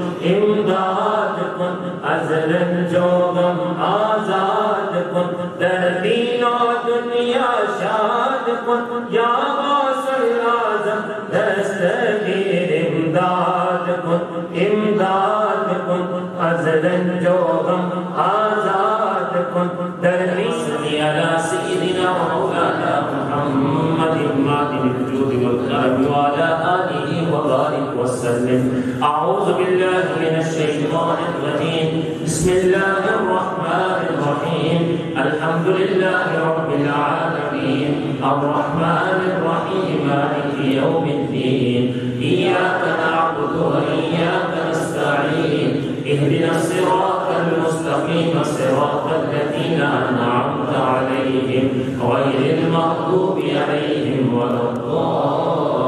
ازلا جو غم آزاد کن در دین و دنیا شاد کن یا غوث العظم دستگیر امداد کن ازلا جو غم آزاد کن در صلی علی سیدنا مولانا محمد معدن الجود والكرم وعلى آله وبارك وسلم أعوذ بالله من الشيطان الرجيم بسم الله الرحمن الرحيم الحمد لله رب العالمين الرحمن الرحيم مالك يوم الدين إياك نعبد وإياك نستعين اهدنا الصراط المستقيم صراط الذين أنعمت عليهم غير المغضوب عليهم ولا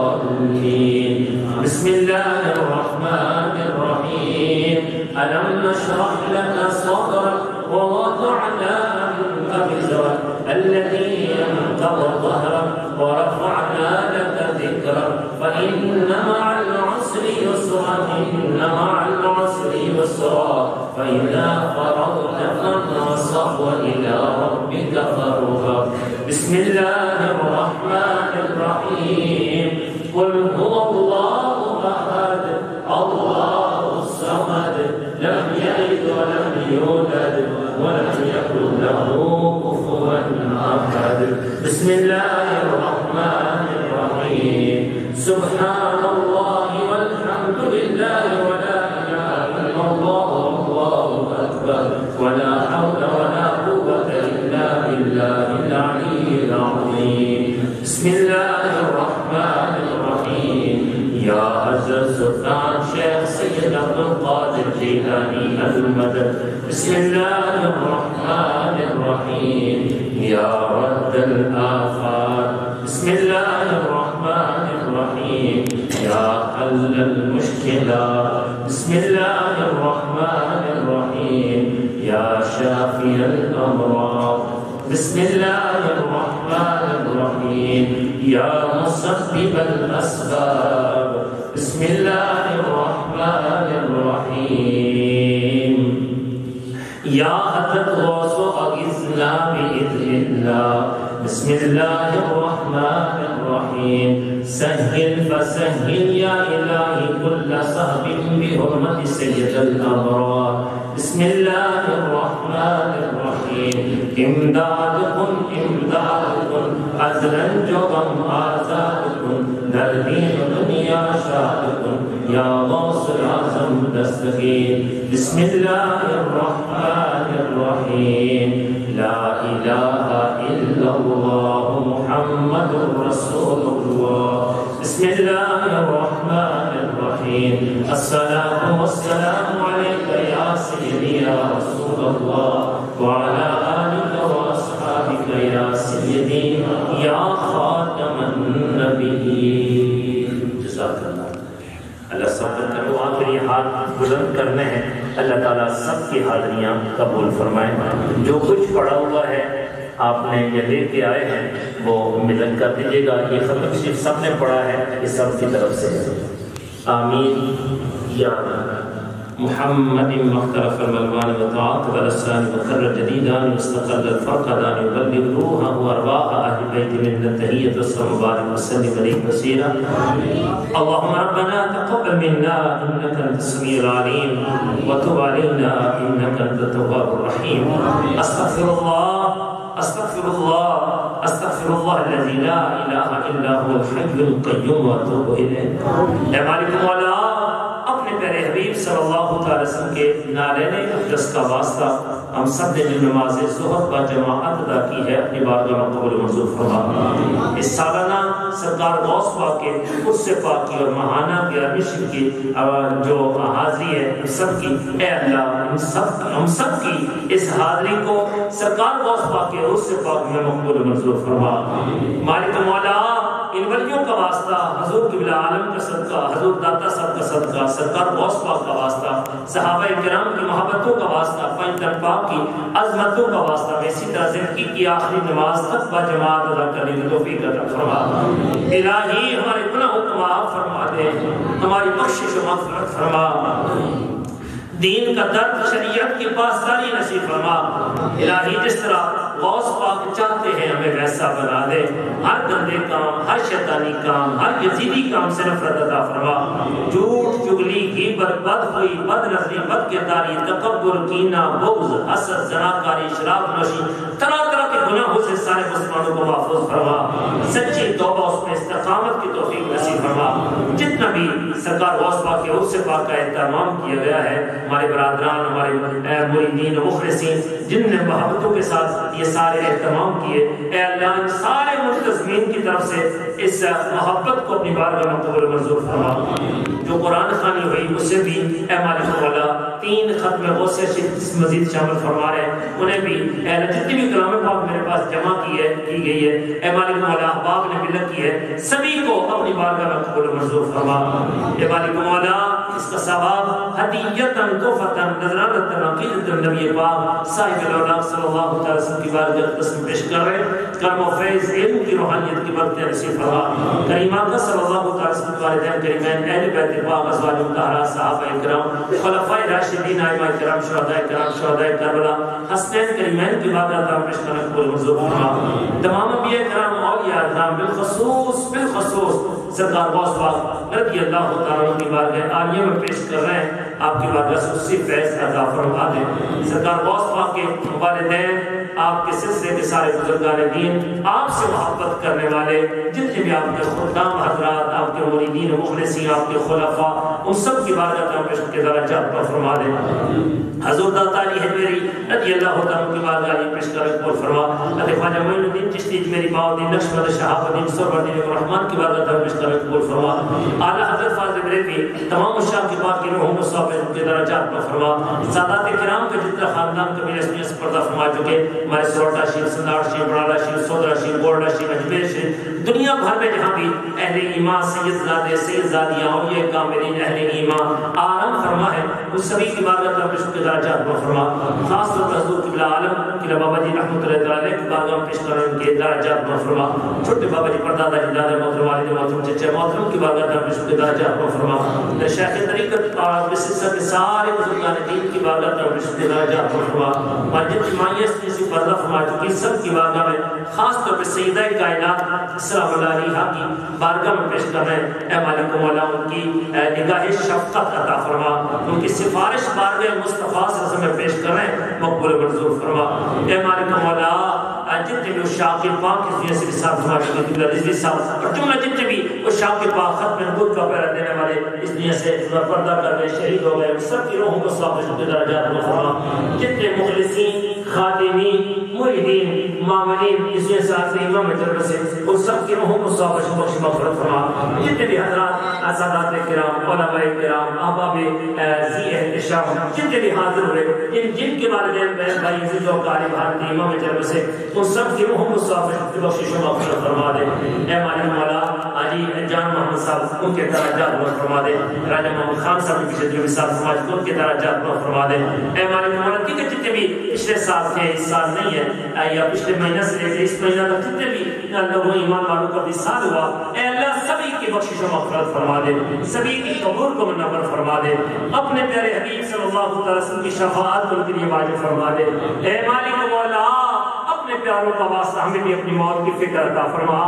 الضالين بسم الله الرحمن الرحيم ألم نشرح لك صدرك ووضعنا عنك وزرك الذي ينقض ظهرك ورفعنا لك ذكرك فإن مع العسر يسرا إن مع العسر يسرا فإذا فرغت فانصب وإلى ربك فارغب بسم الله الرحمن الرحيم قل هو الله أحد الله الصمد لم يلد ولم يولد ولم يكن له كفوا أحد بسم الله الرحمن الرحيم سبحان الله والحمد لله ولا إله إلا الله والله أكبر ولا حول ولا قوة إلا بالله العلي العظيم بسم الله الرحمن الرحيم يا عزيز السلطان شيخ سيد عبد القادر جيلاني المدد بسم الله الرحمن الرحيم يا رد الآفات بسم الله الرحمن الرحيم يا حل المشكلات بسم الله الرحمن الرحيم يا شافي الأمراض بسم الله الرحمن الرحيم يا مسبب الأسباب بسم الله الرحمن الرحيم يا أتت غوث أغثنا بإذن الله بسم الله الرحمن الرحيم سهل فسهل يا إلهي كل صهب بحرمة سيد الأبرار بسم الله الرحمن الرحيم امدادكم امدادكم عزلا جغم آزادكم دردين دنيا شادكم يا غوث العظم دستگیر بسم الله الرحمن الرحيم لا إله إلا الله محمد رسول الله بسم الله الرحمن الرحيم الصلاة والسلام عليك يا سيدي يا رسول الله وعلى آلك وأصحابك يا سيدي يا خاتم النبيين جزاك الله اللہ صبر کرو آخری ہاتھ بلند کرنے ہیں اللہ تعالیٰ سب کی حاضریاں قبول فرمائے جو کچھ پڑا ہوا ہے آپ نے یہ لے کے آئے ہیں وہ ملن کر دیجیے گا یہ ختم شریف سب نے پڑھا ہے یہ سب کی طرف سے آمین یا محمد مختلف الملوان وطاعت والسان وقرر جدیدان مستقل الفرقدان وبلغ روحا وارواح اہل بیت من التحیت والسلام مبارک وسلم علیہ وسیرہ اللهم ربنا تقبل منا انك انت السميع العليم وتب علينا انك انت التواب الرحيم استغفر الله استغفر الله استغفر الله الذي لا اله الا هو الحي القيوم واتوب اليه اے مالک مولا اپنے پیارے حبیب صلی اللہ علیہ وسلم کے نالین اقدس کا واسطہ ہم سب نے جو نماز ظہر با جماعت ادا کی ہے اپنی بارگاہ میں قبول منظور فرما اس سالانہ سرکار غوث پاک کے قدس پاک کی اور ماہانہ کے مشن کی جو حاضری ہے ہم سب کی اے اللہ ہم سب کی اس حاضری کو سرکار غوث پاک کے قدس پاک میں مقبول منظور فرما مالک مولا ان ولیوں کا واسطہ حضور قبلہ عالم کا صدقہ حضور داتا صاحب کا صدقہ سرکار غوث پاک کا واسطہ صحابہ کرام کی محبتوں کا واسطہ پنجتن پاک کی عظمتوں کا واسطہ میں اسی طرح زندگی کی آخری نماز تک با جماعت ادا کرنے کی توفیق عطا فرما الہی ہمارے گناہوں کو معاف فرما دے ہماری بخشش و مغفرت فرما دین کا درد شریعت کی پاسداری نصیب فرما الہی جس طرح غوث پاک چاہتے ہیں ہمیں ویسا بنا دے ہر گندے کام ہر شیطانی کام ہر یزیدی کام سے نفرت عطا فرما جھوٹ چغلی غیبت بدخوئی بد نظری بد کرداری تکبر کینہ بغض حسد زناکاری شراب نوشی طرح طرح کے گناہوں سے سارے مسلمانوں کو محفوظ فرما سچی توبہ اس میں استقامت کی توفیق نصیب فرما جتنا بھی سرکار غوث پاک کے عرص پاک کا اہتمام کیا گیا ہے ہمارے برادران ہمارے مریدین و مخلصین جن نے محبتوں کے ساتھ یہ سارے اہتمام کیے اے اللہ ان سارے منتظمین کی طرف سے اس محبت کو اپنی بارگاہ میں قبول منظور فرما جو قرآن خوانی ہوئی اسے بھی اے مالک مولا 3 ختم غوث مزید شامل فرما رہے ہیں انہیں بھی اے اللہ جتنی بھی کلام پاک میرے پاس جمع کی گئی ہے اے مالک مولا احباب نے ملت کی ہے سبھی کو اپنی بارگاہ میں قبول منظور فرما اے مالک مولا اس کا ثواب ہدیتاً تحفتاً نذرانتاً عقیدۃ النبی پاک صاحب الاولاق صلی اللہ علیہ وسلم کی بارگاہ قسم پیش کر رہے کرم و فیض علم کی روحانیت کی برکت نصیب فرما کریمہ کا صلی اللہ علیہ وسلم کے والدین کریمین اہل بیت پاک ازواج مطہرات صحابہ کرام خلفائے راشدین ائمہ کرام شہداء کربلا حسنین کریمین کی بارگاہ پیش کرنے قبول منظور فرما تمام انبیاء کرام اولیاء کرام بالخصوص سرکار غوث پاک رضی اللہ تعالیٰ کی بارگاہ عالیہ میں پیش کر رہے ہیں آپ کی بارگاہ سے اسی فیض عطا فرما دیں سرکار غوث پاک کے والدین آپ کے سلسلے کے سارے بزرگان دین آپ سے محبت کرنے والے جتنے بھی آپ کے خدام حضرات آپ کے مریدین و مخلصین آپ کے خلفاء ان سب کی بارگاہ میں پیش کے درجات پر فرما دیں حضور داتا علی حجویری رضی اللہ تعالیٰ کی بارگاہ میں پیش کر قبول فرما حضرت خواجہ معین الدین چشتی میری باؤدین نقشبند شہاب الدین سرور الرحمن کی بارگاہ میں پیش کر قبول فرما اعلی حضرت فاضل بریلوی تمام مشاہد کی پاک کی روحوں کو صاحب کے درجات پر فرما سادات کرام کے جتنا خاندان کبیر اسمی سے پردہ فرما چکے ہمارے سروٹا شریف سنداڑ شریف بڑالا شریف سودرا شریف بورڈا شریف اجمیر شریف دنیا بھر میں جہاں بھی اہل ایمان سید زادے سید زادیاں اولیاء کاملین اہل اہل ایمان آرام فرما ہے اس سبھی کی بارگاہ میں اپنے شکر درجات میں فرما. خاص طور پر حضور قبلہ عالم قبلہ بابا جی رحمۃ اللہ تعالی کی بارگاہ میں پیش کرنا ان کے درجات میں فرما. چھوٹے بابا جی پردادا جی دادا محترم والد محترم چچا محترم کی بارگاہ میں اپنے شکر درجات میں فرما. شیخ طریقت اور بسلسلہ کے سارے بزرگان دین کی بارگاہ میں اپنے شکر درجات میں فرما. اور جتنی مائیں سے پردہ فرما چکی سب کی بارگاہ میں خاص طور پہ سیدہ کائنات سلام اللہ علیہا کی بارگاہ میں پیش کر رہے ہیں. اے مالک مولا ان کی نگاہ شفقت عطا فرما. ان کی سفارش بارگاہ مصطفیٰ صلی اللہ علیہ وسلم میں پیش کر رہے ہیں مقبول منظور فرما. اے مالک مولا جتنے بھی شاکر پاک اس دنیا سے رسالت فرما چکے قبلہ رضوی صاحب اور جملہ جتنے بھی وہ شاکر پاک ختم نبوت کا پہرا دینے والے اس دنیا سے پردہ کر گئے شہید ہو گئے سب کی روحوں کو ثواب شکر درجات میں فرما. جتنے مخلصین خادمین مریدین معاملین اس دنیا سے آخری امام جرب سے ان سب کی روحوں کو ثواب بخش مغفرت فرما. جتنے بھی حضرات اساتذہ کرام علماء کرام احباب ذی احتشام جتنے بھی حاضر ہوئے جن کے والدین بہن بھائی عزیز و قاری بھارتی امام جرب سے ان سب کی روحوں کو ثواب بخش مغفرت فرما دے. اے مالک مولا حاجی جان محمد صاحب ان کے درجات میں فرما دے. راجہ محمد خان صاحب کی شدید مثال سماج کو ان کے درجات میں فرما دے. اے مالک مولا کیونکہ جتنے بھی پچھلے سال تھے اس سال نہیں ہے یا پچھلے مہینہ سے لے کے اس مہینہ تک جتنے بھی لوگوں ایمان والوں کا وصال ہوا اے اللہ سبھی کی بخشش و مغفرت فرما دے. سبھی کی قبول کو منور فرما دے. اپنے پیارے حبیب صلی اللہ علیہ وسلم کی شفاعت ان کے لیے واجب فرما دے. اے مالک مولا اپنے پیاروں کا واسطہ ہمیں بھی اپنی موت کی فکر عطا فرما.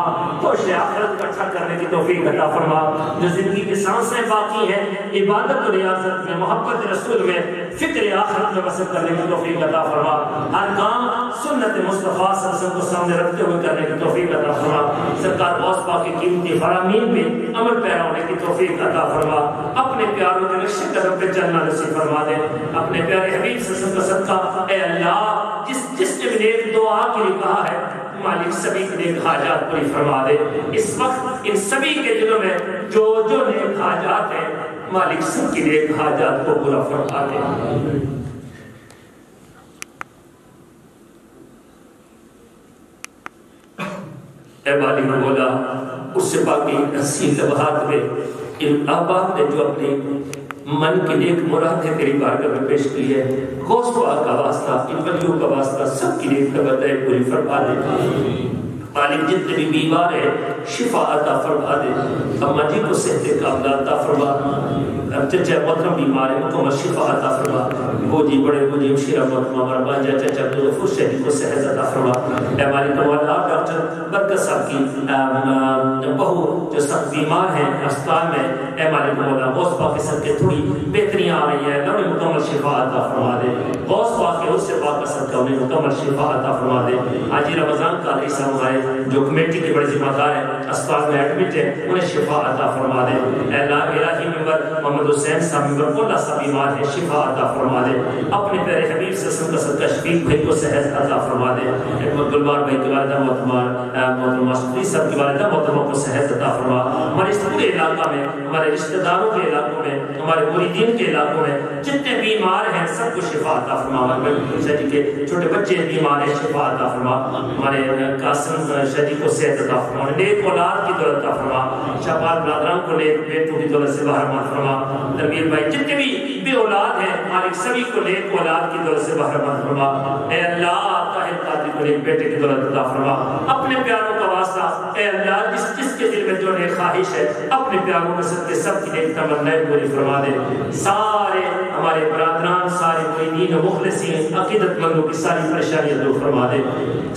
خوش آخرت کا اچھا کرنے کی توفیق عطا فرما. جو زندگی کی سانسیں باقی ہیں عبادت و ریاضت میں محبت رسول میں فکر آخرت میں بسر کرنے کی توفیق عطا فرما. ہر کام سنت مصطفیٰ صلی اللہ علیہ وسلم کو سامنے رکھتے ہوئے کرنے کی توفیق عطا فرما. سرکار غوث پاک کی قیمتی فرامین پہ عمل پیرا ہونے کی توفیق عطا فرما. اپنے پیاروں کے نقش قدم پہ چلنا نصیب فرما دے. اپنے پیارے حبیب صلی اللہ علیہ وسلم کا صدقہ اے اللہ جس نے بھی نیک دعا کے لیے کہا ہے مالک سبھی کے نیک حاجات پوری فرما دے. اس وقت ان سبھی کے دلوں میں جو نیک حاجات ہیں مالک سب کی نیک حاجات کو پورا فرما دے. اے مالک مولا اس سے باقی حسین لمحات میں ان آباد نے جو اپنی من کے نیک مرادیں تیری بارگاہ میں پیش کی ہے غوث پاک کا واسطہ ان ولیوں کا واسطہ سب کی نیک تمنائیں پوری فرما دے. مالک جتنے بھی بیمار ہیں شفا عطا فرما دے. اماں جی کو صحت کاملہ عطا فرما. چچا محترم بیمار ہیں مکمل شفا عطا فرما. وہ جی بڑے وہ جی شیرہ محترم ہمارا بانجا چچا غفور شہید کو صحت عطا فرما. اے مالک مولا ڈاکٹر برکت صاحب کی بہو جو سخت بیمار ہیں اسپتال میں اے مالک مولا غوث پاک کے صدقے تھوڑی بہتریاں آ رہی ہیں انہیں مکمل شفا عطا فرما دے. غوث پاک کے اس سے پاک کا صدقہ انہیں مکمل شفا عطا فرما دے. آج رمضان کا علیہ آئے جو کمیٹی کے بڑے ذمہ دار ہیں اسپتال میں ایڈمٹ ہیں انہیں شفا عطا فرما دے. اے اللہ الہی ممبر محمد حسین صاحب ممبر کولا صاحب بیمار ہے شفا عطا فرما دے. اپنے پیارے حبیب سے سن کا صدقہ شفیق بھائی کو صحت عطا فرما دے. احمد گلبار بھائی کی والدہ محترمہ صفی صاحب کی والدہ محترمہ کو صحت عطا فرما. ہمارے اس پورے علاقہ میں ہمارے رشتہ داروں کے علاقوں میں ہمارے مریدین کے علاقوں میں جتنے بیمار ہیں سب کو شفا عطا فرما. ہمارے شاہ جی کے چھوٹے بچے بیمار ہیں شفا عطا فرما. ہمارے قاسم شاہ جی کو صحت عطا فرما. نیک اولاد کی دولت عطا فرما. شہباز برادران کو نیک بیٹوں کی دولت سے بہرمند فرما. نبیل بھائی جتنے بھی بے اولاد ہیں مالک سبھی کو نیک اولاد کی دولت سے بہرمند فرما. اے اللہ طاہر قادری کو نیک بیٹے کی دولت عطا فرما. اپنے پیاروں کا واسطہ اے اللہ جس کے دل میں جو نیک خواہش ہے اپنے پیاروں کے صدقے سب کی نیک تمنائیں پوری فرما دے. سارے ہمارے برادران سارے مریدین و مخلصین عقیدت مندوں کی ساری پریشانیاں دور فرما دے.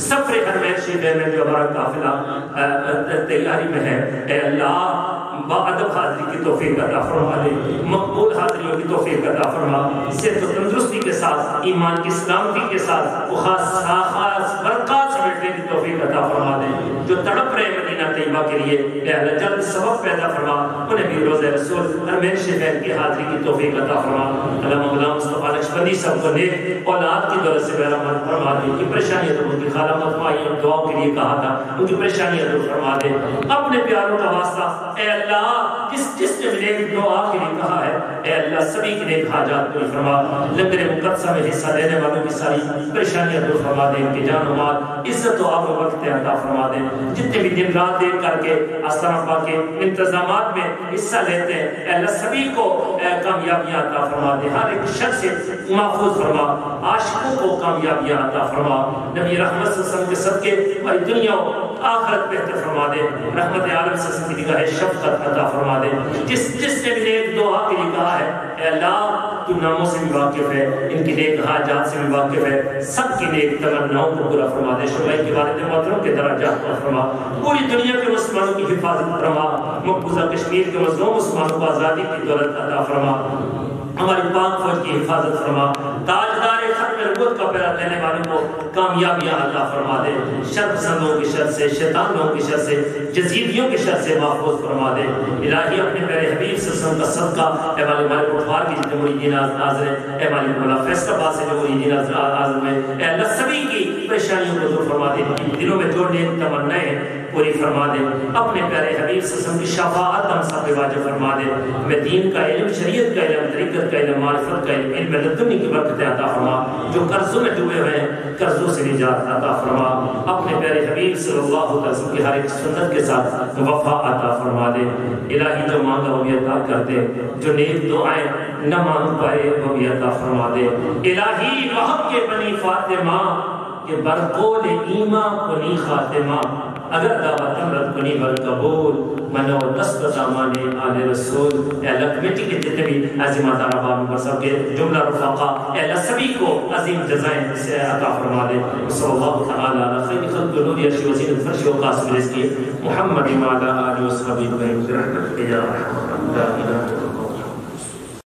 سفر حرمین شریف میں جو ہمارا قافلہ تیاری میں ہے اے اللہ باادب حاضری کی توفیق عطا فرما دے. مقبول حاضریوں کی توفیق عطا فرما. صحت و تندرستی کے ساتھ ایمان کی سلامتی کے ساتھ وہ خاص برکات سمیٹنے کی توفیق عطا فرما دے. جو تڑپ رہے مدینہ طیبہ کے لیے اے اللہ جلد سبب پیدا فرما. انہیں بھی روزہ رسول حرمین شریف کی حاضری کی توفیق عطا فرما. علامہ مولانا مصطفیٰ نقشبندی صاحب کو نیک اولاد کی دولت سے بہرمند فرما دے. ان کی پریشانیاں دور ان کی خالہ مطمئن اور دعاؤں کے لیے کہا تھا ان کی پریشانیاں دور فرما دے. اپنے پیاروں کا واسطہ اے اللہ جس نے نیک دعا کے لیے کہا ہے اے اللہ اللہ سبھی کی نیک حاجات پوری فرما، لنگر مقدسہ میں حصہ لینے والوں کی ساری پریشانیاں دور فرما دے، ان کی جان و مال عزت و آب و وقت عطا فرما دے، جتنے بھی دن رات دیکھ کر کے آستانہ پاک کے انتظامات میں حصہ لیتے ہیں اے اللہ سبھی کو کامیابیاں عطا فرما دے، ہر ایک شخص سے محفوظ فرما، عاشقوں کو کامیابیاں عطا فرما، نبی رحمت صلی اللہ علیہ وسلم کے صدقے ہماری دنیا و آخرت بہتر فرما دے، رحمت عالم صلی اللہ علیہ وسلم کی نگاہ شفقت عطا فرما دے، جس نے بھی نیک دعا کے لیے کہا ہے اے اللہ تو ناموں سے بھی واقف ہے، ان کی نیک حاجات سے بھی واقف ہے، سب کی نیک تمناؤں کو پورا فرما دے، شعیب کے والد محترم کے درجات پر فرما، پوری دنیا کے مسلمانوں کی حفاظت فرما، مقبوضہ کشمیر کے مظلوم مسلمانوں کو آزادی کی دولت عطا فرما، ہماری پاک فوج کی حفاظت فرما، تاجدار ختم نبوت کا پیرا دینے والوں کو کامیابیاں عطا فرما دے، شر پسندوں کی شر سے، شیطانوں کی شر سے، جزیدیوں کی شر سے محفوظ فرما دے، الہی اپنے پیارے حبیب صلی اللہ علیہ وسلم کا صدقہ اے مالک مالک اٹھوار کی جتنے مریدین حاضر ہیں، اے مالک مولا فیصلہ آباد سے جو مریدین حاضر ہیں، اے اللہ سبھی کی پریشانیوں کو دور فرما دے، دلوں میں جو نیک تمنائیں پوری فرما دے، اپنے پیارے حبیب صلی اللہ علیہ وسلم کی شفاعت ہم سب پہ واجب فرما دے، ہمیں دین کا علم، شریعت کا علم، طریقت کا علم، معرفت کا علم، علم لدنی کی برکت عطا فرما، جو قرضوں میں ڈوبے ہوئے ہیں قرضوں سے نجات عطا فرما، اپنے پیارے حبیب صلی اللہ علیہ وسلم کی ہر ایک سنت کے ساتھ وفا عطا فرما دے، الہی جو مانگا وہ بھی عطا کر دے، جو نیک دعائیں نہ مانگ پائے وہ بھی عطا فرما دے، الہی وہب کے بنی فاطمہ کہ برقول ایمان کنی خاتمہ، اگر دعوت امرت کنی بالقبول منو دست دامانے آل رسول، اے اللہ کمیٹی کے جتنے بھی عظیمات عربان پر سب کے جملہ رفاقہ اے اللہ سبھی کو عظیم جزائیں سے عطا فرما دے، صلی اللہ تعالی علی خیر خلق نور یشی وزین الفرش و قاسم رزقی محمد وعلی آلہ و صحبہ برحمتک یا رحمت اللہ